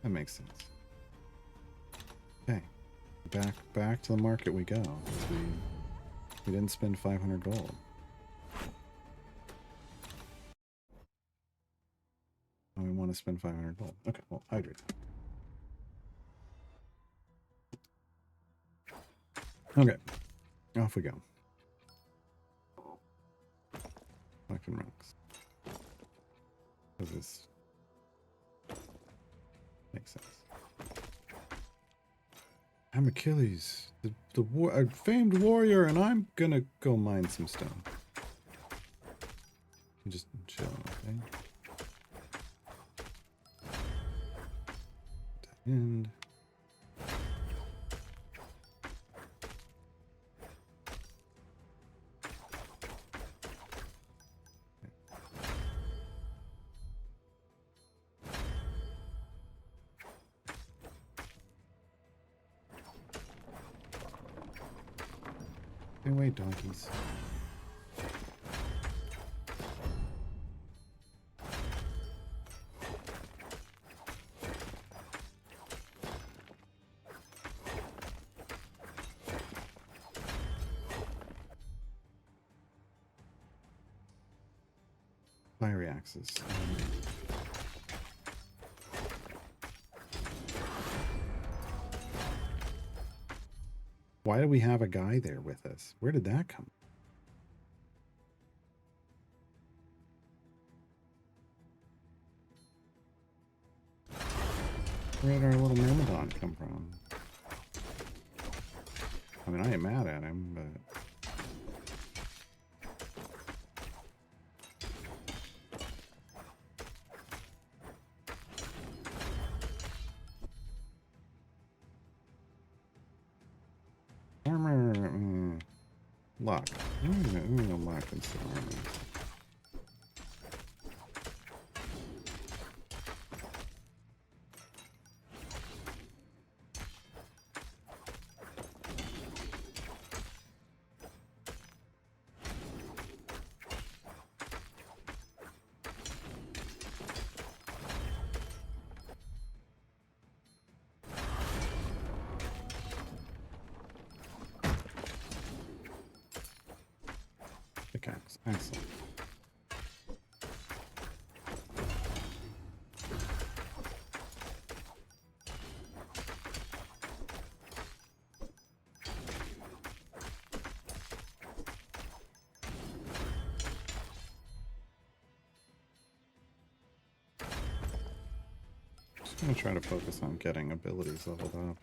That makes sense. Okay. Back to the market we go. We didn't spend 500 gold. And we want to spend 500 gold. Okay, well, hydrate. Okay. Off we go. Fucking rocks. Because this makes sense. I'm Achilles, a famed warrior, and I'm gonna go mine some stone. Just chill, okay? And hey, wait, donkeys. Fiery axes. Why do we have a guy there with us? Where did that come? Where did our little Myrmidon come from? I mean, I ain't mad at him, but... Armor... luck. I'm gonna luck instead of armor. Pickaxe. Excellent. Just gonna try to focus on getting abilities leveled up.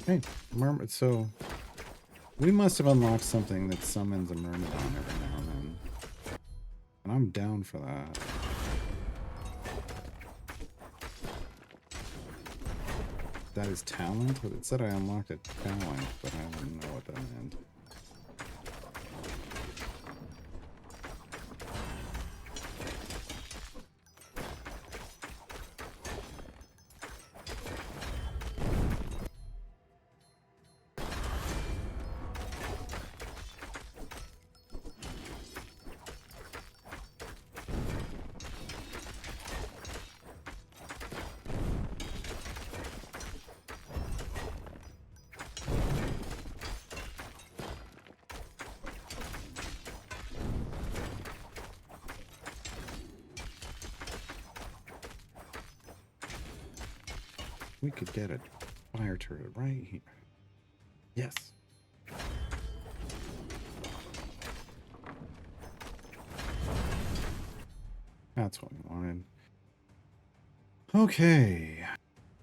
Hey, so we must have unlocked something that summons a Myrmidon every now and then. And I'm down for that. That is talent? It said I unlocked a talent, but I don't know what that meant. We could get a fire turret right here. Yes. That's what we wanted. Okay.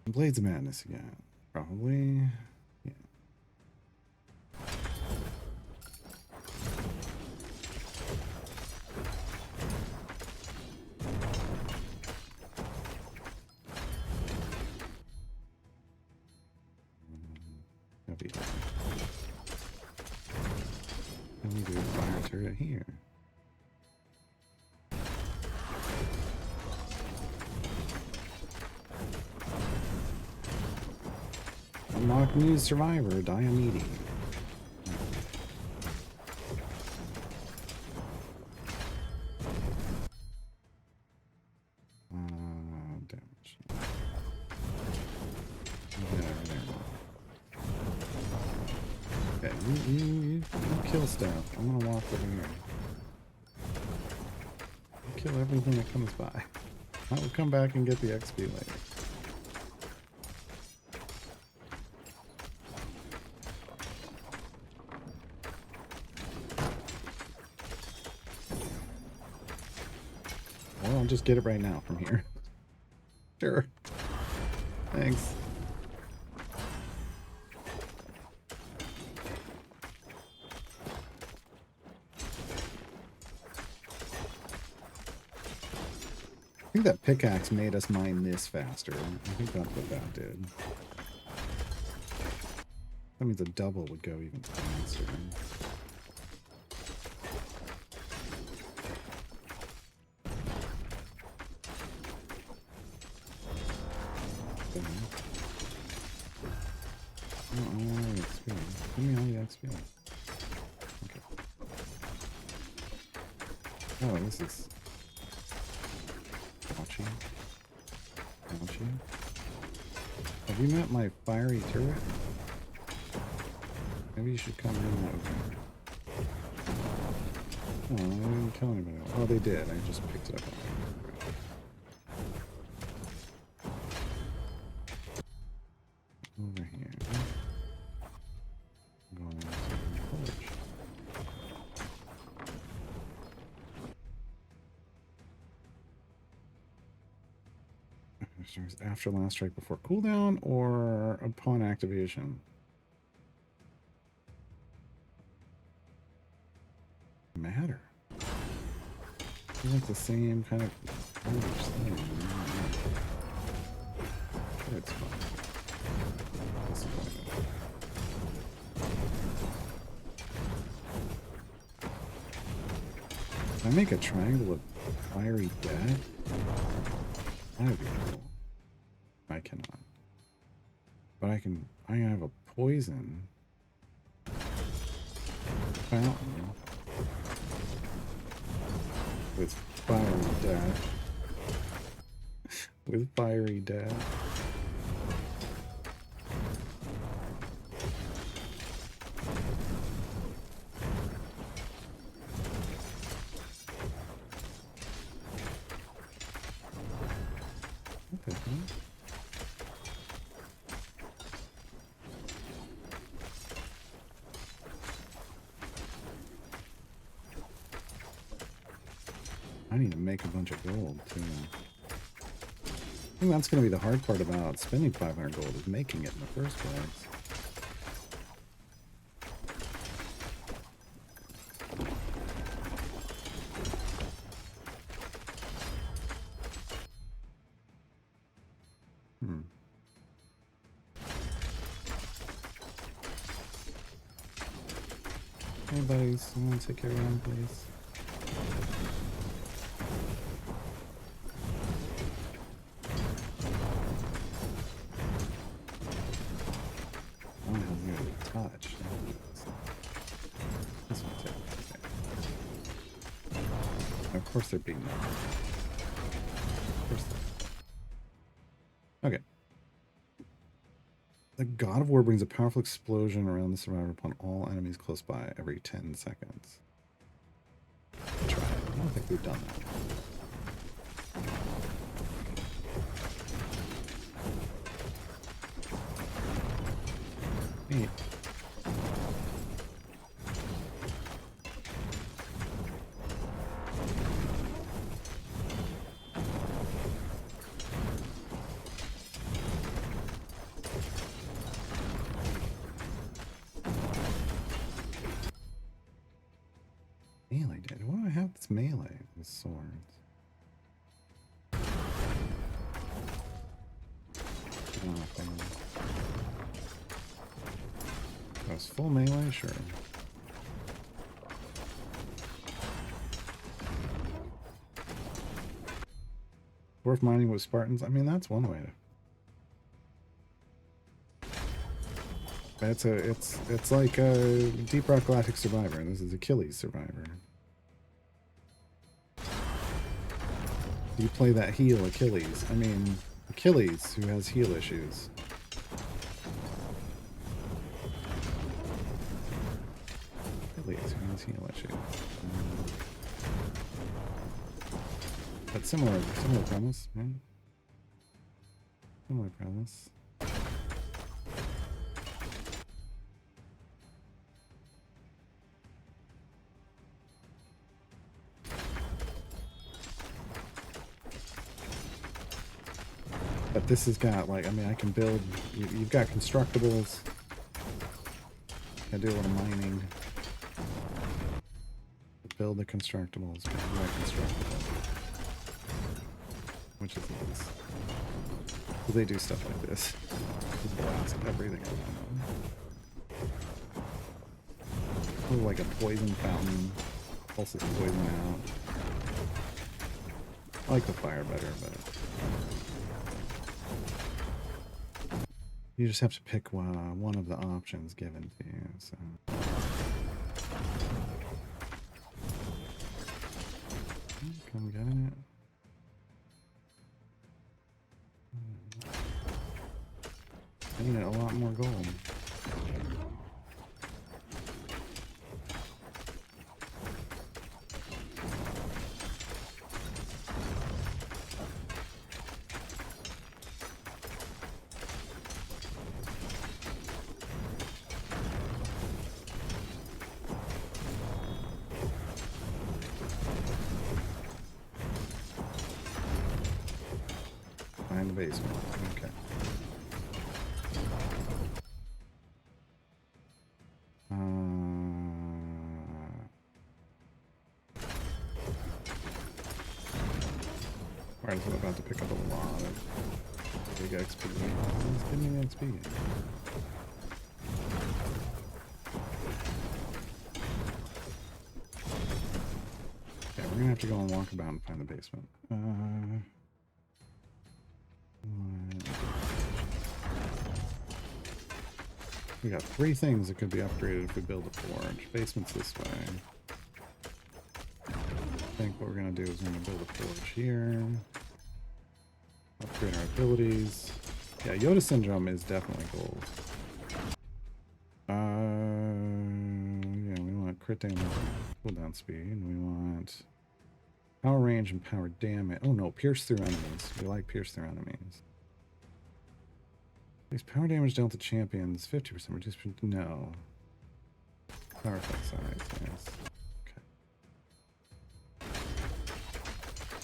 Blades of Madness again. Probably. Yeah. turret here. Unlock new survivor, Diomede. Damage. Okay, you kill stuff. I'm gonna walk over here. You kill everything that comes by. I will come back and get the XP later. Well, I'll just get it right now from here. Sure. Thanks. I think that pickaxe made us mine this faster. I think that's what that did. That means a double would go even faster. Give me all the XP. Okay. Oh, this is Ouchie. Ouchie. Have you met my fiery turret? Maybe you should come in over. Oh, they didn't kill anybody. Oh, they did. I just picked it up. Over here. Going into the forge. After last strike before cooldown or upon activation? Matter. It's like the same kind of thing. Sure, it's fun. Can I make a triangle of fiery death? That'd be cool. I cannot. But I have a poison fountain with fiery death. With fiery death. What the hell? I need to make a bunch of gold, too. I think that's going to be the hard part about spending 500 gold, is making it in the first place. Hey buddies, you want to take your run, please? I don't have nearly touch. This one's it. Okay. Of course they're being knocked. Of course they're... Okay. The God of War brings a powerful explosion around the survivor upon all enemies close by every 10 seconds. Try it. I don't think we've done that. Neat. Melee did. Why do I have this melee with swords? That was full melee, sure. Dwarf mining with Spartans. I mean, that's one way to. It's like a Deep Rock Galactic Survivor. This is Achilles Survivor. You play that heal Achilles. I mean, Achilles, who has heal issues. Achilles, who has heal issues. But similar premise, right? Similar premise. But this has got, like, I mean, I can build, you've got constructibles. I do a little mining. Build the constructibles, build that constructible. Which is nice. So they do stuff like this. Just blast everything around them. Oh, like a poison fountain. Pulses poison out. I like the fire better, but... You just have to pick one of the options given to you, so... Come getting it. I need a lot more gold. Find the basement. Okay. Alright, so I'm about to pick up a lot of big XP. Let's give me the XP. Okay, we're gonna have to go and walk about and find the basement. We got 3 things that could be upgraded if we build a forge. Basement's this way. I think what we're gonna do is we're gonna build a forge here. Upgrade our abilities. Yeah, Yoda Syndrome is definitely gold. Yeah, we want crit damage, cooldown speed. We want power range and power damage. Oh no, pierce through enemies. We like pierce through enemies. These power damage dealt to champions 50% reduced. No. Power effect size, yes. Okay.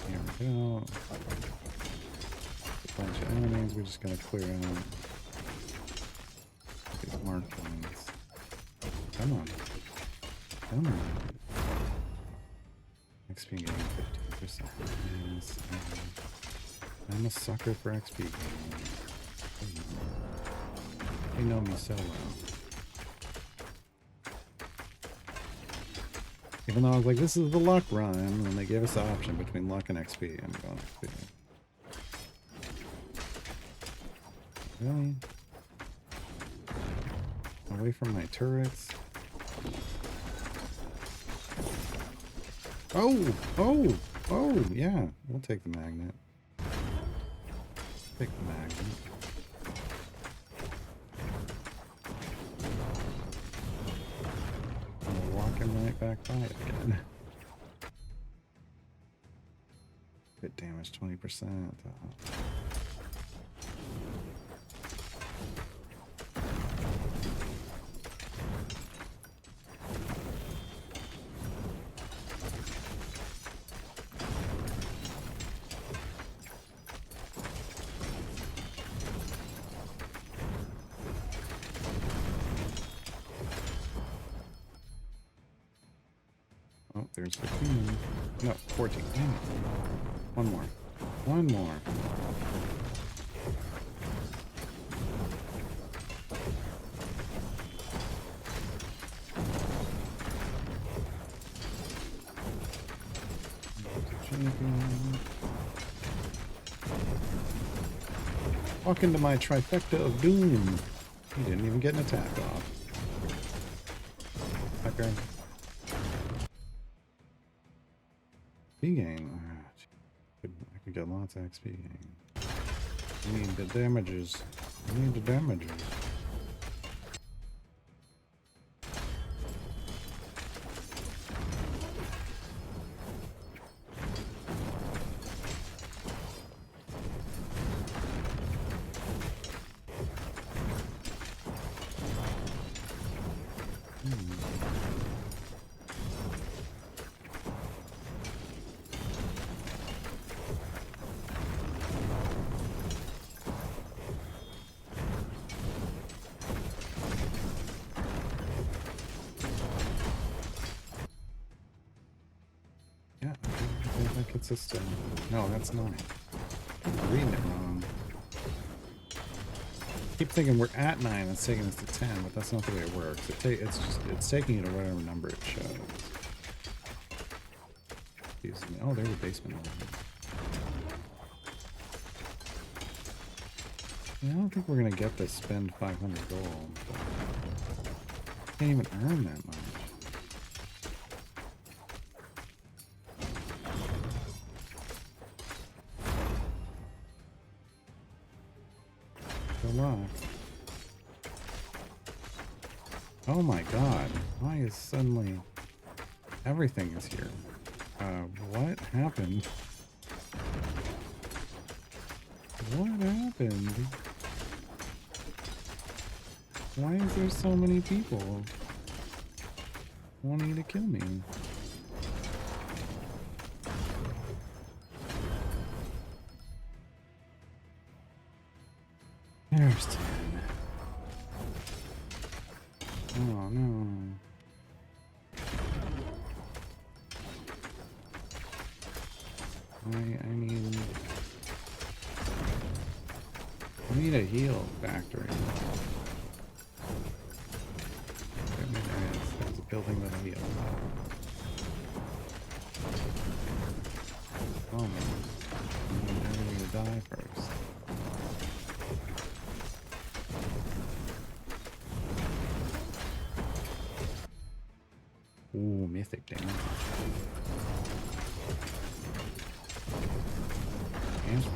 Here we go. A bunch of enemies. We just gotta clear out these marked ones. Come on. Come on. XP gain 15%. Yes. I'm a sucker for XP gain. They know me so well. Even though I was like, this is the luck run, and they gave us the option between luck and XP, I'm going XP. Really? Away from my turrets. Oh! Oh! Oh! Yeah, we'll take the magnet. Take the magnet. Right back by it again. Hit damage 20%. Oh, there's 15. No, 14. Damn it. One more. One more. Walk into my trifecta of doom. He didn't even get an attack off. Okay. XP gain. I could get lots of XP gain. I need the damages. I need the damages. Yeah, I think it's just no, that's not. I'm reading it wrong. I keep thinking we're at 9, it's taking us to 10, but that's not the way it works. It's taking you to whatever number it shows. Excuse me. Oh, there's a basement over here. Yeah, I don't think we're gonna get to spend 500 gold. Can't even earn that much. Good luck. Oh my god. Why is suddenly everything is here? What happened? What happened? Why is there so many people wanting to kill me? There's 10. Oh no. I need a heal factory. There's a building with a heal. Oh man. I need to die first. Ooh, mythic damage. Damage.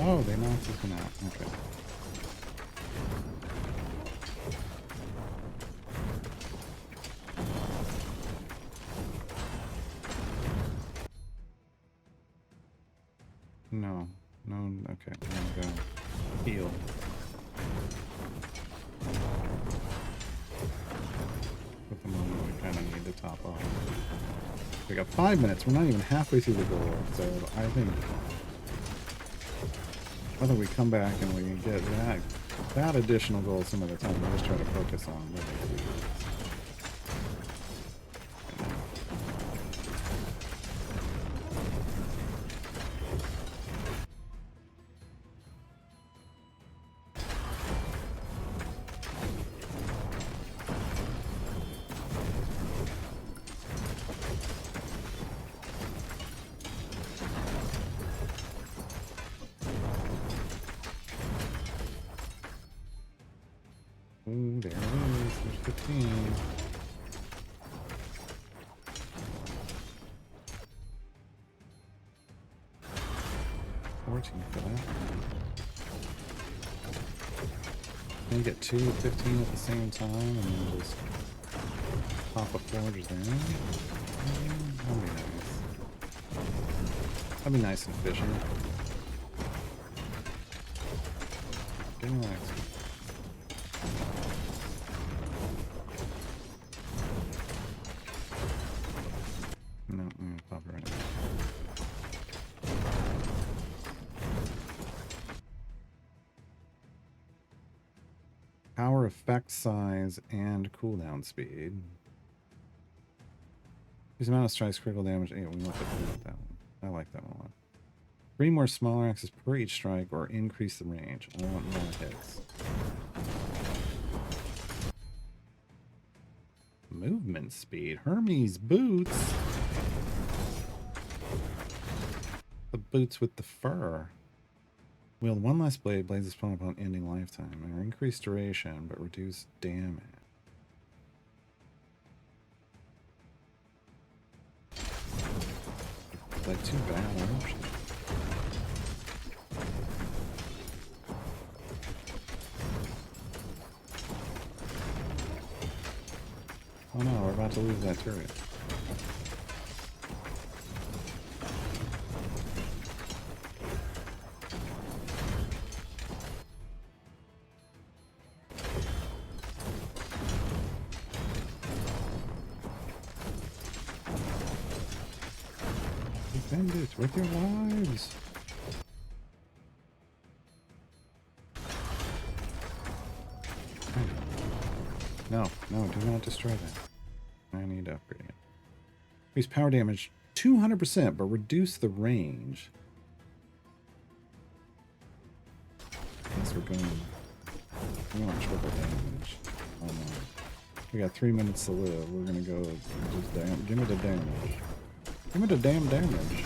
Oh, they knocked this one out. Okay. No. No, okay. Now go. Heal. At the moment, we kind of need to top off. We got 5 minutes. We're not even halfway through the goal, so I think whether we come back and we get that additional goal some other time, we'll just try to focus on living. Ooh, there it is. There's 15. $14 for that. Can you get 2 of 15 at the same time and then just pop a forge there? That'd be nice. That'd be nice and efficient. Get relaxed. Power, effect size, and cooldown speed. Use amount of strikes, critical damage. Yeah, we want that one. I like that one a lot. 3 more smaller axes per each strike, or increase the range. I want more hits. Movement speed. Hermes boots. The boots with the fur. Wield one less blade. Blades is spawn upon ending lifetime. Or increase duration, but reduce damage. Like 2 bad options. Oh no, we're about to lose that turret. Defend it with your lives. No, no, do not destroy that. I need to upgrade it. Increase power damage 200%, but reduce the range. Guess we're going. We want triple damage. Oh no. We got 3 minutes to live. We're gonna go just damn. Give me the damage. Give me the damn damage.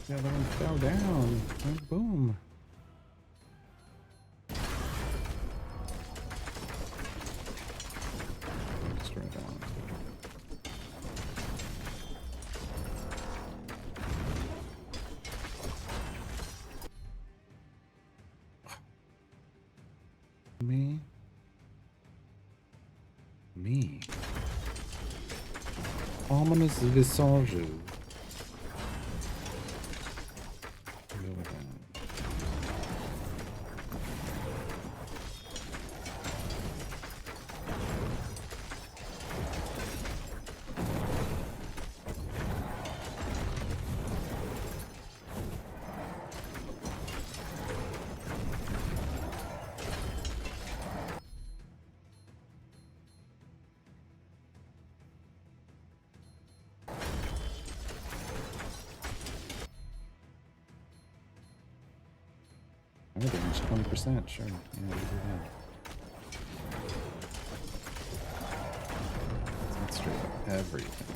The other one fell down. And boom. Destroy that one. Me. Ominous visages. Go with that. I think it's 20%, sure. Yeah, we do that. That's straight up everything.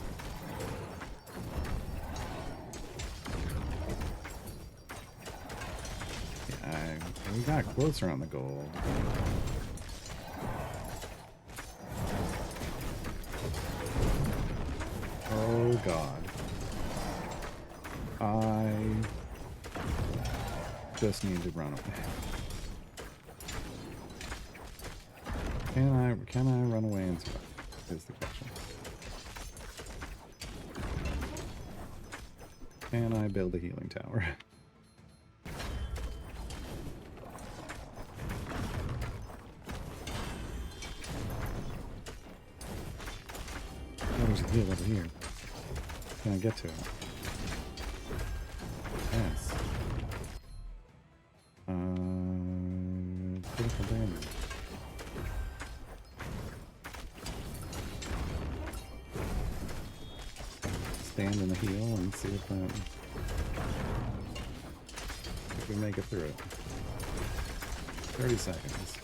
Yeah, we got closer on the goal. Oh god. I just need to run away. Can I run away and survive? Is the question. Can I build a healing tower? Oh, there's a heal over here. Can I get to it? Yes. Critical damage. Stand in the heal and see if we make it through it. 30 seconds.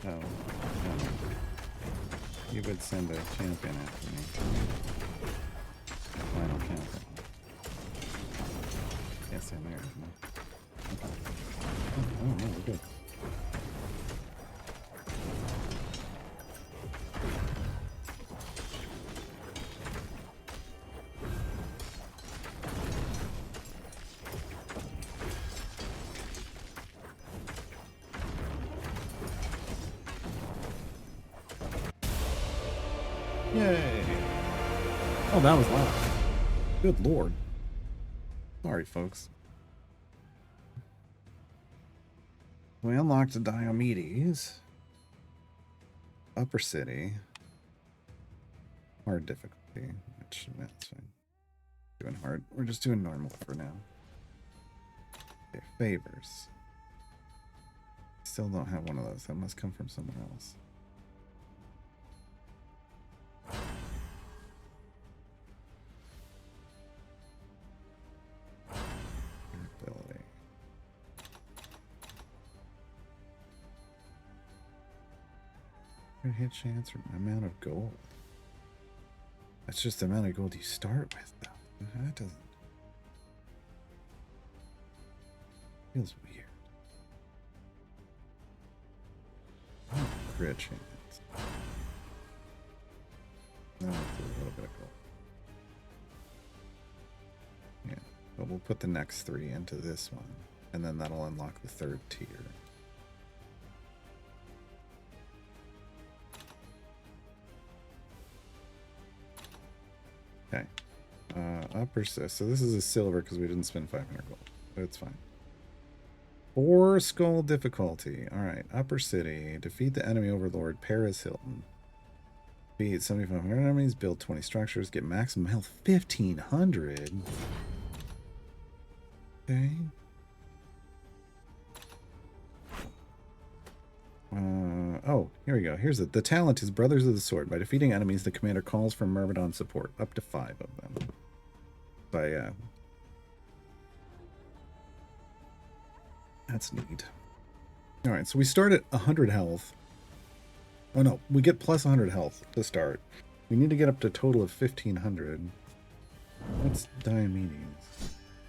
Oh, no. You would send a champion after me. Final countdown. Can't stand there, isn't it? Okay. Oh, no, we're good. Yay! Oh, that was loud. Good lord. Sorry, folks. We unlocked Diomedes. Upper City. Hard difficulty. Which, that's fine. Doing hard. We're just doing normal for now. Okay, favors. Still don't have one of those. That must come from someone else. Ability. Hit chance or amount of gold. That's just the amount of gold you start with, though. That doesn't. Feels weird. Oh, crit chance. No, it's a little bit of gold. Yeah, but we'll put the next 3 into this one, and then that'll unlock the 3rd tier. Okay. Upper, so this is a silver because we didn't spend 500 gold. But it's fine. 4 skull difficulty. Alright. Upper City. Defeat the enemy overlord, Paris Hilton. Defeat 7,500 enemies. Build 20 structures. Get maximum health 1,500. Okay. Oh, here we go. Here's it. The talent is Brothers of the Sword. By defeating enemies, the commander calls for Myrmidon support. Up to 5 of them. That's neat. Alright, so we start at 100 health. Oh no, we get plus 100 health to start. We need to get up to a total of 1,500. What's Diomedes?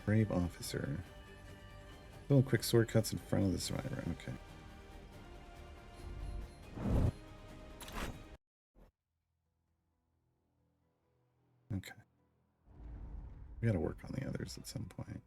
Brave officer. Little quick sword cuts in front of the survivor. Okay. Okay. We gotta work on the others at some point.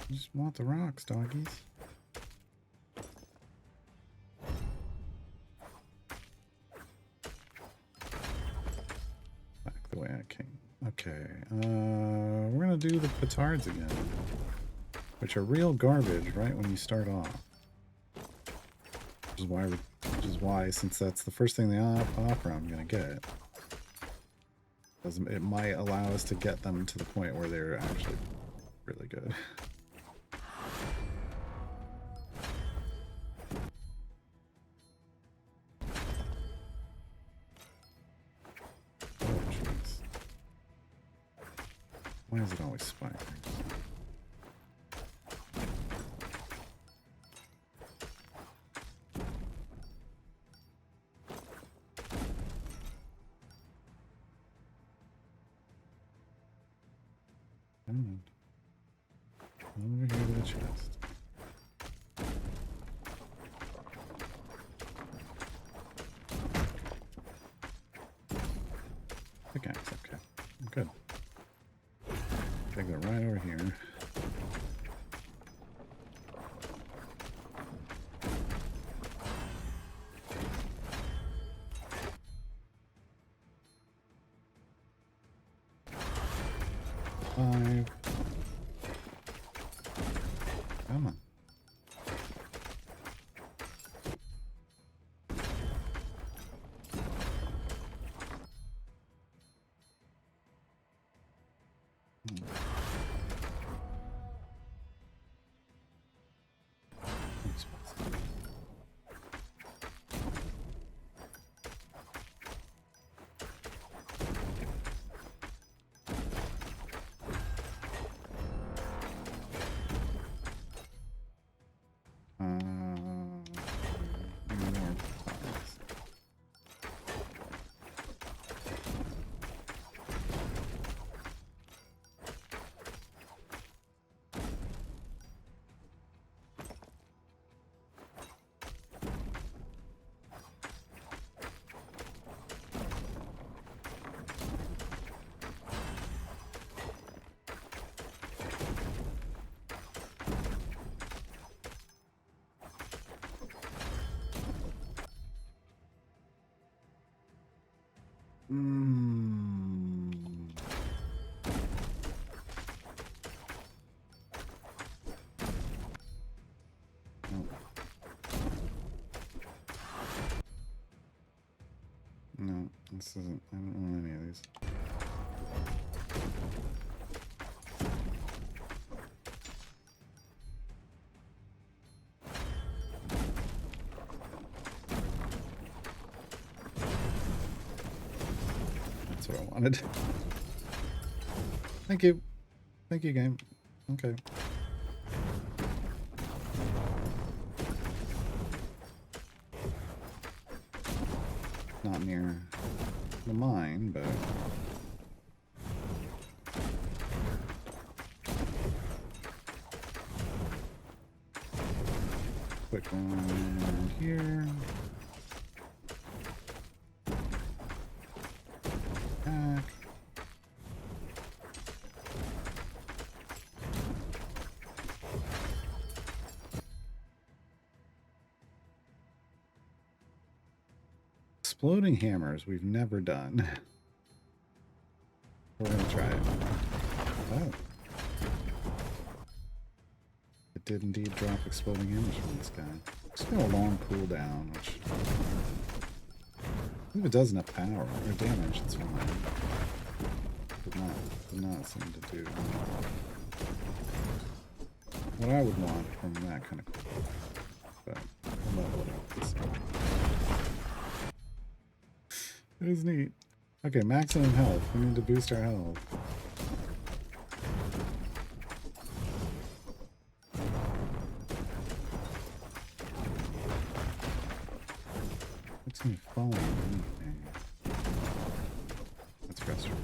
I just want the rocks, doggies. Back the way I came. Okay, we're gonna do the petards again, which are real garbage right when you start off. Which is why, since that's the first thing they offer, I'm gonna get. It might allow us to get them to the point where they're actually really good. Why is it always spiders? Come on. Over here to the chest. Pickaxe, okay. Good. Take that right over here. Five. Come on. Mm. Nope. No, this isn't. I don't want any of these. That's what I wanted. Thank you. Thank you, game. Okay. Not near the mine, but quick one around here. Back. Exploding hammers we've never done. We're gonna try it. Oh. It did indeed drop exploding hammers from this guy. Just got a long cooldown, which if it does enough power or damage, it's fine. Did not seem to do what I would want from that kind of cool. But we'll level it up this time. It was neat. Okay, maximum health. We need to boost our health. What's me falling or anything? That's frustrating.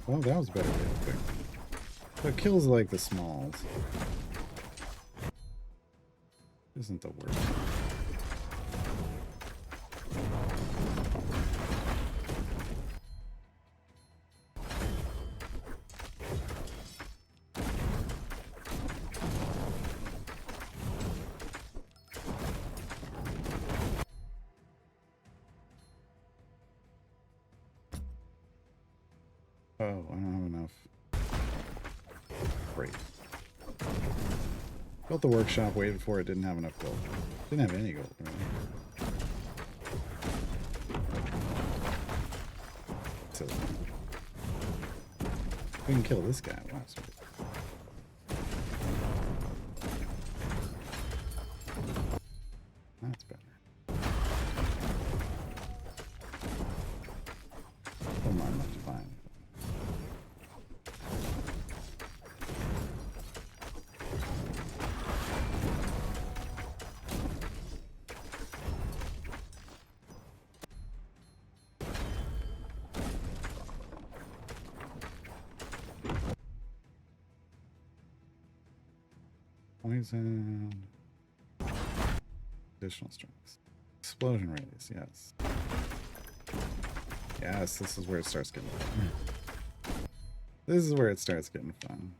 Well, that was better. So it kills like the smalls. Isn't the worst. Oh, I don't have enough. Great. Built the workshop, waited for it, didn't have enough gold. Didn't have any gold, really. So, we can kill this guy. Wow, sweet. That's better. Don't mind much fine. Poison. Additional strengths. Explosion radius, yes. Yes, this is where it starts getting fun. This is where it starts getting fun.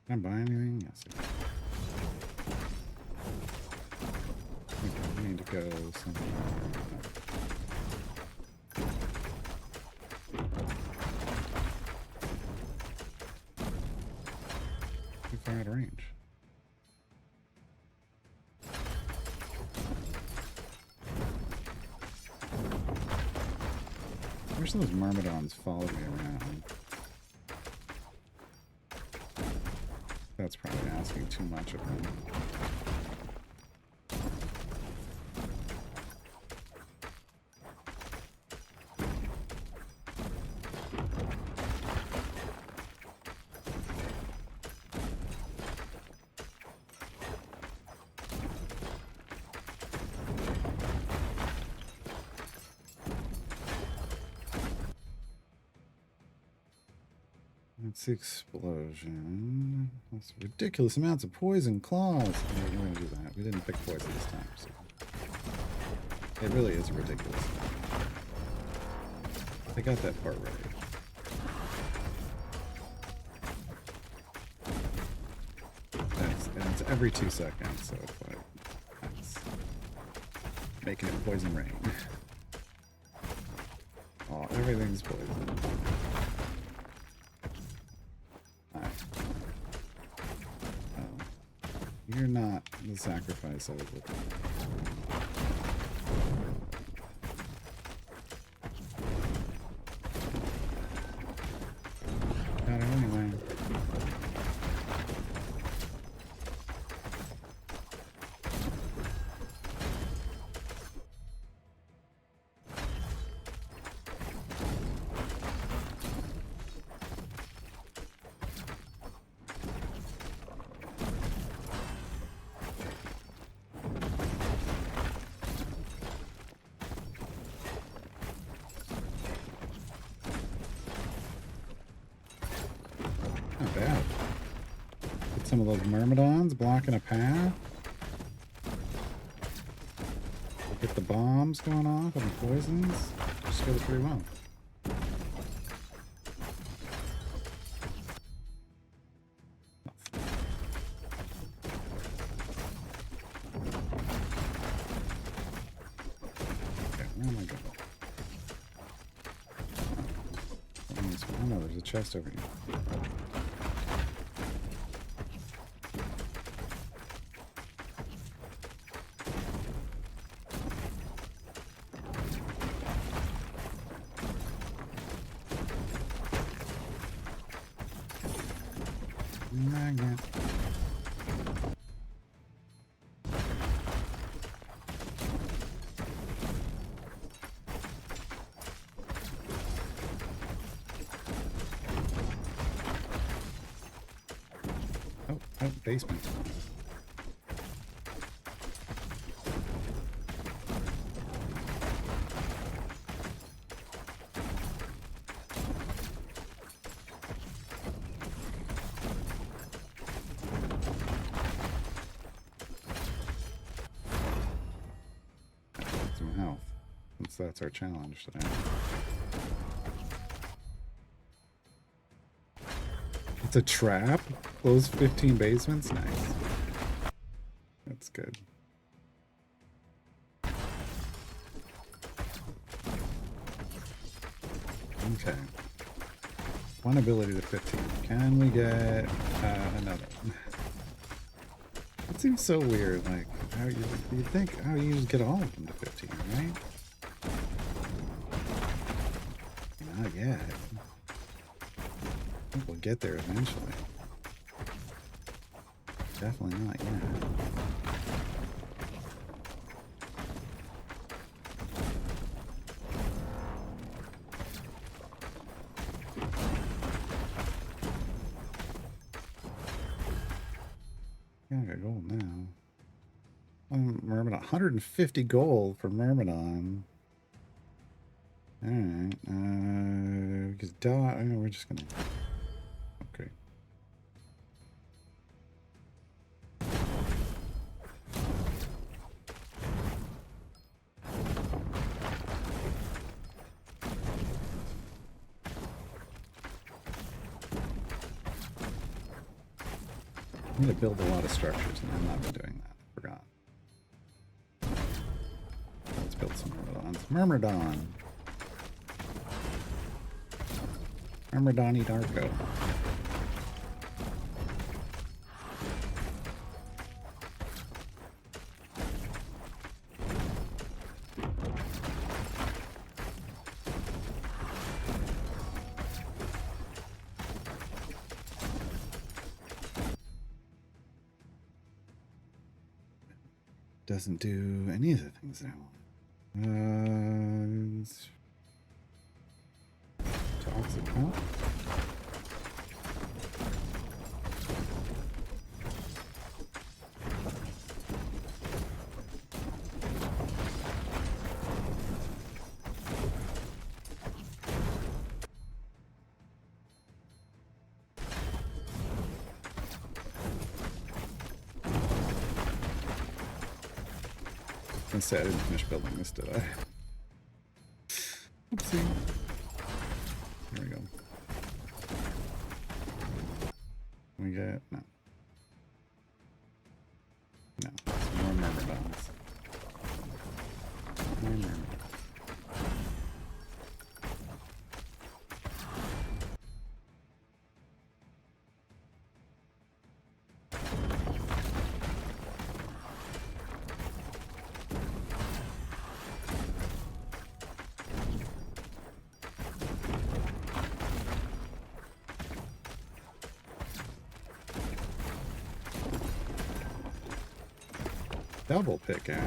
Can I buy anything? Yes. Okay, we need to go somewhere. Too far out of range. I wish those myrmidons followed me around. That that's probably asking too much of him. That's the explosion. That's ridiculous amounts of poison claws. We're going to do that. We didn't pick poison this time, so it really is ridiculous. I got that part right. That's every 2 seconds, so it's like that's making it poison rain. Oh, everything's poison. You're not the sacrifice I was looking for. Got it anyway. Not bad. Get some of those myrmidons blocking a path. Get the bombs going off and the poisons. Just goes pretty well. Okay, where am I going? Oh no, there's a chest over here. Magnet. Oh, basement. Some health, since that's our challenge today. It's a trap? Close 15 basements? Nice. That's good. Okay. One ability to 15. Can we get another? It seems so weird, like, how you'd think, how you just get all of them to 15, right? Not yet. I think we'll get there eventually. Definitely not yet. Yeah, I got gold now. Myrmidon. 150 gold for Myrmidon. Alright. Because we're just gonna. Okay. I need to build a lot of structures, and I'm not been doing that. I forgot. Let's build some Myrmidons. Myrmidon! Myrmidon Darko. doesn't do any of the things that I want. Toxic pump. I didn't finish building this, did I? Oopsie. Here we go. We get no. No. Some more myrmidons. More myrmidons. Double pickaxe.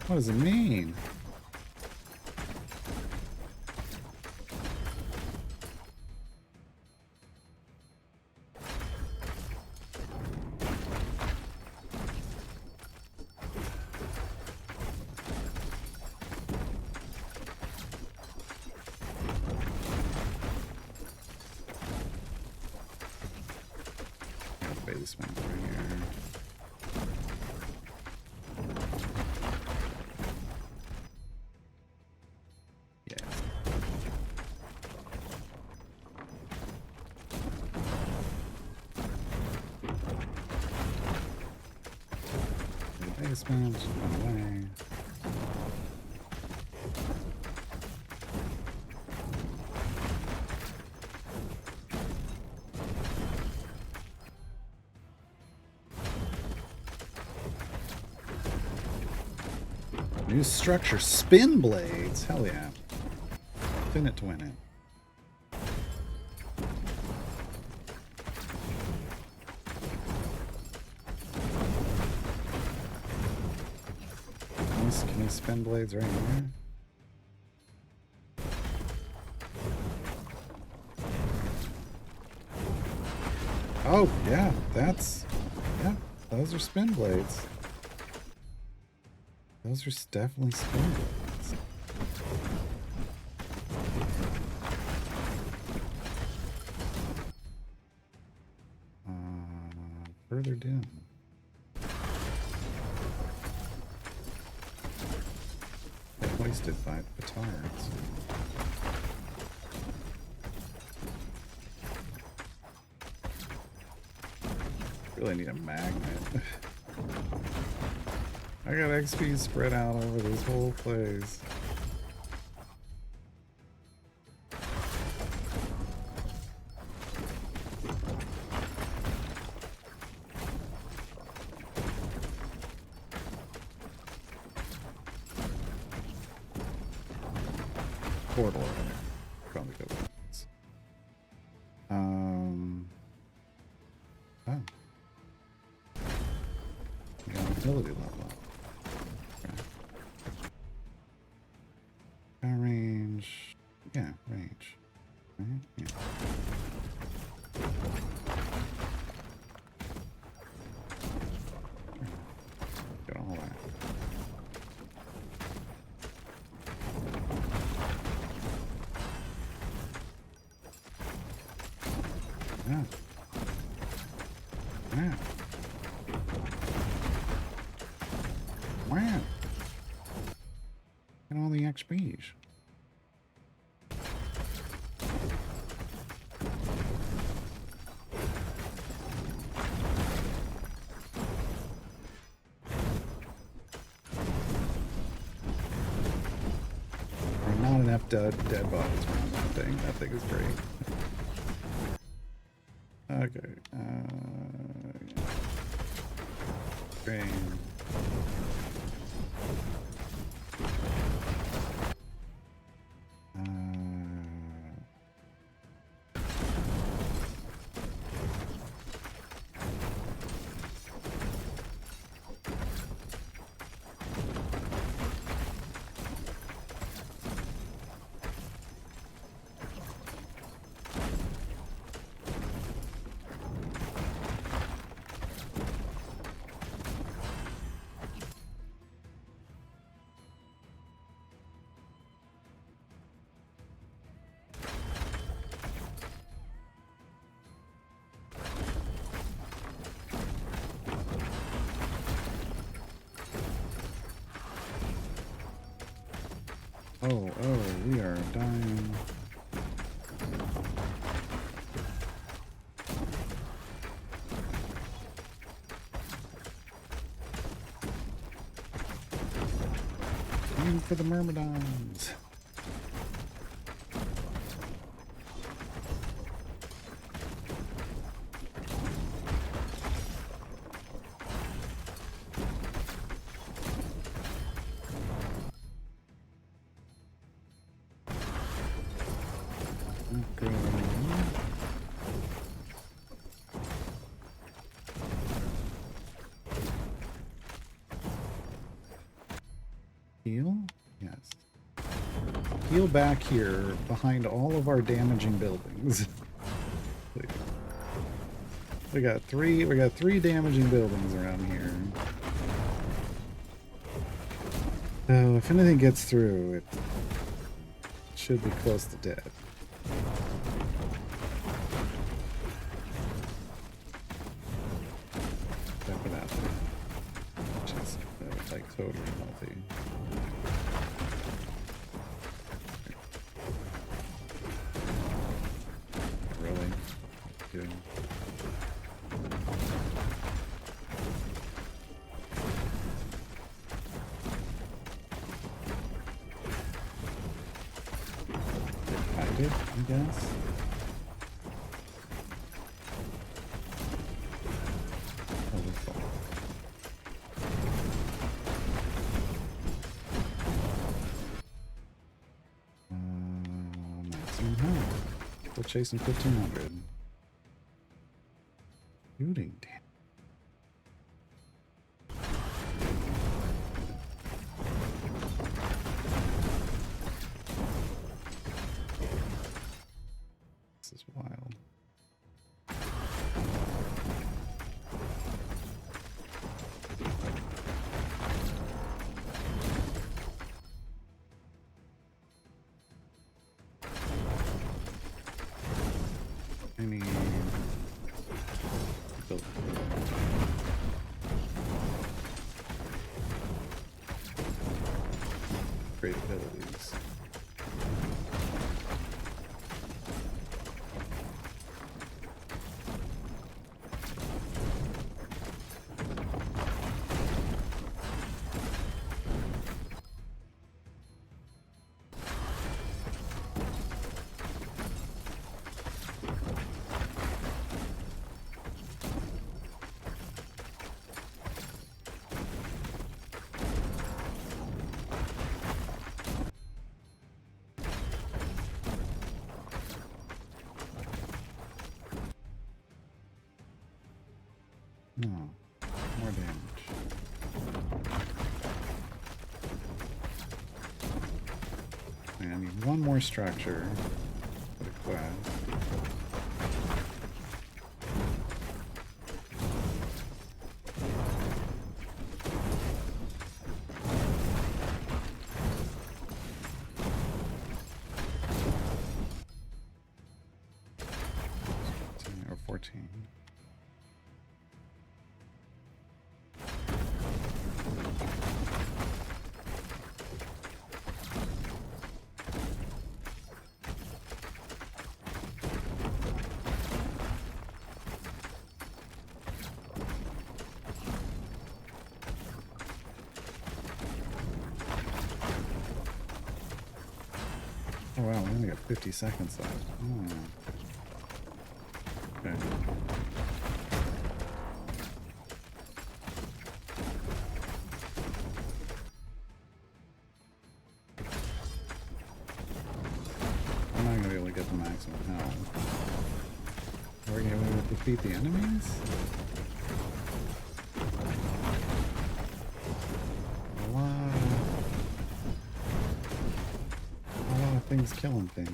What does it mean? Basement right here. Basement, run away. New structure, spin blades. Hell yeah. Spin it to win it. Can we spin blades right here? Oh, yeah, yeah, those are spin blades. Those are definitely spin blades. Further down. Wasted by petards. Really need a magnet. I got XP spread out over this whole place. Portal. Probably go with this. Oh. We got an ability level up. Okay. Range. Yeah, range. Right? Yeah. Got all that. Yeah. Yeah. Wow. And all the XPs. Not enough dead bodies around that thing. That thing is great. Okay. Yeah. Train. Oh, we are dying. Aim for the myrmidons. Okay. Heal? Yes. Heal back here behind all of our damaging buildings. We got three damaging buildings around here. So if anything gets through, it should be close to dead. Check it out. Just like totally healthy. Really? Good. I guess. Oh, we're full. Maximum health. Still chasing 1500. Shooting, damn. This is wild. I need build. Great abilities. No, more damage. And I need one more structure for the quest. Or 14. Oh wow, we only got 50 seconds left. Oh. Okay. I'm not gonna be able to get the maximum health. Are we gonna be able to defeat the enemies? A lot of things killing things.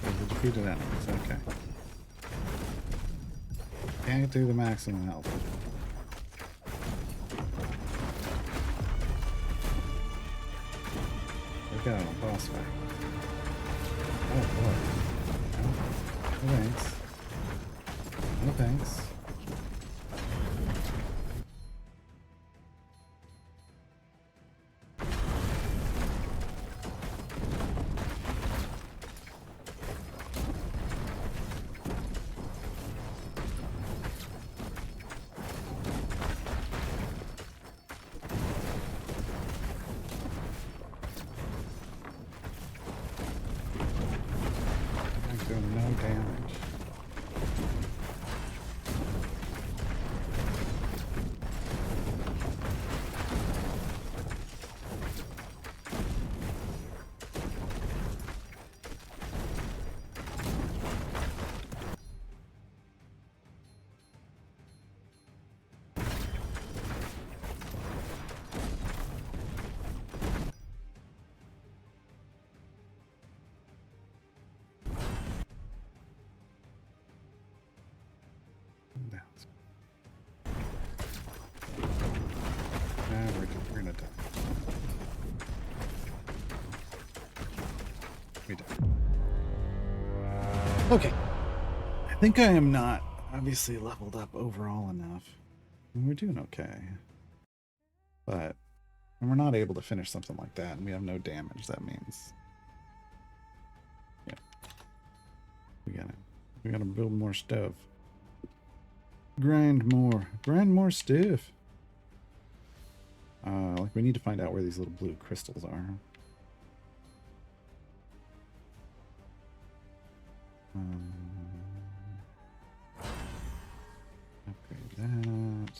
The defeated enemies, okay. Can't do the maximum health. We got a boss fight. Oh boy. No thanks. No thanks. I'm doing no damage. We're gonna die. We died. Okay. I think I am not obviously leveled up overall enough. And we're doing okay. But when we're not able to finish something like that and we have no damage, that means yeah. We gotta build more stuff. Grind more stuff. Like we need to find out where these little blue crystals are. Upgrade that.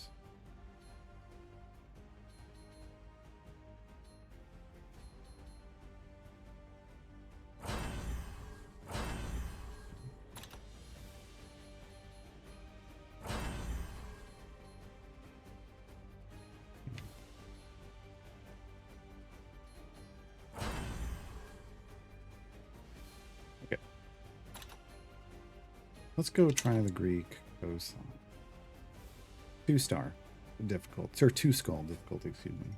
Let's go try the Greek coast. 2-star difficulty, or 2-skull difficulty, excuse me.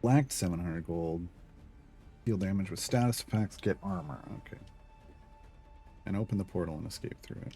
Lacked 700 gold. Deal damage with status effects, get armor. Okay. And open the portal and escape through it.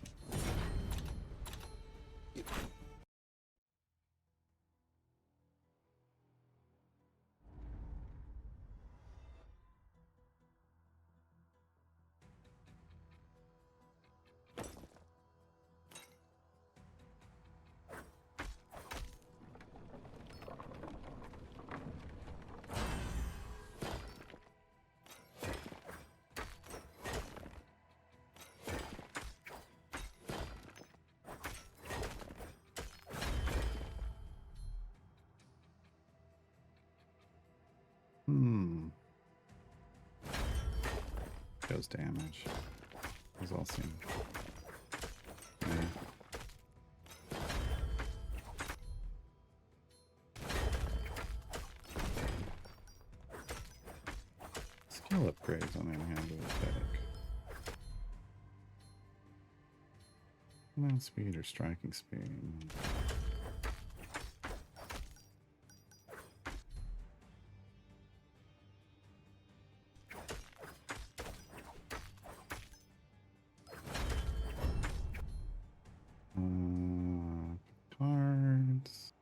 Goes damage. These all seem. Yeah. Skill upgrades on the other hand are pathetic. Command speed or striking speed. Cards.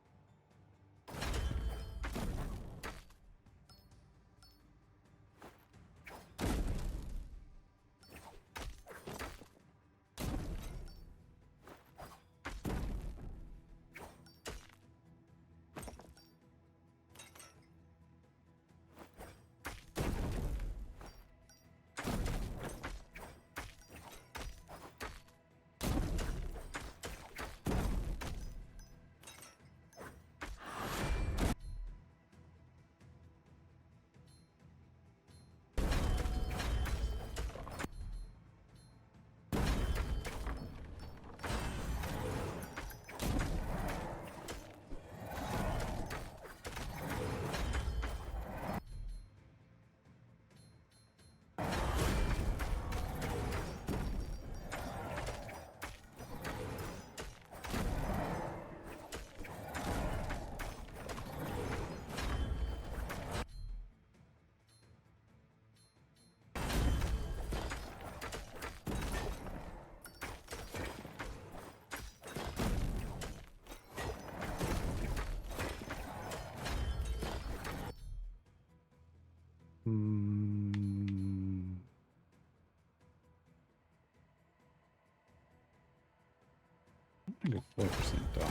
4% dodge.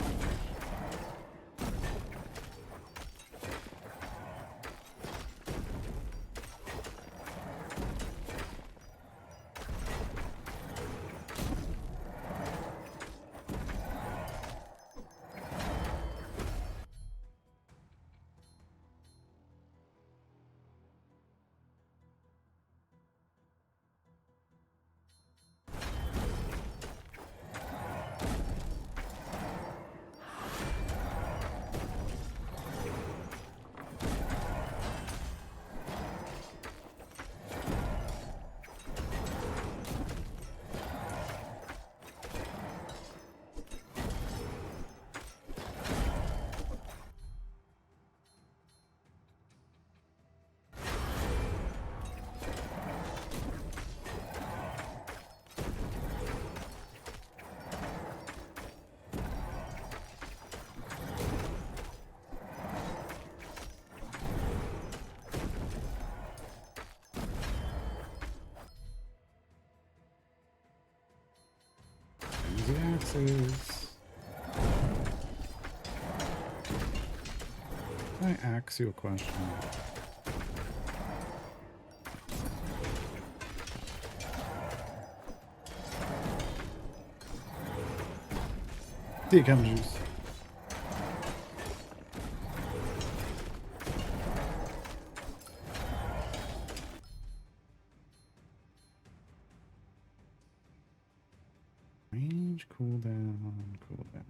The axes. Can I ask you a question? See you come, Juice. Range, cooldown, cooldown.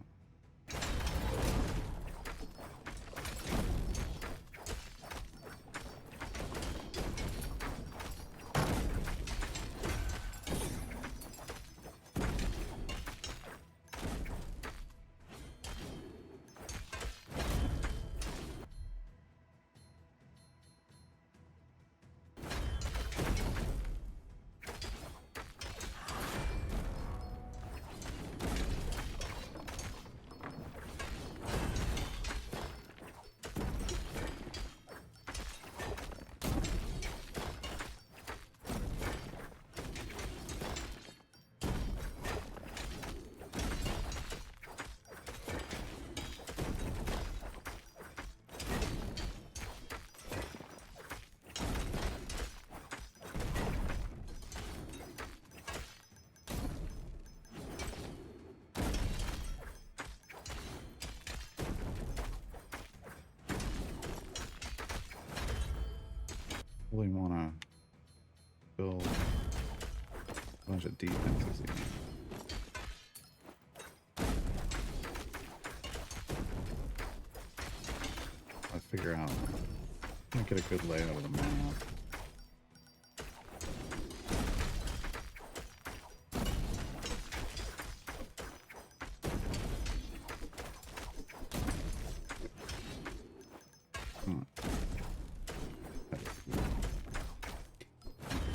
Really want to build a bunch of defenses again. I figure out, I get a good layout of the map.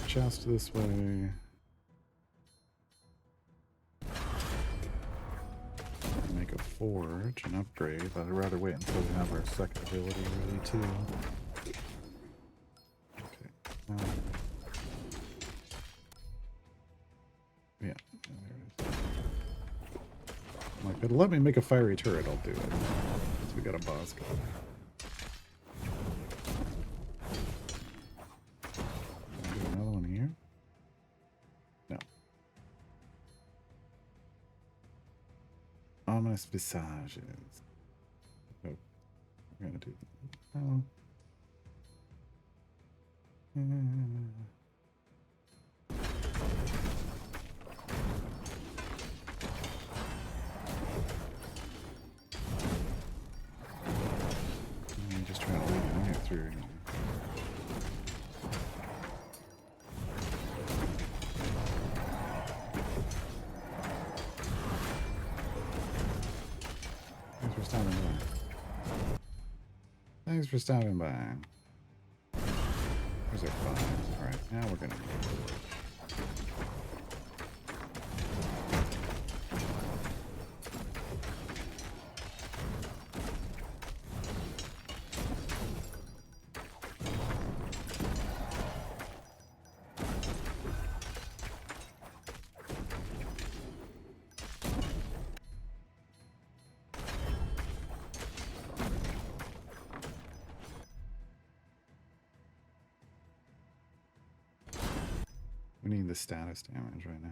Chest this way. Make a forge and upgrade, but I'd rather wait until we have our second ability ready too. Okay. Yeah, there it is. Like, but let me make a fiery turret, I'll do it. Once we got a boss going. Ominous visages. Oh, we're gonna do that. Oh. I'm just trying to lead it through. Thanks for stopping by. There's our 5. Alright, now we're gonna We need the status damage right now.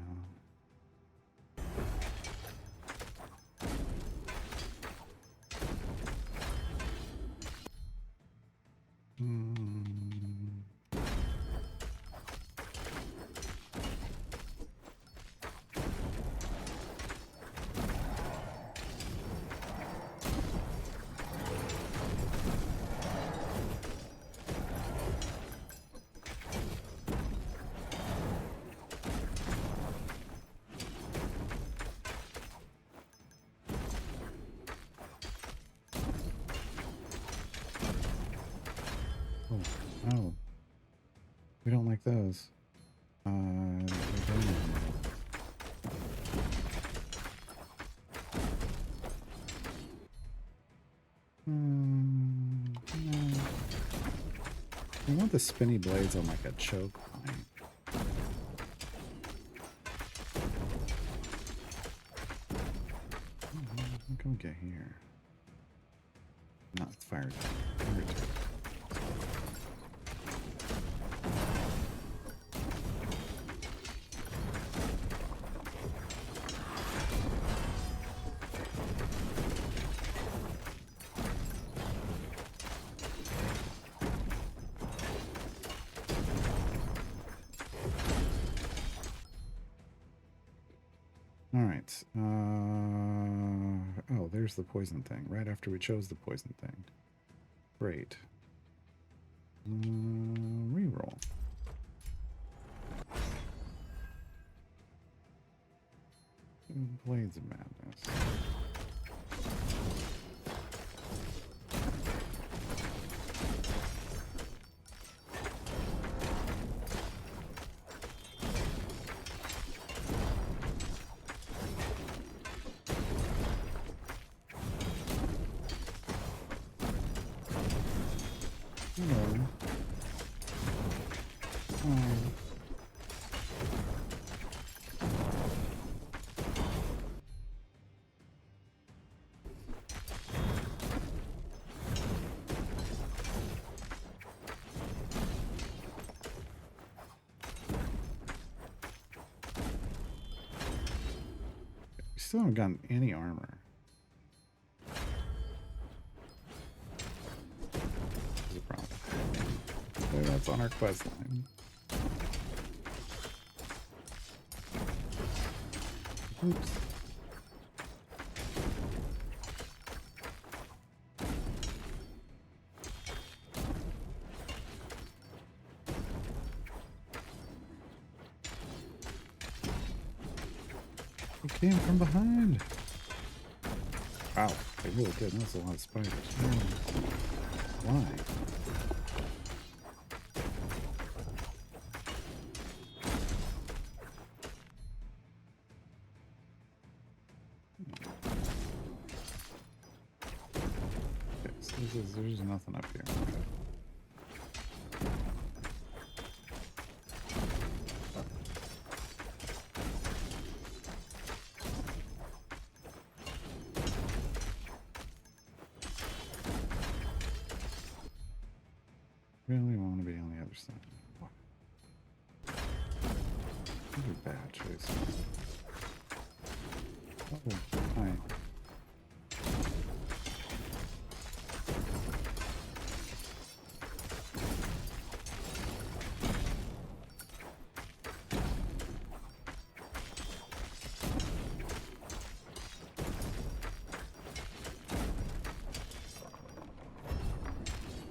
Oh, we don't like those. No. We want the spinny blades on like a choke point. Come get here. Not fire. Fire type. All right. Oh, there's the poison thing. Right after we chose the poison thing. Great. Reroll. Blades of Madness. Hello. Oh. We still haven't gotten any armor. There's a problem. Okay, that's on our quest line. Oops. He came from behind. Wow, they really did. That's a lot of spiders. Why? Okay, so there's nothing up here. Really want to be on the other side. These are bad choices. Oh, hi.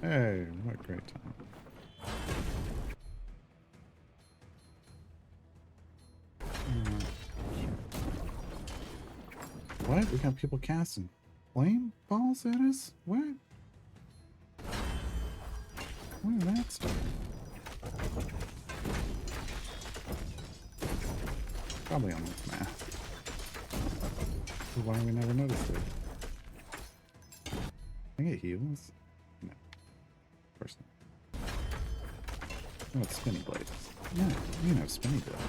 Hey, what a great time. What? We got people casting flame balls at us? What? When did that start? Probably on this map. Why we never noticed it? I think it heals. No. Of course not. Oh, it's spinny blades. Yeah, you can have spinny blades.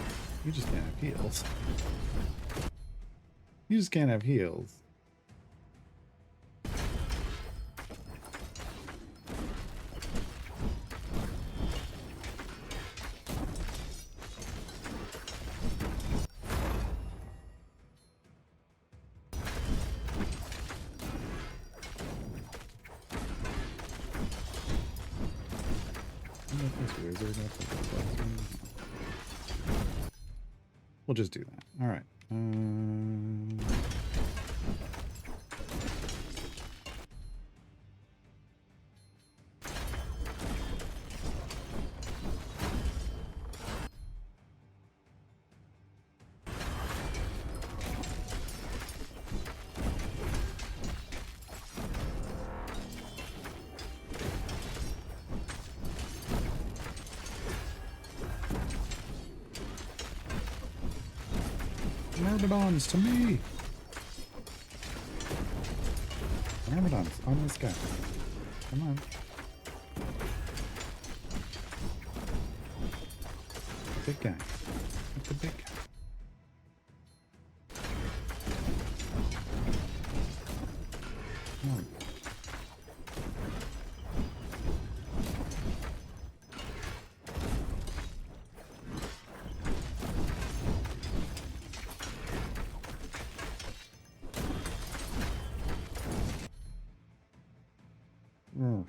You just can't have heals. You just can't have heals. with this wizard up at the bottom? We'll just do that. All right. Myrmidons to me! Myrmidons on this guy. Come on. The big guy. Get the big guy. Come on. Oh.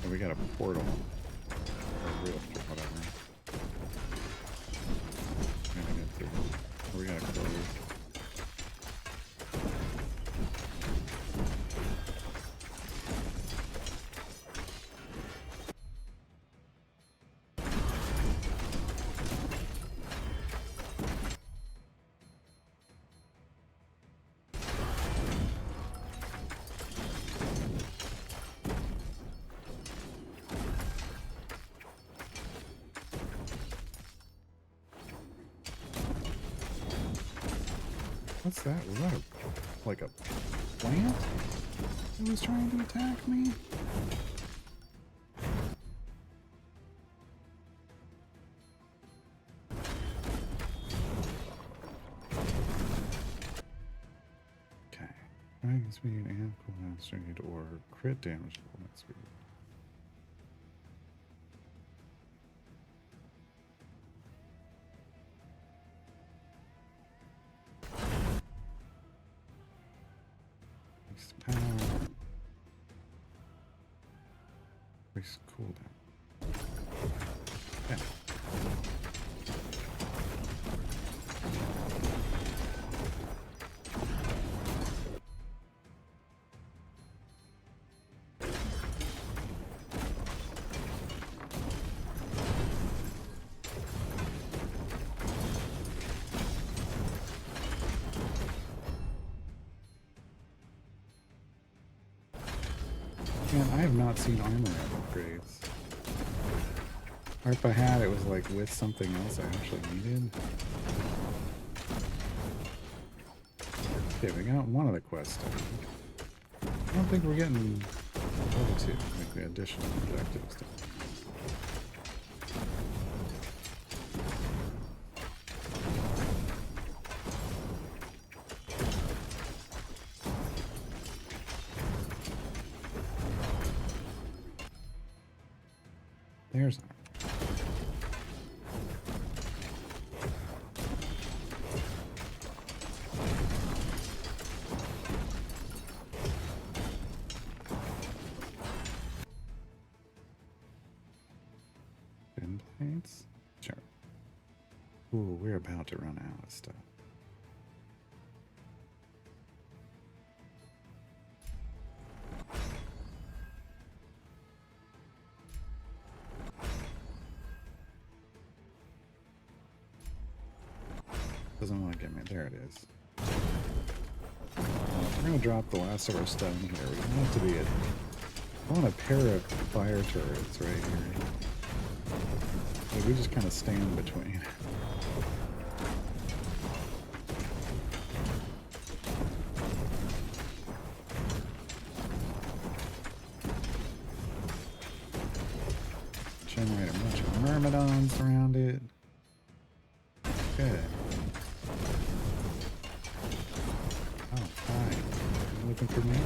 Oh, we got a portal. Or a rift or whatever. We gotta get through. Oh, we gotta close. What's that? Was that like a plant that was trying to attack me? Okay. Dragon speed and cooldown speed or crit damage cooldown speed. Power. Increase cooldown. Okay. Man, I have not seen armor upgrades. Or if I had, it was like with something else I actually needed. Okay, we got one of the quests done. I don't think we're getting level 2, like the additional objectives done. There's armor. Fin plates? Sure. Ooh, we're about to run out of stuff. Doesn't want to get me. There it is. We're going to drop the last of our stone here. We want it to be I want a pair of fire turrets right here. Like we just kind of stand between. Generate a bunch of myrmidons around it. Good. Oh, hi. You looking for me?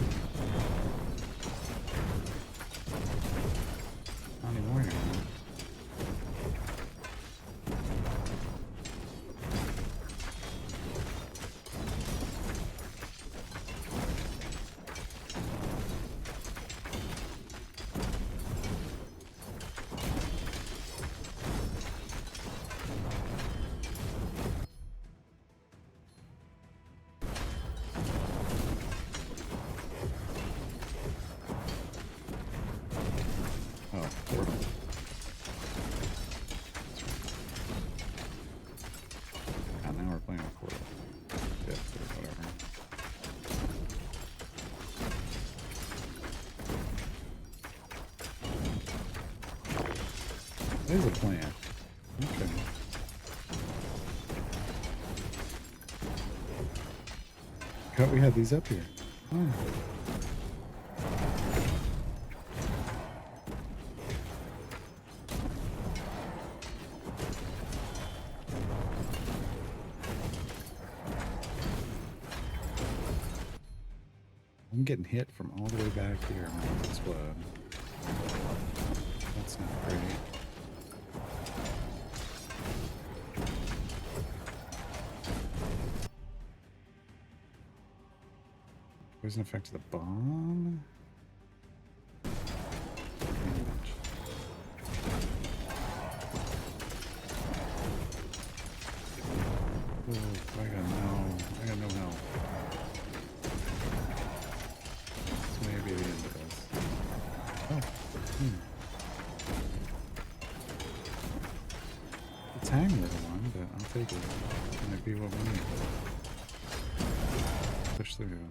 There's a plant. Okay. Thought we had these up here. Oh. I'm getting hit from all the way back here when I explode. That's not great. Poison effect to the bomb? Damage. Oh, I got no health. This may be the end of this. Oh, The tang little one, but I'll take it. Might be what we need. Push through.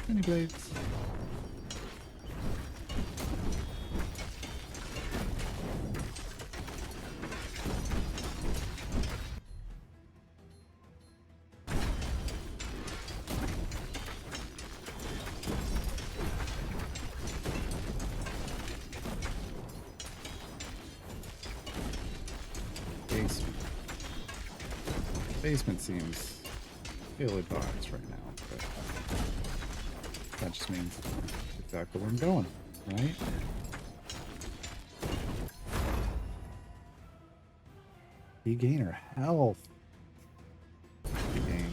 Mini blades. Basement. Basement seems ill-advised right now, but that just means exactly where I'm going, right? Regain our health. Regain.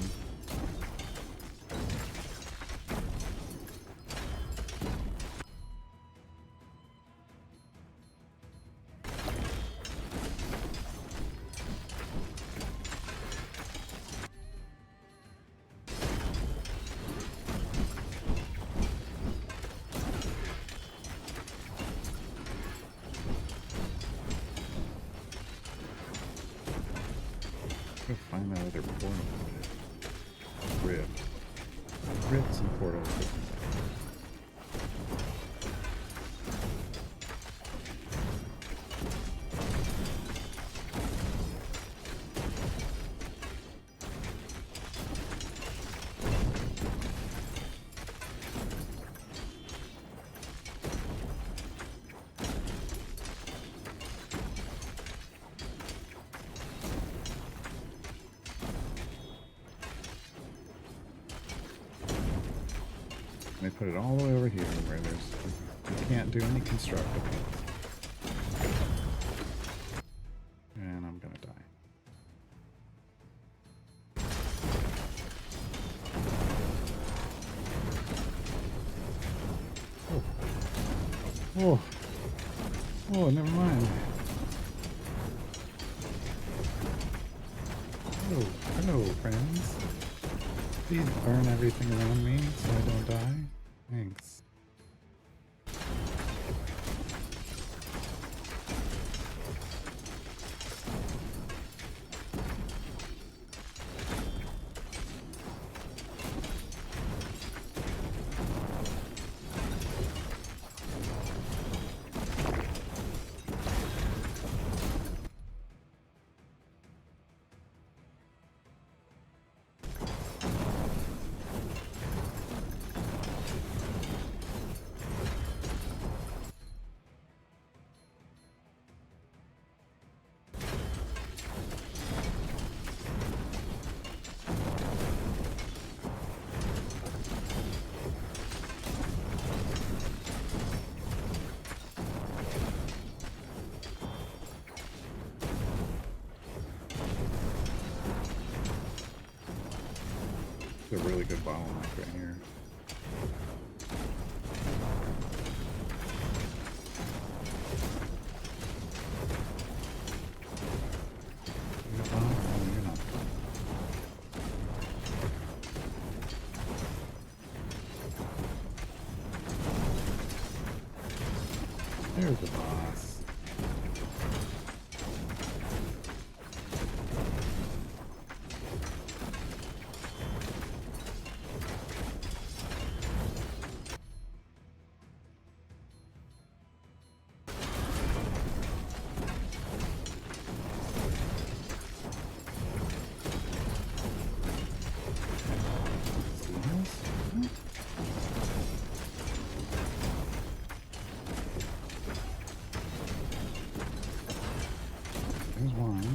Go find that other portal. Rift. Rifts and portals. They put it all the way over here where you can't do any constructive. And I'm gonna die. Oh. Oh, never mind. Oh, hello, friends. Please burn everything around me so I don't die. Thanks. a really good bottleneck right here. You're bomb? Oh, you're not. There's the boss. There's one.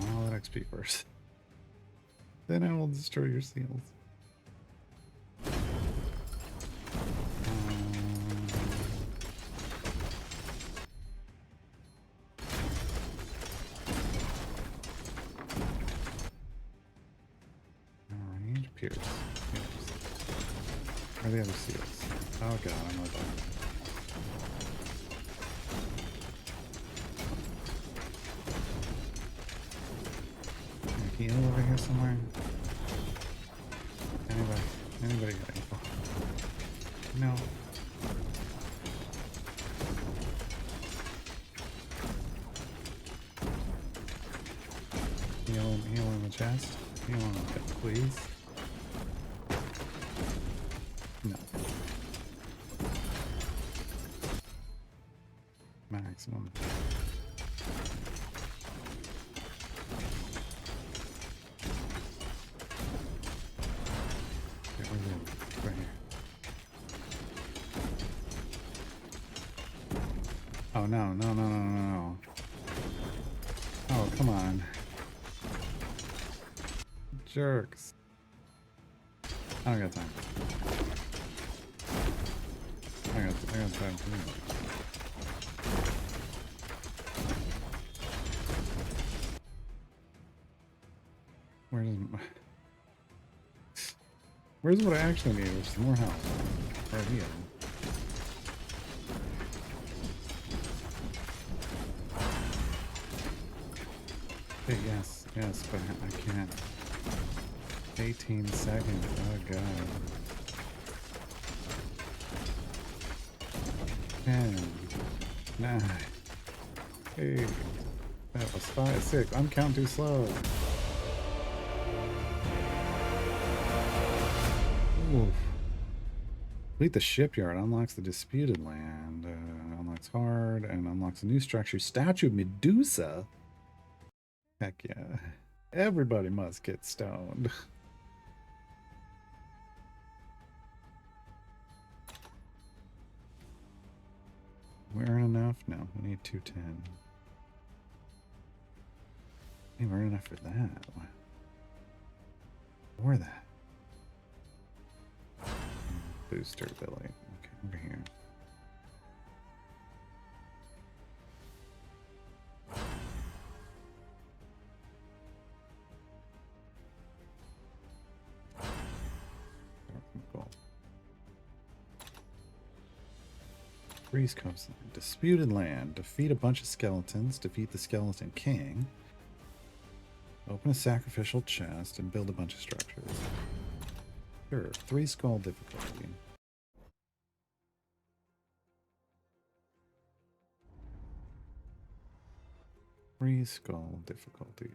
All that XP first. Then I will destroy your seals. Alright, Pierce. Where are the other seals? Oh god, I'm gonna die. Heal over here somewhere? Anybody got info? No. Heal in the chest? Heal in the chest, please. No. Maximum. Right here. Oh no. Oh, come on. Jerks. I don't got time. I got time. Where's what I actually need, which is more health. Right here. Okay, yes, but I can't. 18 seconds. Oh god. 10, 9, 8. That was 5, 6. I'm counting too slow. Oof. Complete the shipyard. Unlocks the disputed land. Unlocks hard and unlocks a new structure. Statue of Medusa. Heck yeah. Everybody must get stoned. We earn enough? No, we need 210. We earn enough for that. Or that. Booster ability. Okay, over here. Cool. Freeze coastline. Disputed land. Defeat a bunch of skeletons. Defeat the skeleton king. Open a sacrificial chest and build a bunch of structures. Sure. 3 skull difficulty. Three skull difficulty.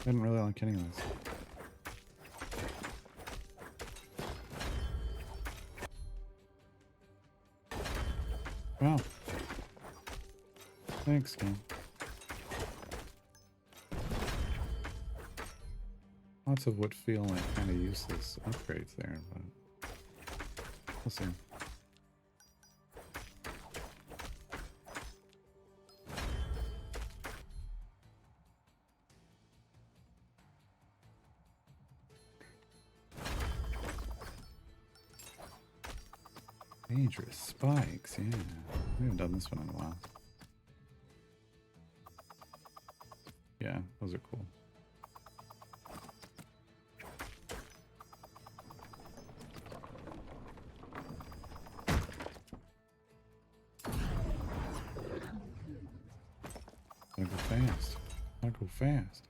I didn't really like any of this. Wow. Thanks, game. Lots of what feel like kind of useless upgrades there, but we'll see. Dangerous spikes, yeah. We haven't done this one in a while. Yeah, those are cool. Gotta go fast. Gotta go fast.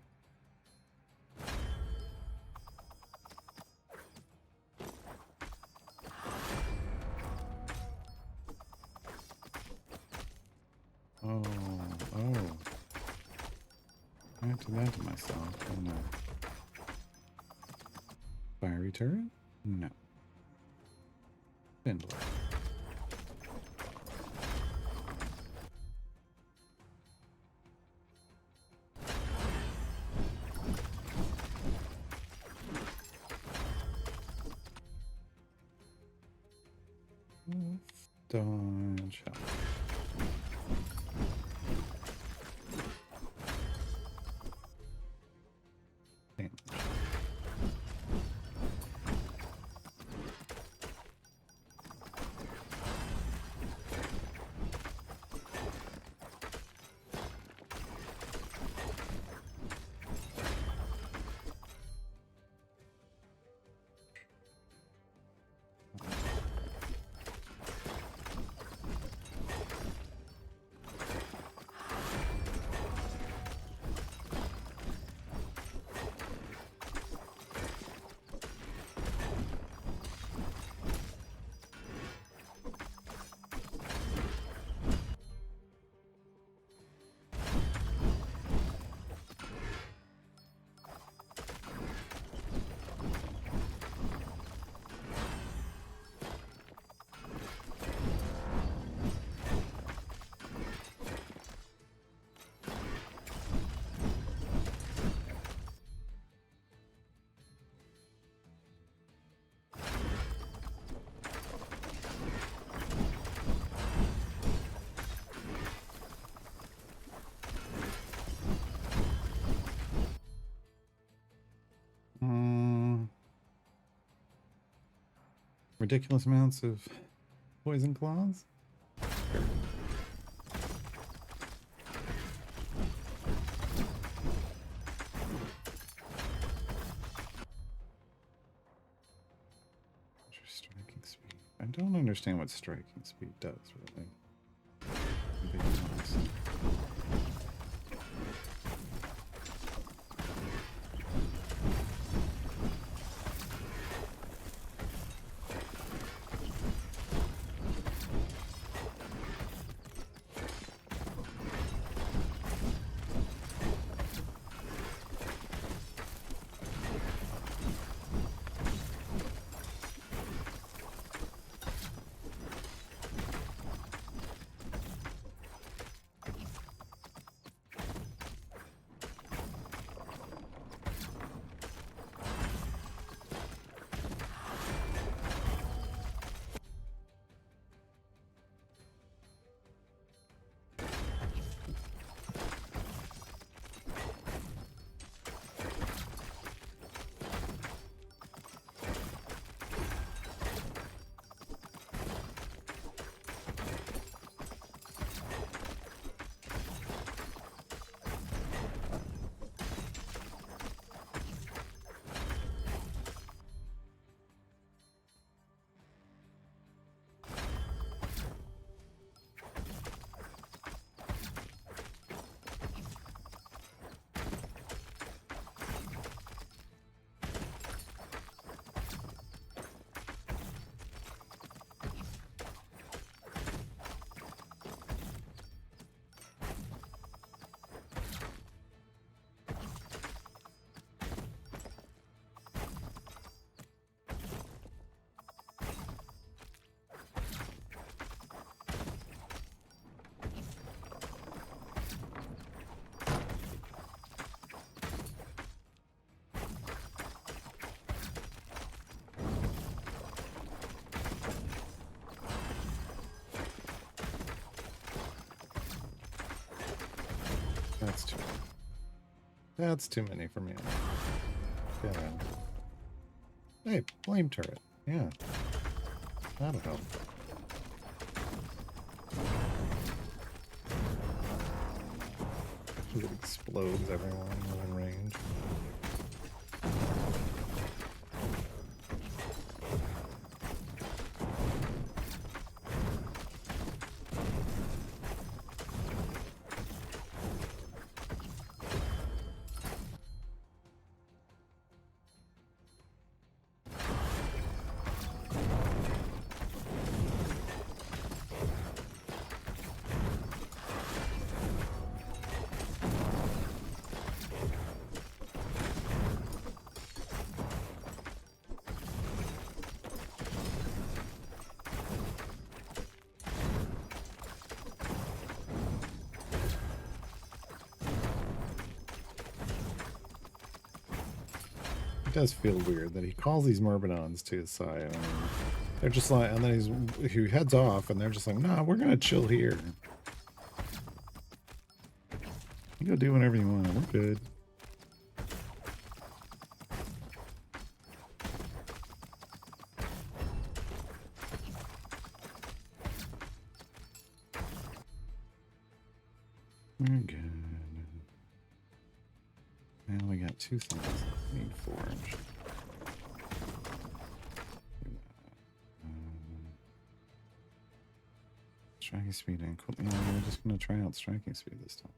Oh. I did that to myself. Oh no. Fiery turret? No. Spindler. Dodge. Damage. Ridiculous amounts of poison claws. Striking speed. I don't understand what striking speed does, really. To be honest.
That's too many. That's too many for me. Get in. Hey, flame turret. Yeah. That'll help. It explodes everyone within range. It does feel weird that he calls these Myrmidons to his side. I mean, they're just like, and then he heads off, and they're just like, nah, we're gonna chill here. You go do whatever you want. We're good. We're good. Now we got 2 things. We need forge. Striking speed and cool. Yeah, we're just gonna try out striking speed this time.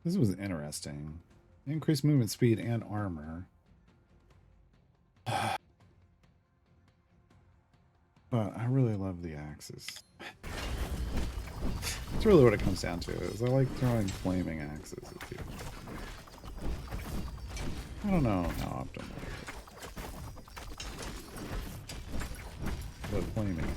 This was interesting. Increased movement speed and armor. But I really love the axes. That's really what it comes down to, is I like throwing flaming axes at people. I don't know how optimal it is. But flaming axes.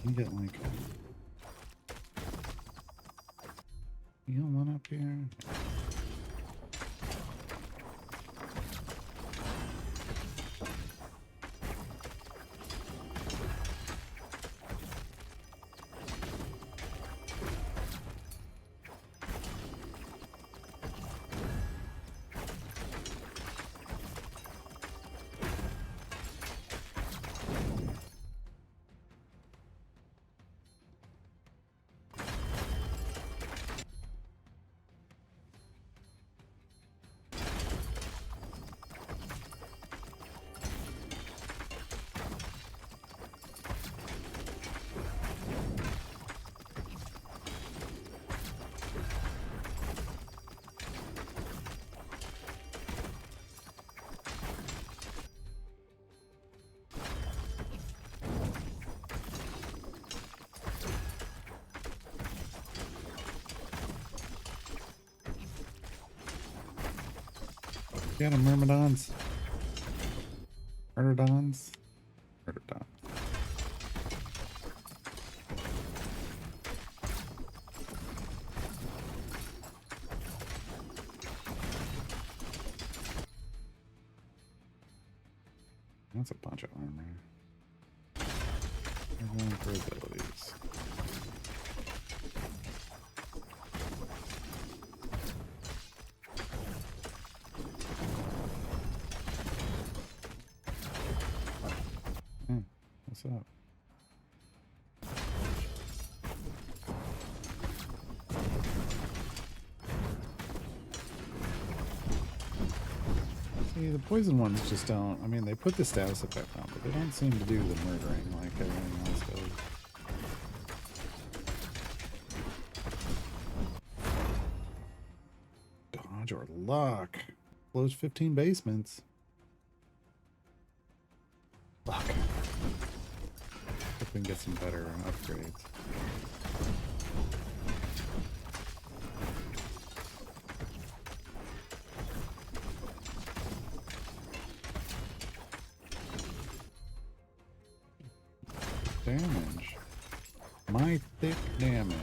Can you get like a heal one up here?
Get them, Myrmidons. Myrmidons. Myrmidons. That's a bunch of armor. Everyone for abilities. What's up? See, the poison ones just don't. I mean, they put the status effect on, but they don't seem to do the murdering like everything else does. Dodge or luck. Blows 15 basements. Luck. Hope we can get some better upgrades. Damage. My thick damage.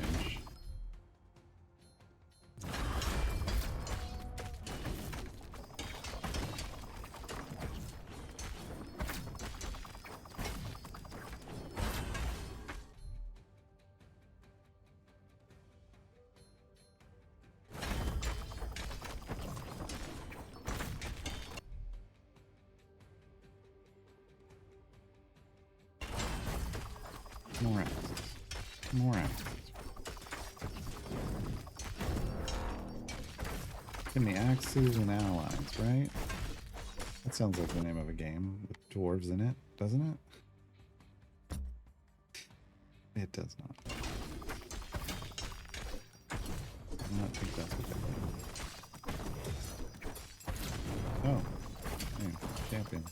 More axes. More axes. Give me axes and allies, right? That sounds like the name of a game with dwarves in it, doesn't it? It does not. I do not think that's what they mean. Oh. Hey, champion.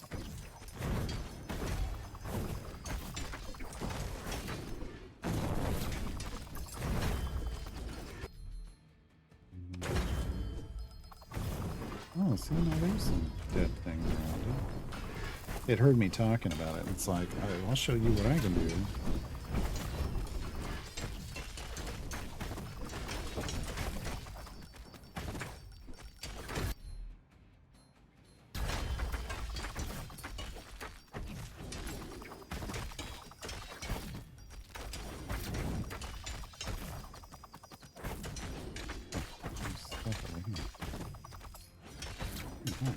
Oh, see, now there's some dead things around it. It heard me talking about it. It's like, I'll show you what I can do. There's stuff over here. Oh.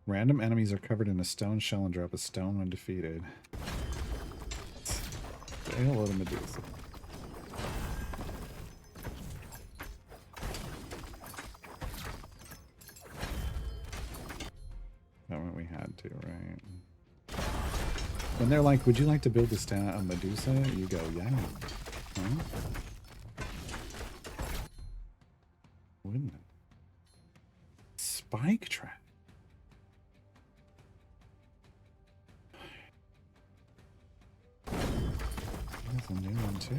Random enemies are covered in a stone shell and drop a stone when defeated. Say hello to Medusa. That one we had to, right? When they're like, would you like to build a Medusa? You go, yeah. Huh? Wouldn't it? Spike trap. That's a new one too.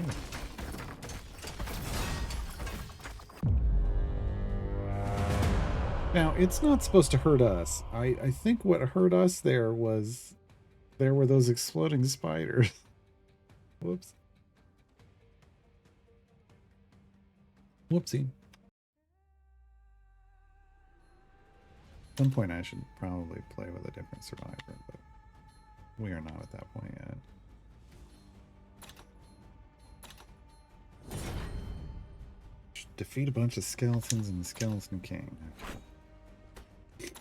Now, it's not supposed to hurt us. I think what hurt us there were those exploding spiders. Whoops. Whoopsie. At some point I should probably play with a different survivor, but we are not at that point yet. Defeat a bunch of skeletons and the Skeleton King. Okay.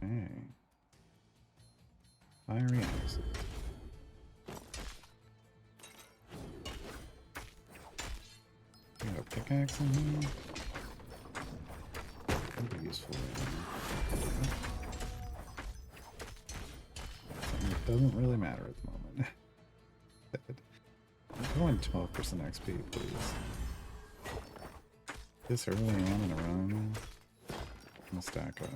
Okay. Fiery acid. We got a pickaxe in here. That'd be useful right now. Something that doesn't really matter at the moment. I'm going 12% XP, please. This early on in a run. I'm stack up.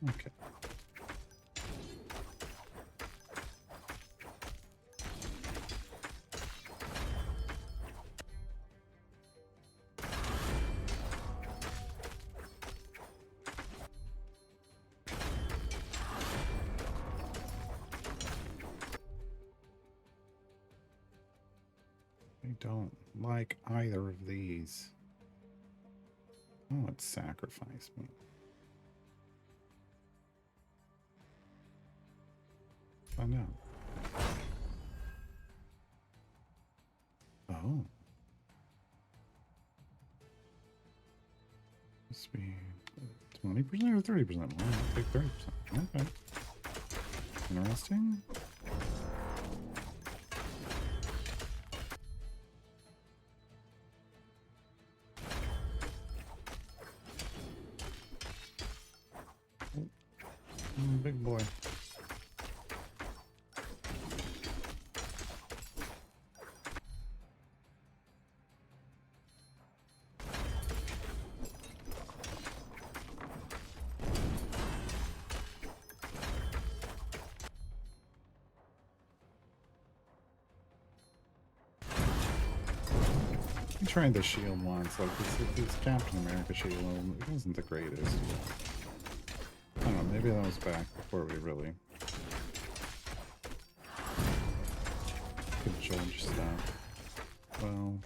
Okay. I don't like either of these. Oh, it sacrificed me. Find out. Oh. Must be 20% or 30% more. I'll take 30%. Okay. Interesting. Big boy. I tried the shield once, like this Captain America shield, it wasn't the greatest. I don't know, maybe that was back before we really could judge stuff. Well,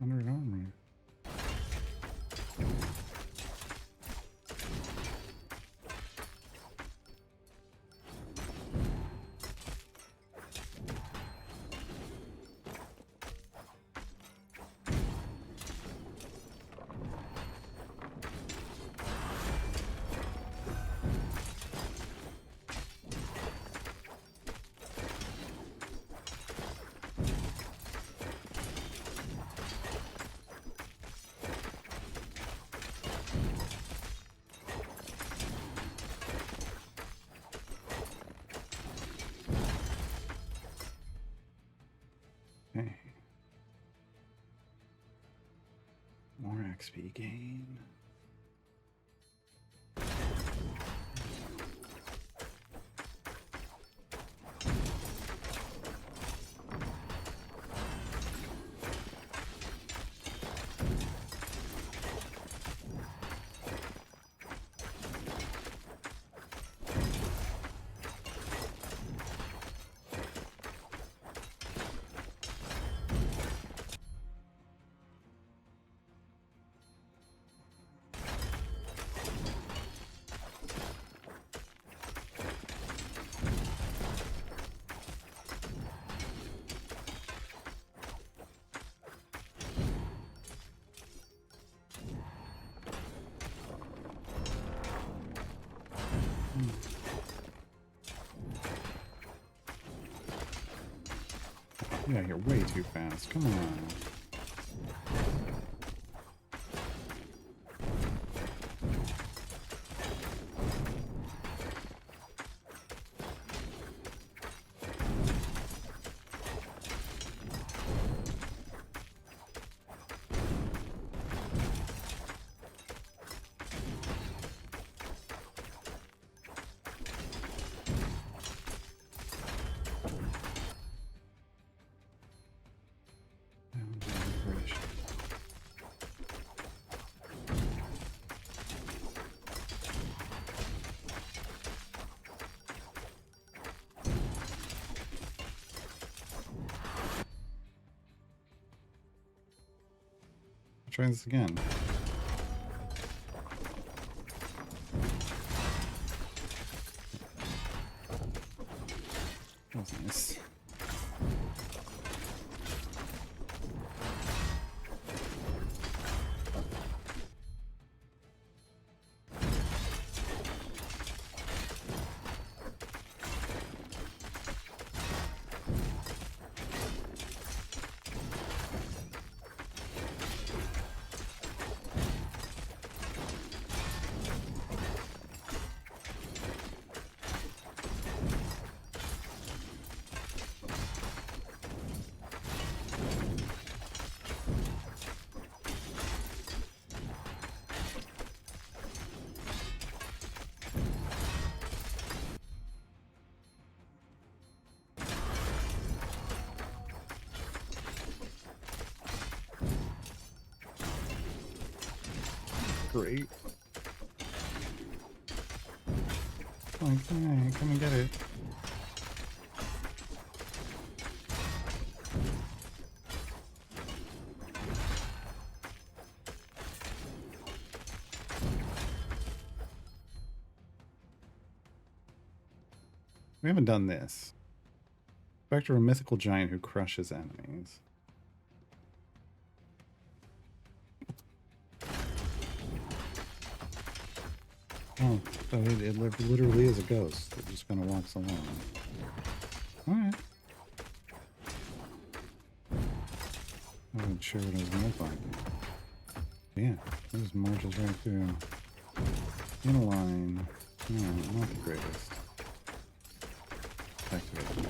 under armor. Okay. More XP gain. Get out here way too fast. Come on. Try this again. That was nice. Great. Come on, come and get it. We haven't done this. Spectre, a mythical giant who crushes enemies. Oh, so it literally is a ghost that just kind of walks along. Alright. I wasn't sure what it was going to look like. Yeah, it just marches right through. In a line. No, not the greatest. Activate.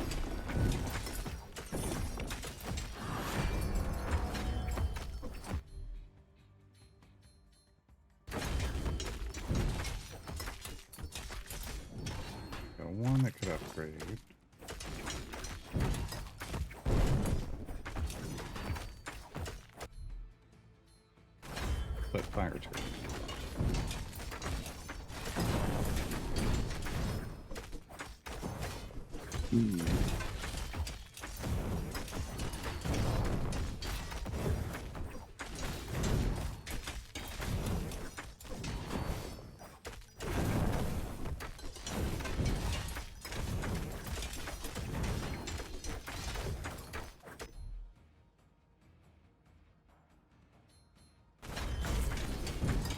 Got one that could upgrade. But fire turret.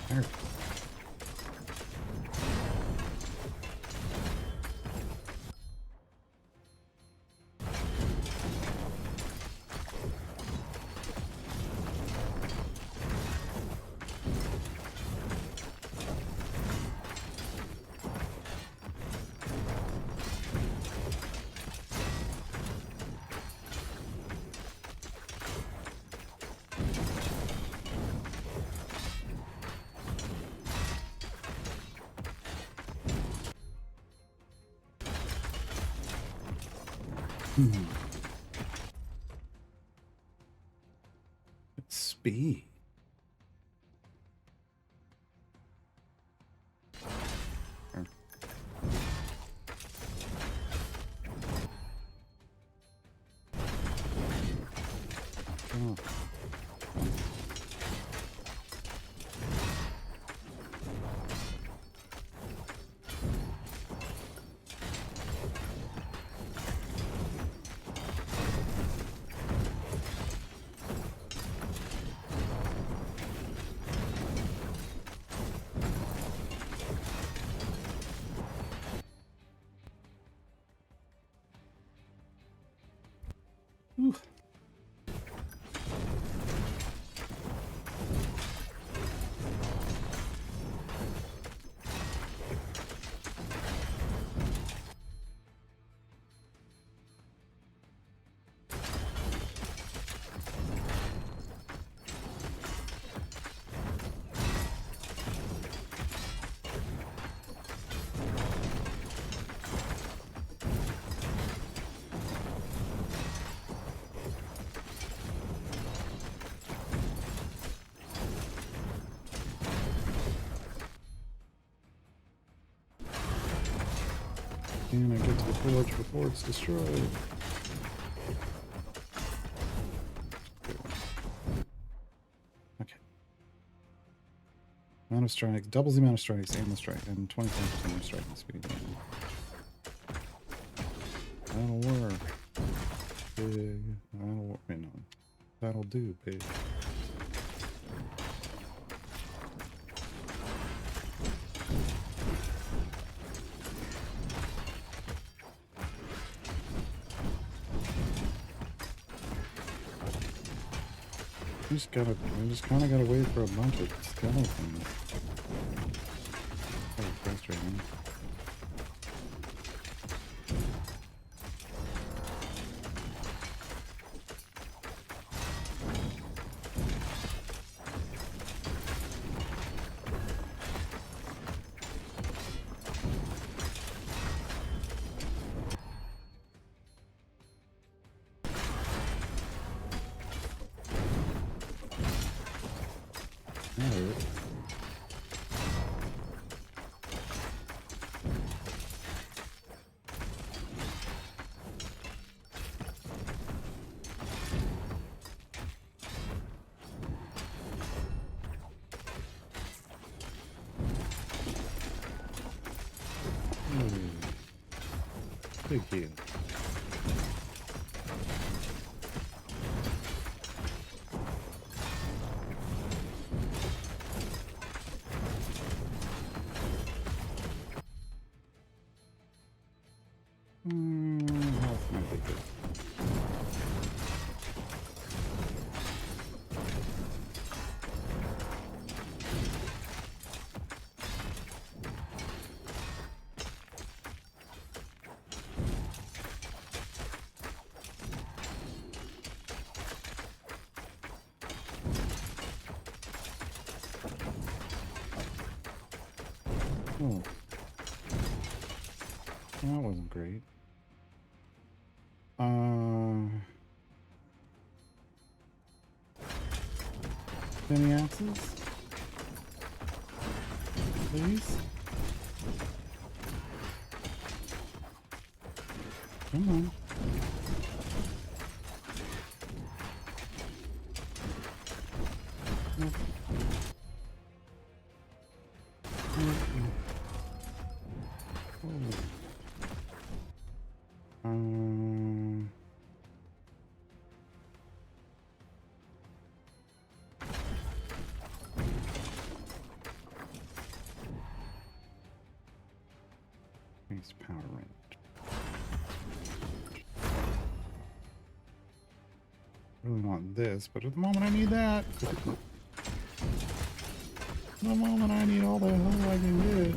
There. It's speed. Sure. Oh. Whew. Can I get to the forge before it's destroyed? Okay. Amount of strikes, doubles the amount of strikes and the strike, and 25% of striking speed. That'll work. Big. That'll work. Wait, no. That'll do, big. I just kind of gotta wait for a bunch of skeletons. Kind of frustrating. That hurt. Big heal. Health might be good. Oh. That wasn't great. Any axes? Please? Come on. Nope. Increased power range. Really want this, but at the moment I need that. At the moment I need all the hell I can get.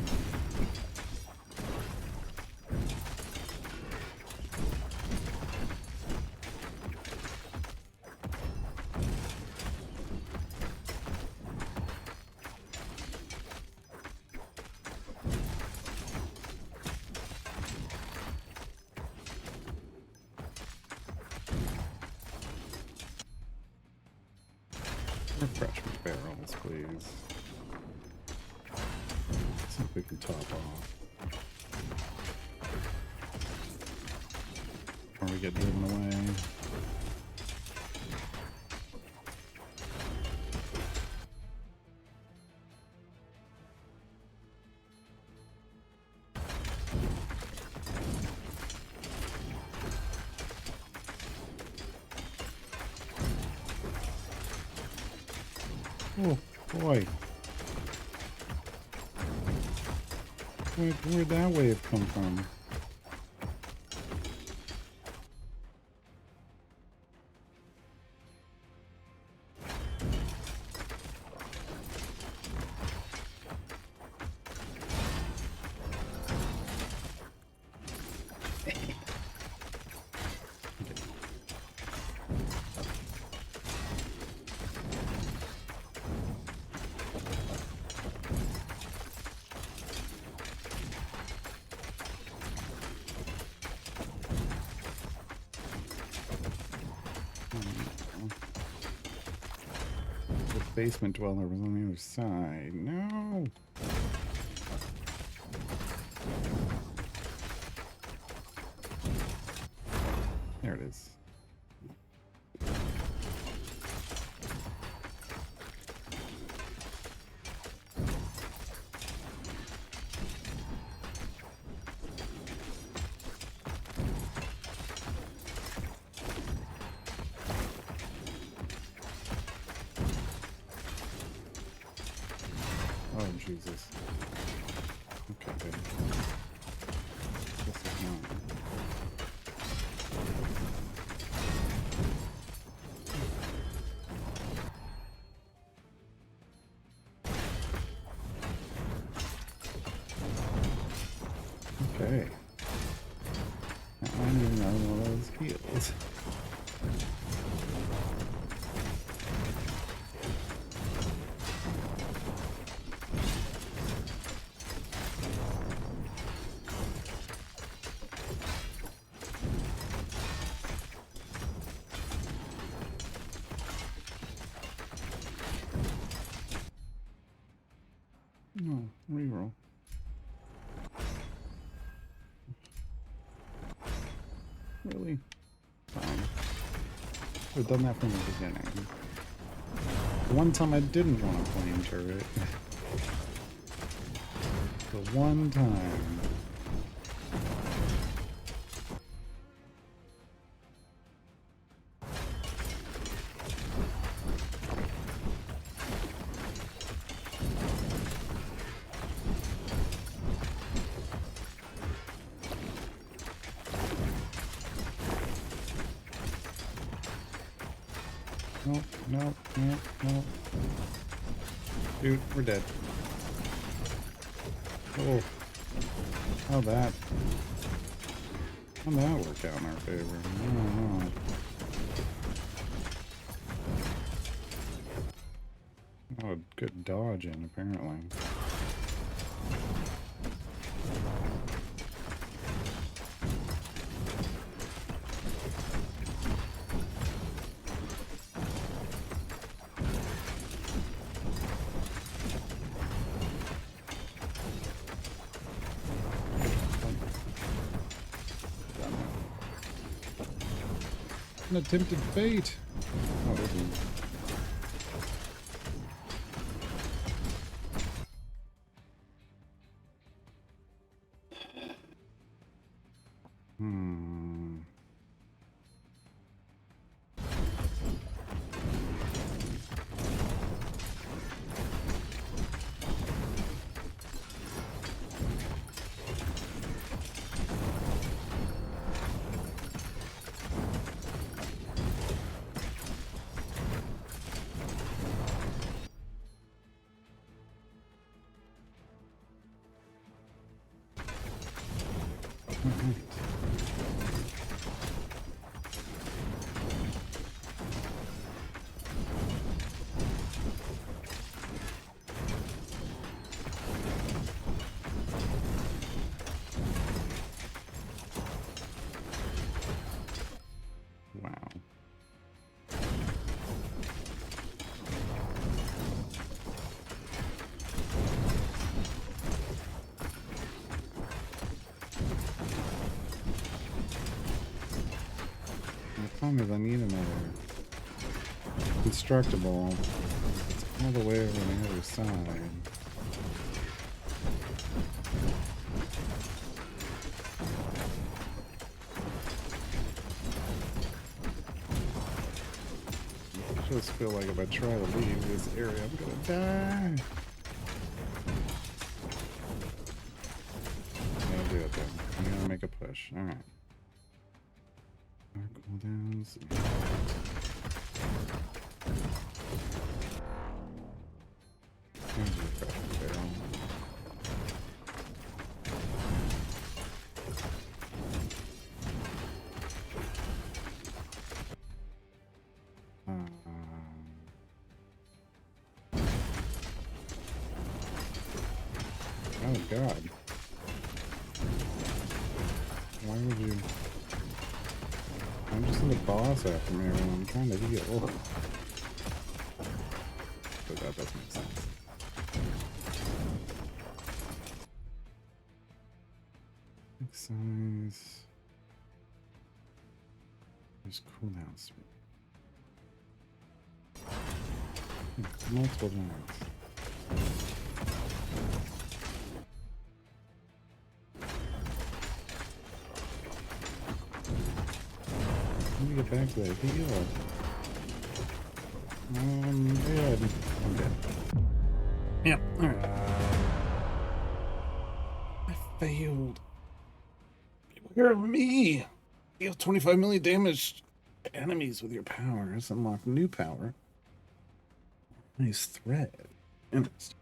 Refreshment barrels, please. See if we can top off. Or we get driven away. Oh boy. Where'd that wave come from? basement dweller was on the other side. No. There it is. Oh, Jesus. Okay, good. This is not. Okay. Now I need another one of those heals. No, reroll. Really? Fine. We've done that from the beginning. The one time I didn't want a flame turret. The one time. No, no, no, no. Dude, we're dead. Oh. How'd that work out in our favor? I don't know. Oh, good dodging, apparently. An attempted fate. Oh, this is... Wow. The problem is I need another constructible. It's all the way over on the other side. I just feel like if I try to leave this area, I'm gonna die. I'm gonna do it then. I'm gonna make a push. Alright. Our cooldowns. There's the refreshment barrel. Oh God. Why would you... I'm just in the boss after me when I'm trying to heal. that does make sense. Quick size. There's cooldown speed. Multiple giants. Let me get back to that heal. I'm dead. I'm dead. Yep, alright. I failed. Beware of me! Deal 25 million damage to enemies with your powers. Unlock new power. Nice thread. Interesting.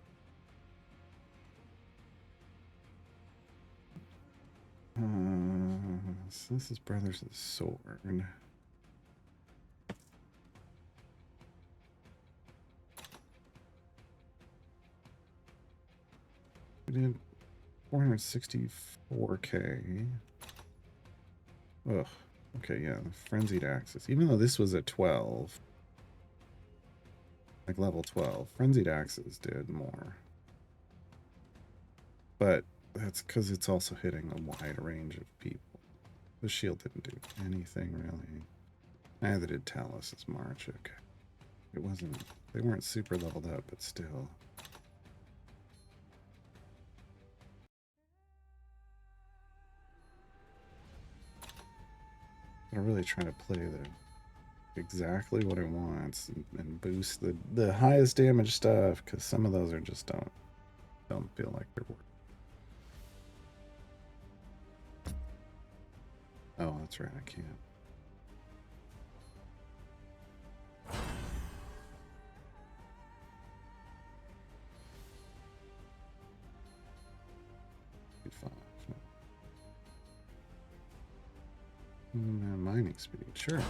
So this is Brothers of the Sword. We did 464k. Ugh. Okay, yeah, the Frenzied Axis. Even though this was at 12, like level 12, Frenzied Axis did more. But that's because it's also hitting a wide range of people. The shield didn't do anything really. Neither did Talos' March. Okay. It wasn't, they weren't super leveled up, but still. I'm really trying to play exactly what it wants and boost the highest damage stuff, because some of those are just don't feel like they're worth. Oh, that's right, I can't. Mining speed, sure.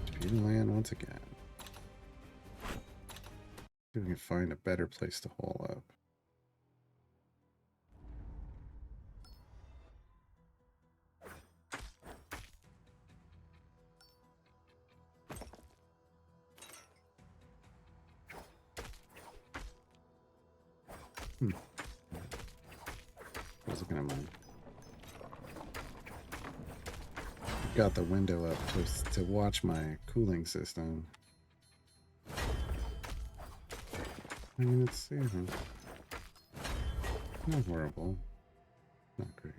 Speed of land once again. See if we can find a better place to hole up. I was looking at mine. Got the window up to watch my cooling system. I mean, it's, you know, not horrible. Not great.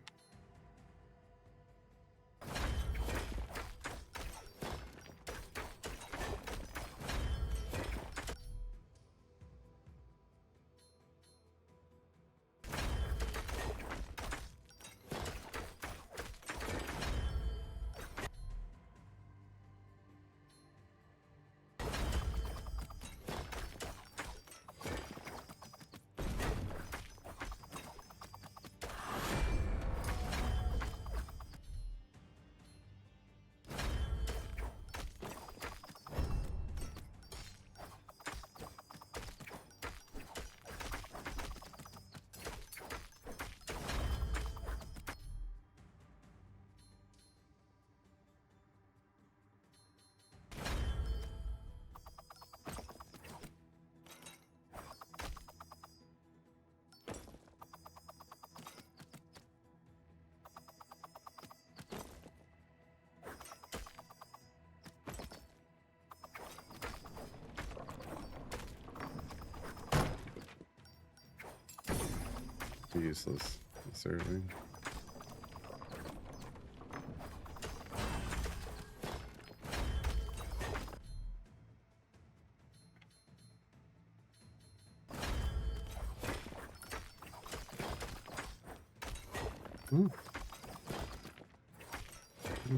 Useless serving.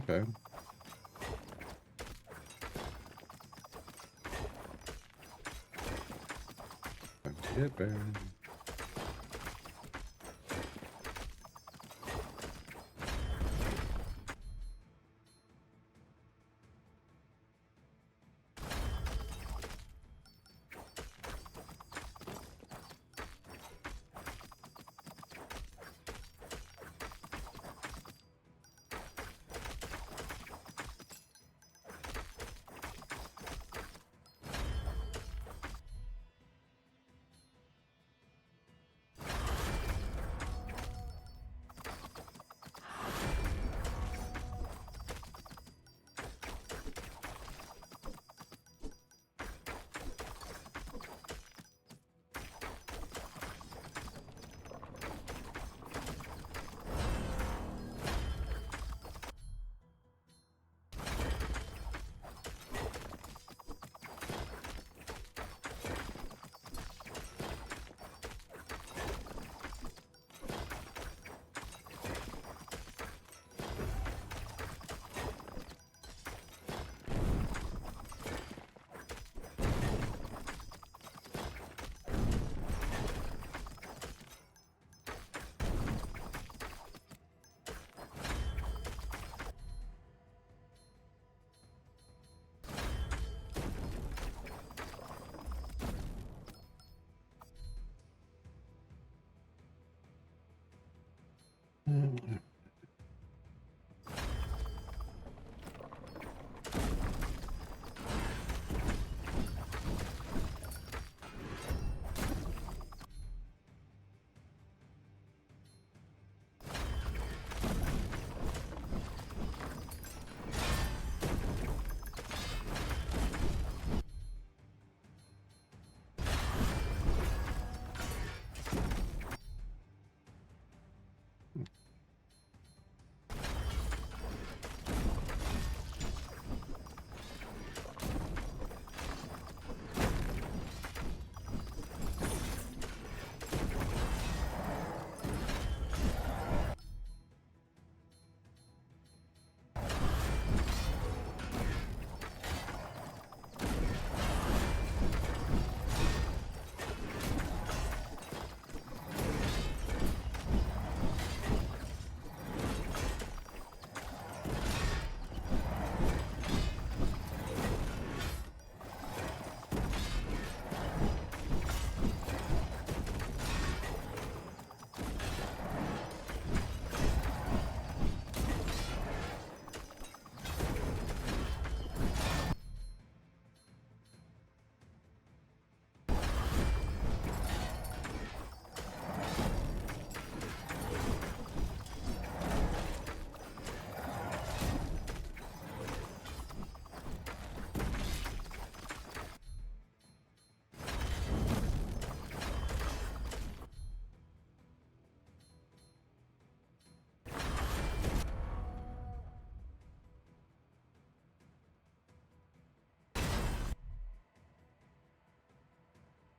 Okay. Get back.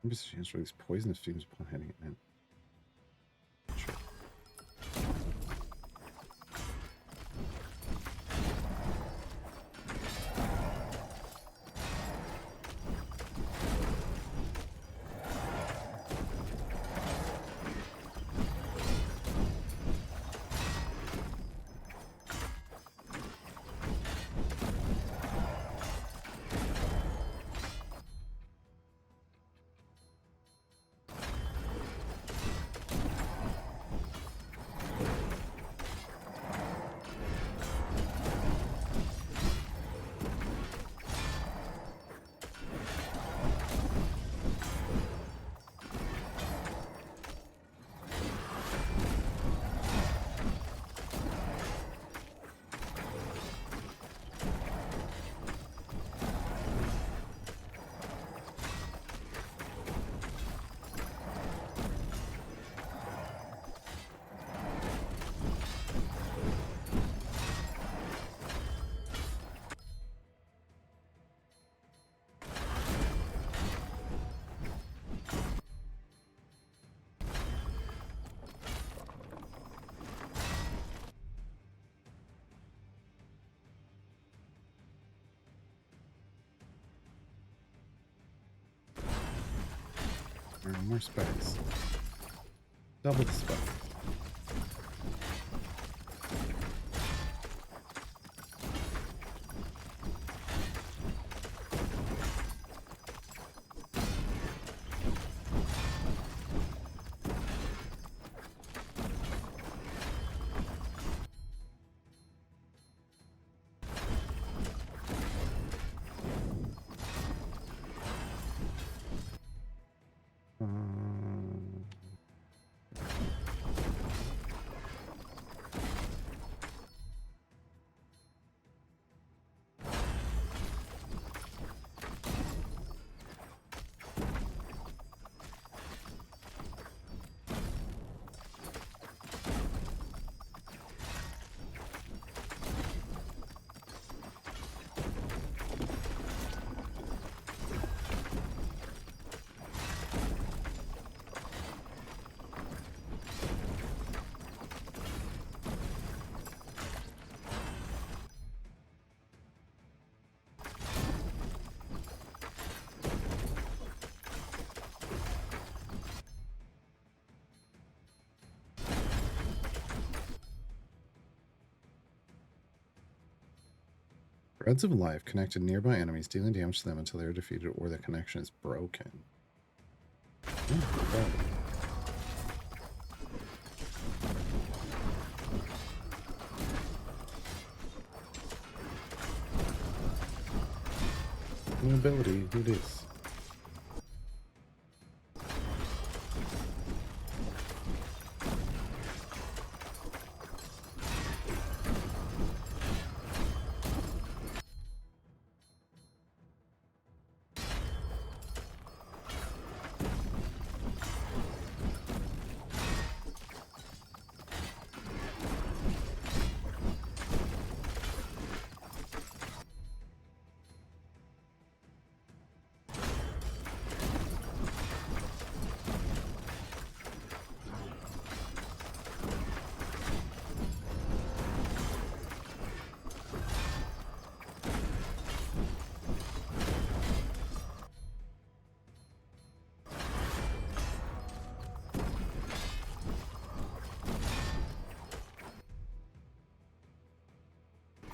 Increases chance for these poisonous fumes upon hitting it. Sure. More spikes. Double the spikes. Threads of life connect to nearby enemies, dealing damage to them until they are defeated or the connection is broken. New ability, who this?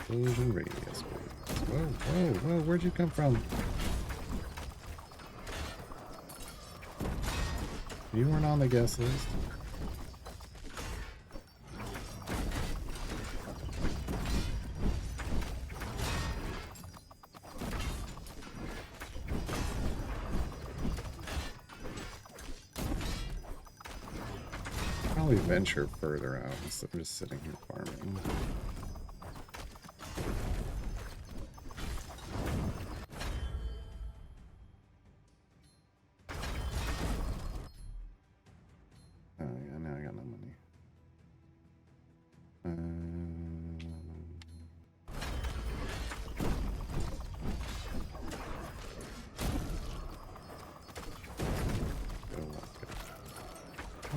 Illusion radius. Whoa, whoa, whoa, where'd you come from? You weren't on the guest list. Probably venture further out instead of just sitting here farming.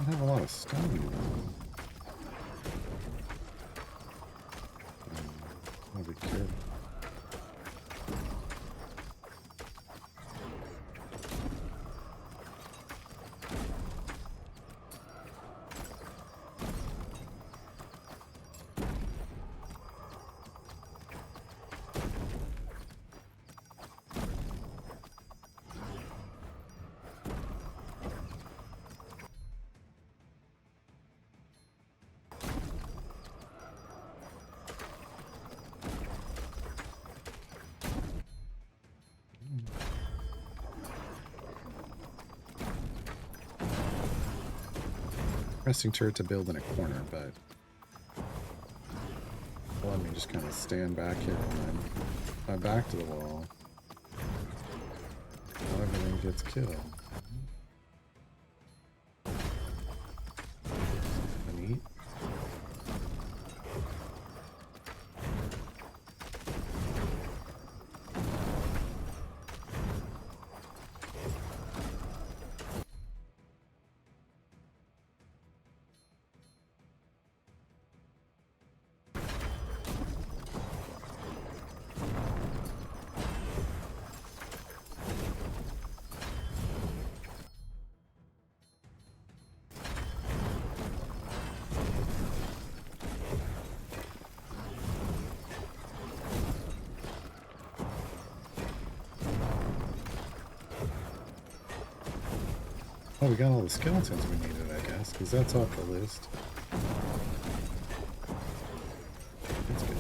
don't have a lot of stone though. Gotta be careful. Resting turret to build in a corner, but let me just kind of stand back here and then my back to the wall. Not everything gets killed. Neat. Oh, we got all the skeletons we needed, I guess, because that's off the list. That's good.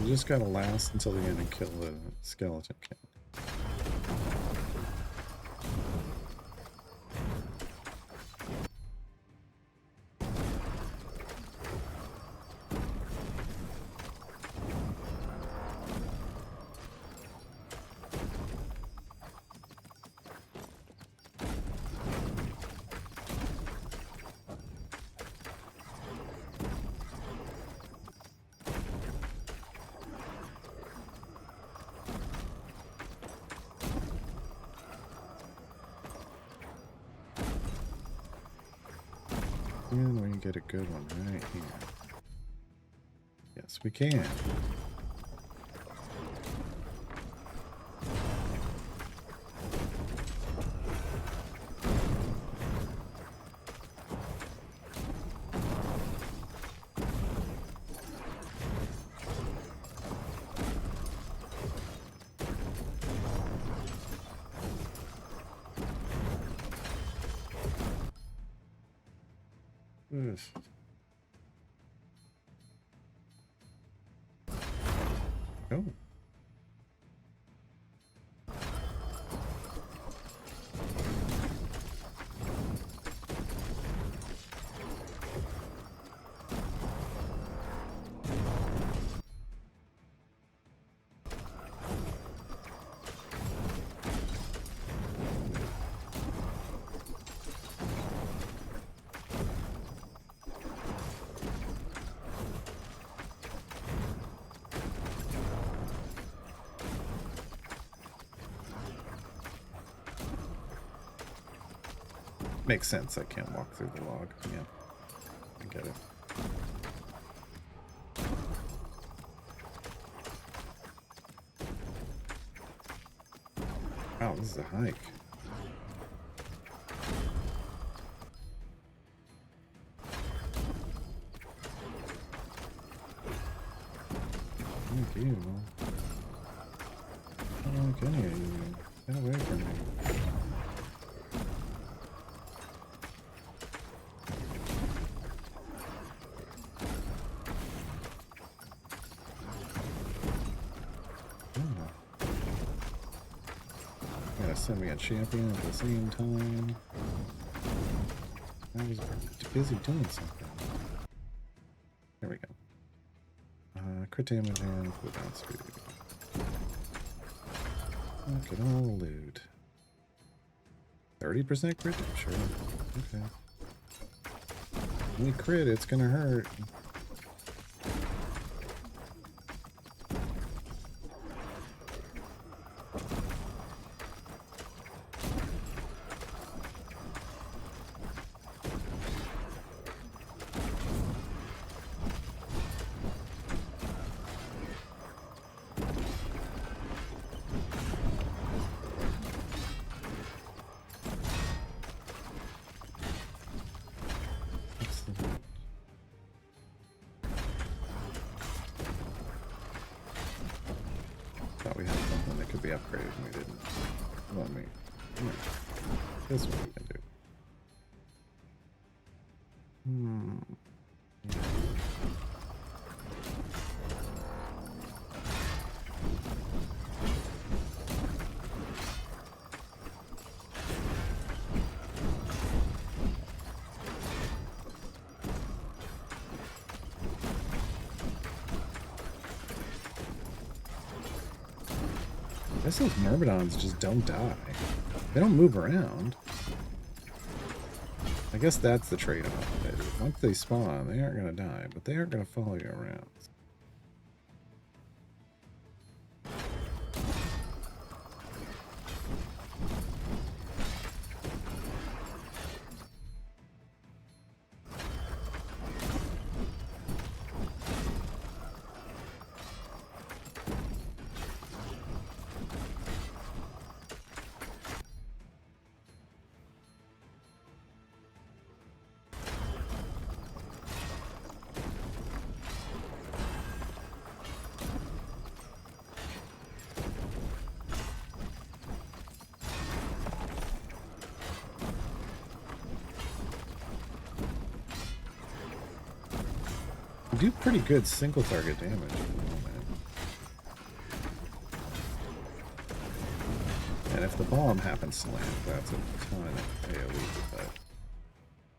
You just gotta last until the end and kill the skeleton king. And we can get a good one right here. Yes, we can. Ugh. Oh. Makes sense. I can't walk through the log. Yeah, I get it. Wow, this is a hike. Thank you. I don't like any of you. Get away from me. Send me a champion at the same time. I was busy doing something. There we go. Crit damage and cooldown speed. Look at all the loot. 30% crit? Sure. Okay. When we crit, it's gonna hurt. What's the- Thought we had something that could be upgraded and we didn't. Let me. This one we can do. I guess those Myrmidons just don't die. They don't move around. I guess that's the trade-off. Once they spawn, they aren't going to die, but they aren't going to follow you around. We do pretty good single target damage at the moment. And if the bomb happens to land, that's a ton of AoE,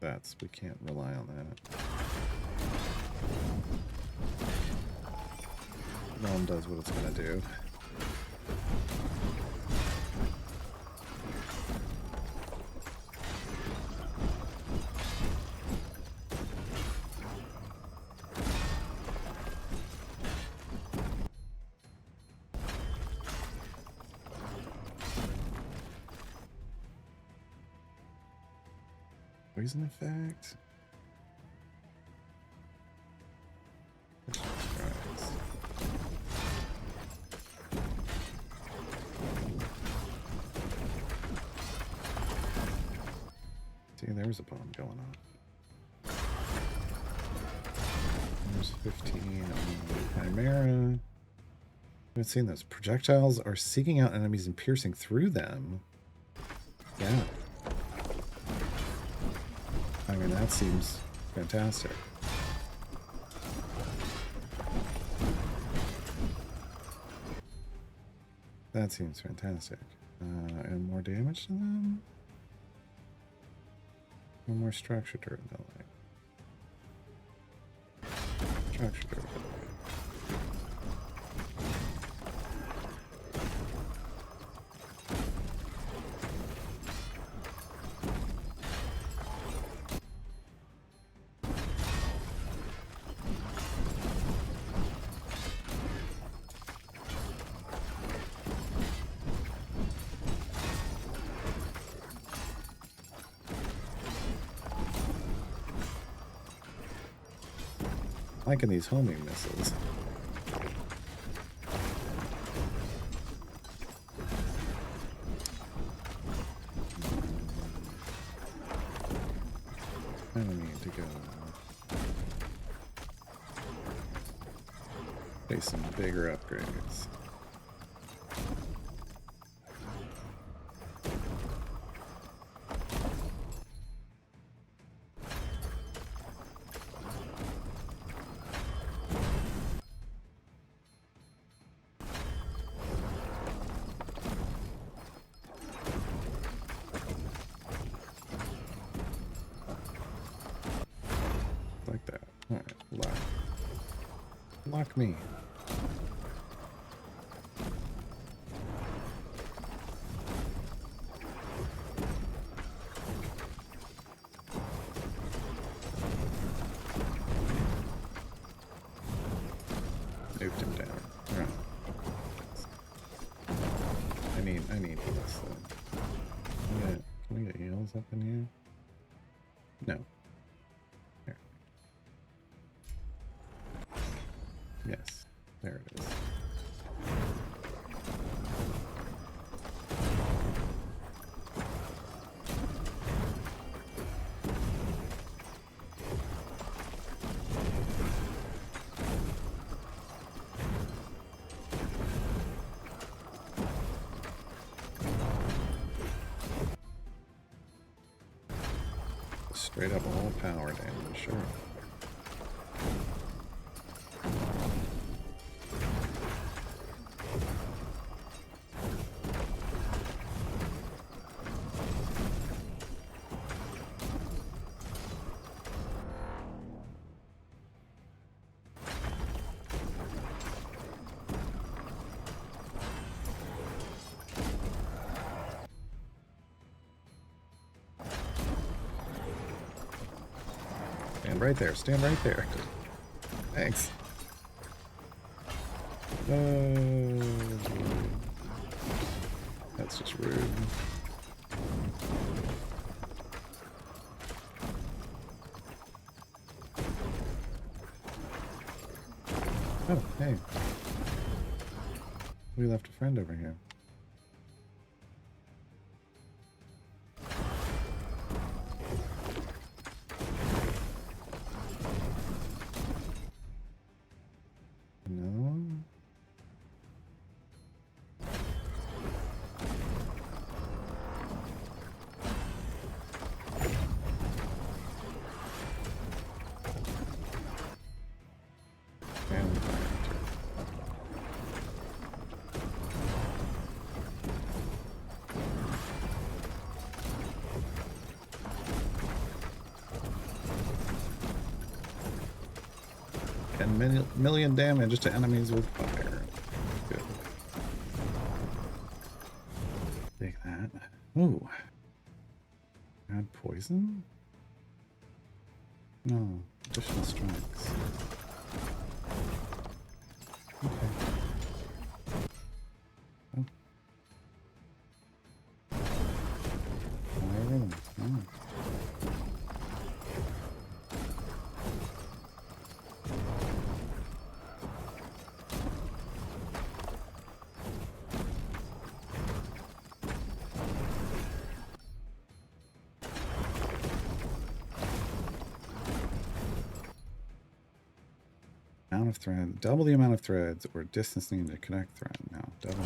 but we can't rely on that. Bomb does what it's gonna do. Poison effect. See, there's a bomb going on. There's 15 on the Chimera. I haven't seen those. Projectiles are seeking out enemies and piercing through them. Yeah. I mean, that seems fantastic. That seems fantastic. And more damage to them? One more structure durability. Structure durability. Liking these homing missiles. I don't need to go face some bigger upgrades. Like that. Alright, lock. Lock me. nuked him down. Alright. I need this though. Can we get heals up in here? No. Here. Yes. There it is. Straight up all power damage, sure. Stand right there. Stand right there. Thanks. That's just rude. Oh, hey. We left a friend over here. No. And million damage to enemies with fire. Good. Take that. Ooh. Add poison? No. Additional strikes. Okay. Oh. Fire rhythm. Oh. Amount of thread, double the amount of threads or distance needed to connect thread. No, double.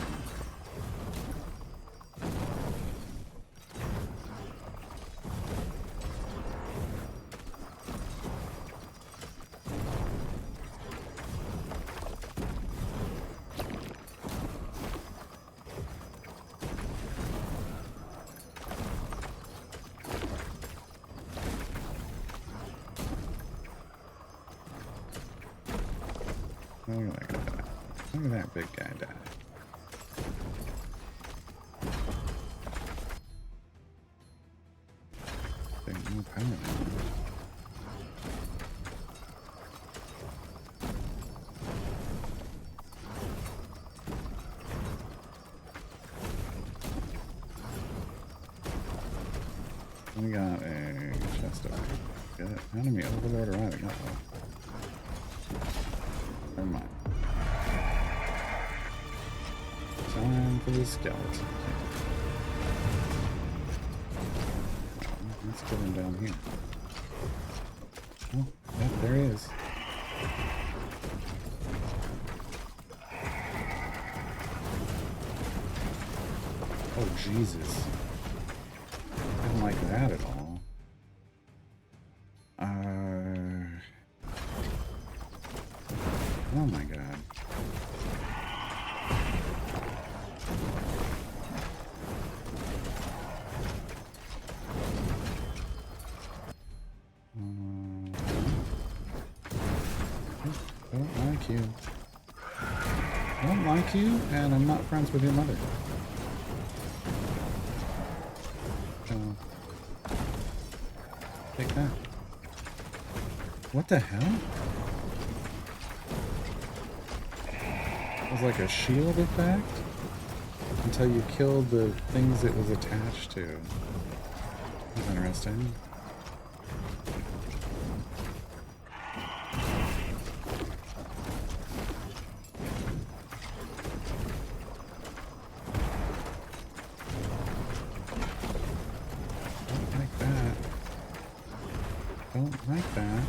Look at that guy die. Look at that big guy die. Big new power damage. We got a chest over here. Good. Enemy overlord arriving. Uh-oh. Never mind. Time for the skeleton. Let's get him down here. Oh, yeah, there he is. Oh, Jesus. I don't like that at all. Oh my god. Don't like you. Don't like you, and I'm not friends with your mother. Take that. What the hell?
was like a shield effect until you killed the things it was attached to. That's interesting. Don't like that. Don't like that.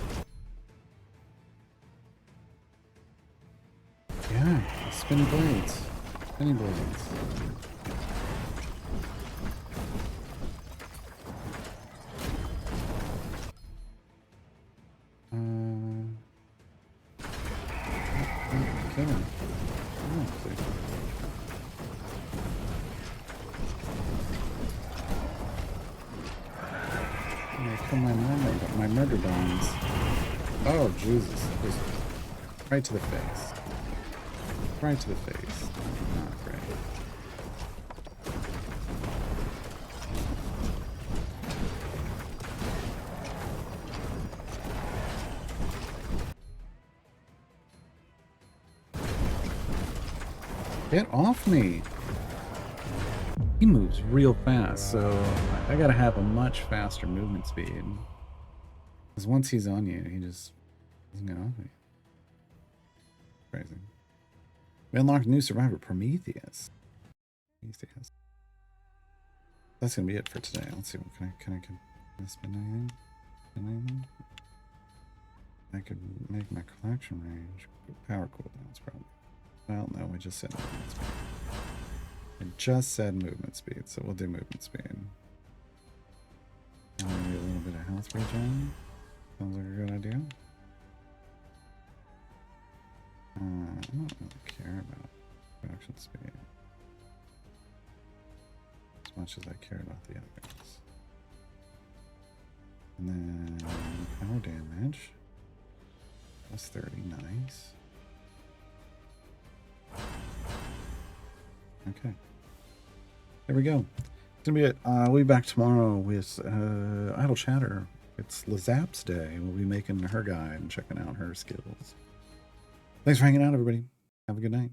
Yeah, spinny blades. Spinny blades. Kill him. Oh, please. Yeah, kill my murder bombs. Oh, Jesus. Just right to the face. Right to the face. Not great. Get off me! He moves real fast, so I gotta have a much faster movement speed. Because once he's on you, he just doesn't get off me. Crazy. We unlocked a new survivor, Prometheus. That's gonna be it for today. Let's see. What can I spend anything? Anything? I could make my collection range. Power cooldowns probably. Well, no, we just said movement speed. I just said movement speed, so we'll do movement speed. Maybe a little bit of health regen. Sounds like a good idea. I don't really care about production speed as much as I care about the others. And then power damage. Plus 30, nice. Okay. There we go. It's gonna be it. We'll be back tomorrow with Idle Chatter. It's Lazap's day. We'll be making her guide and checking out her skills. Thanks for hanging out, everybody. Have a good night.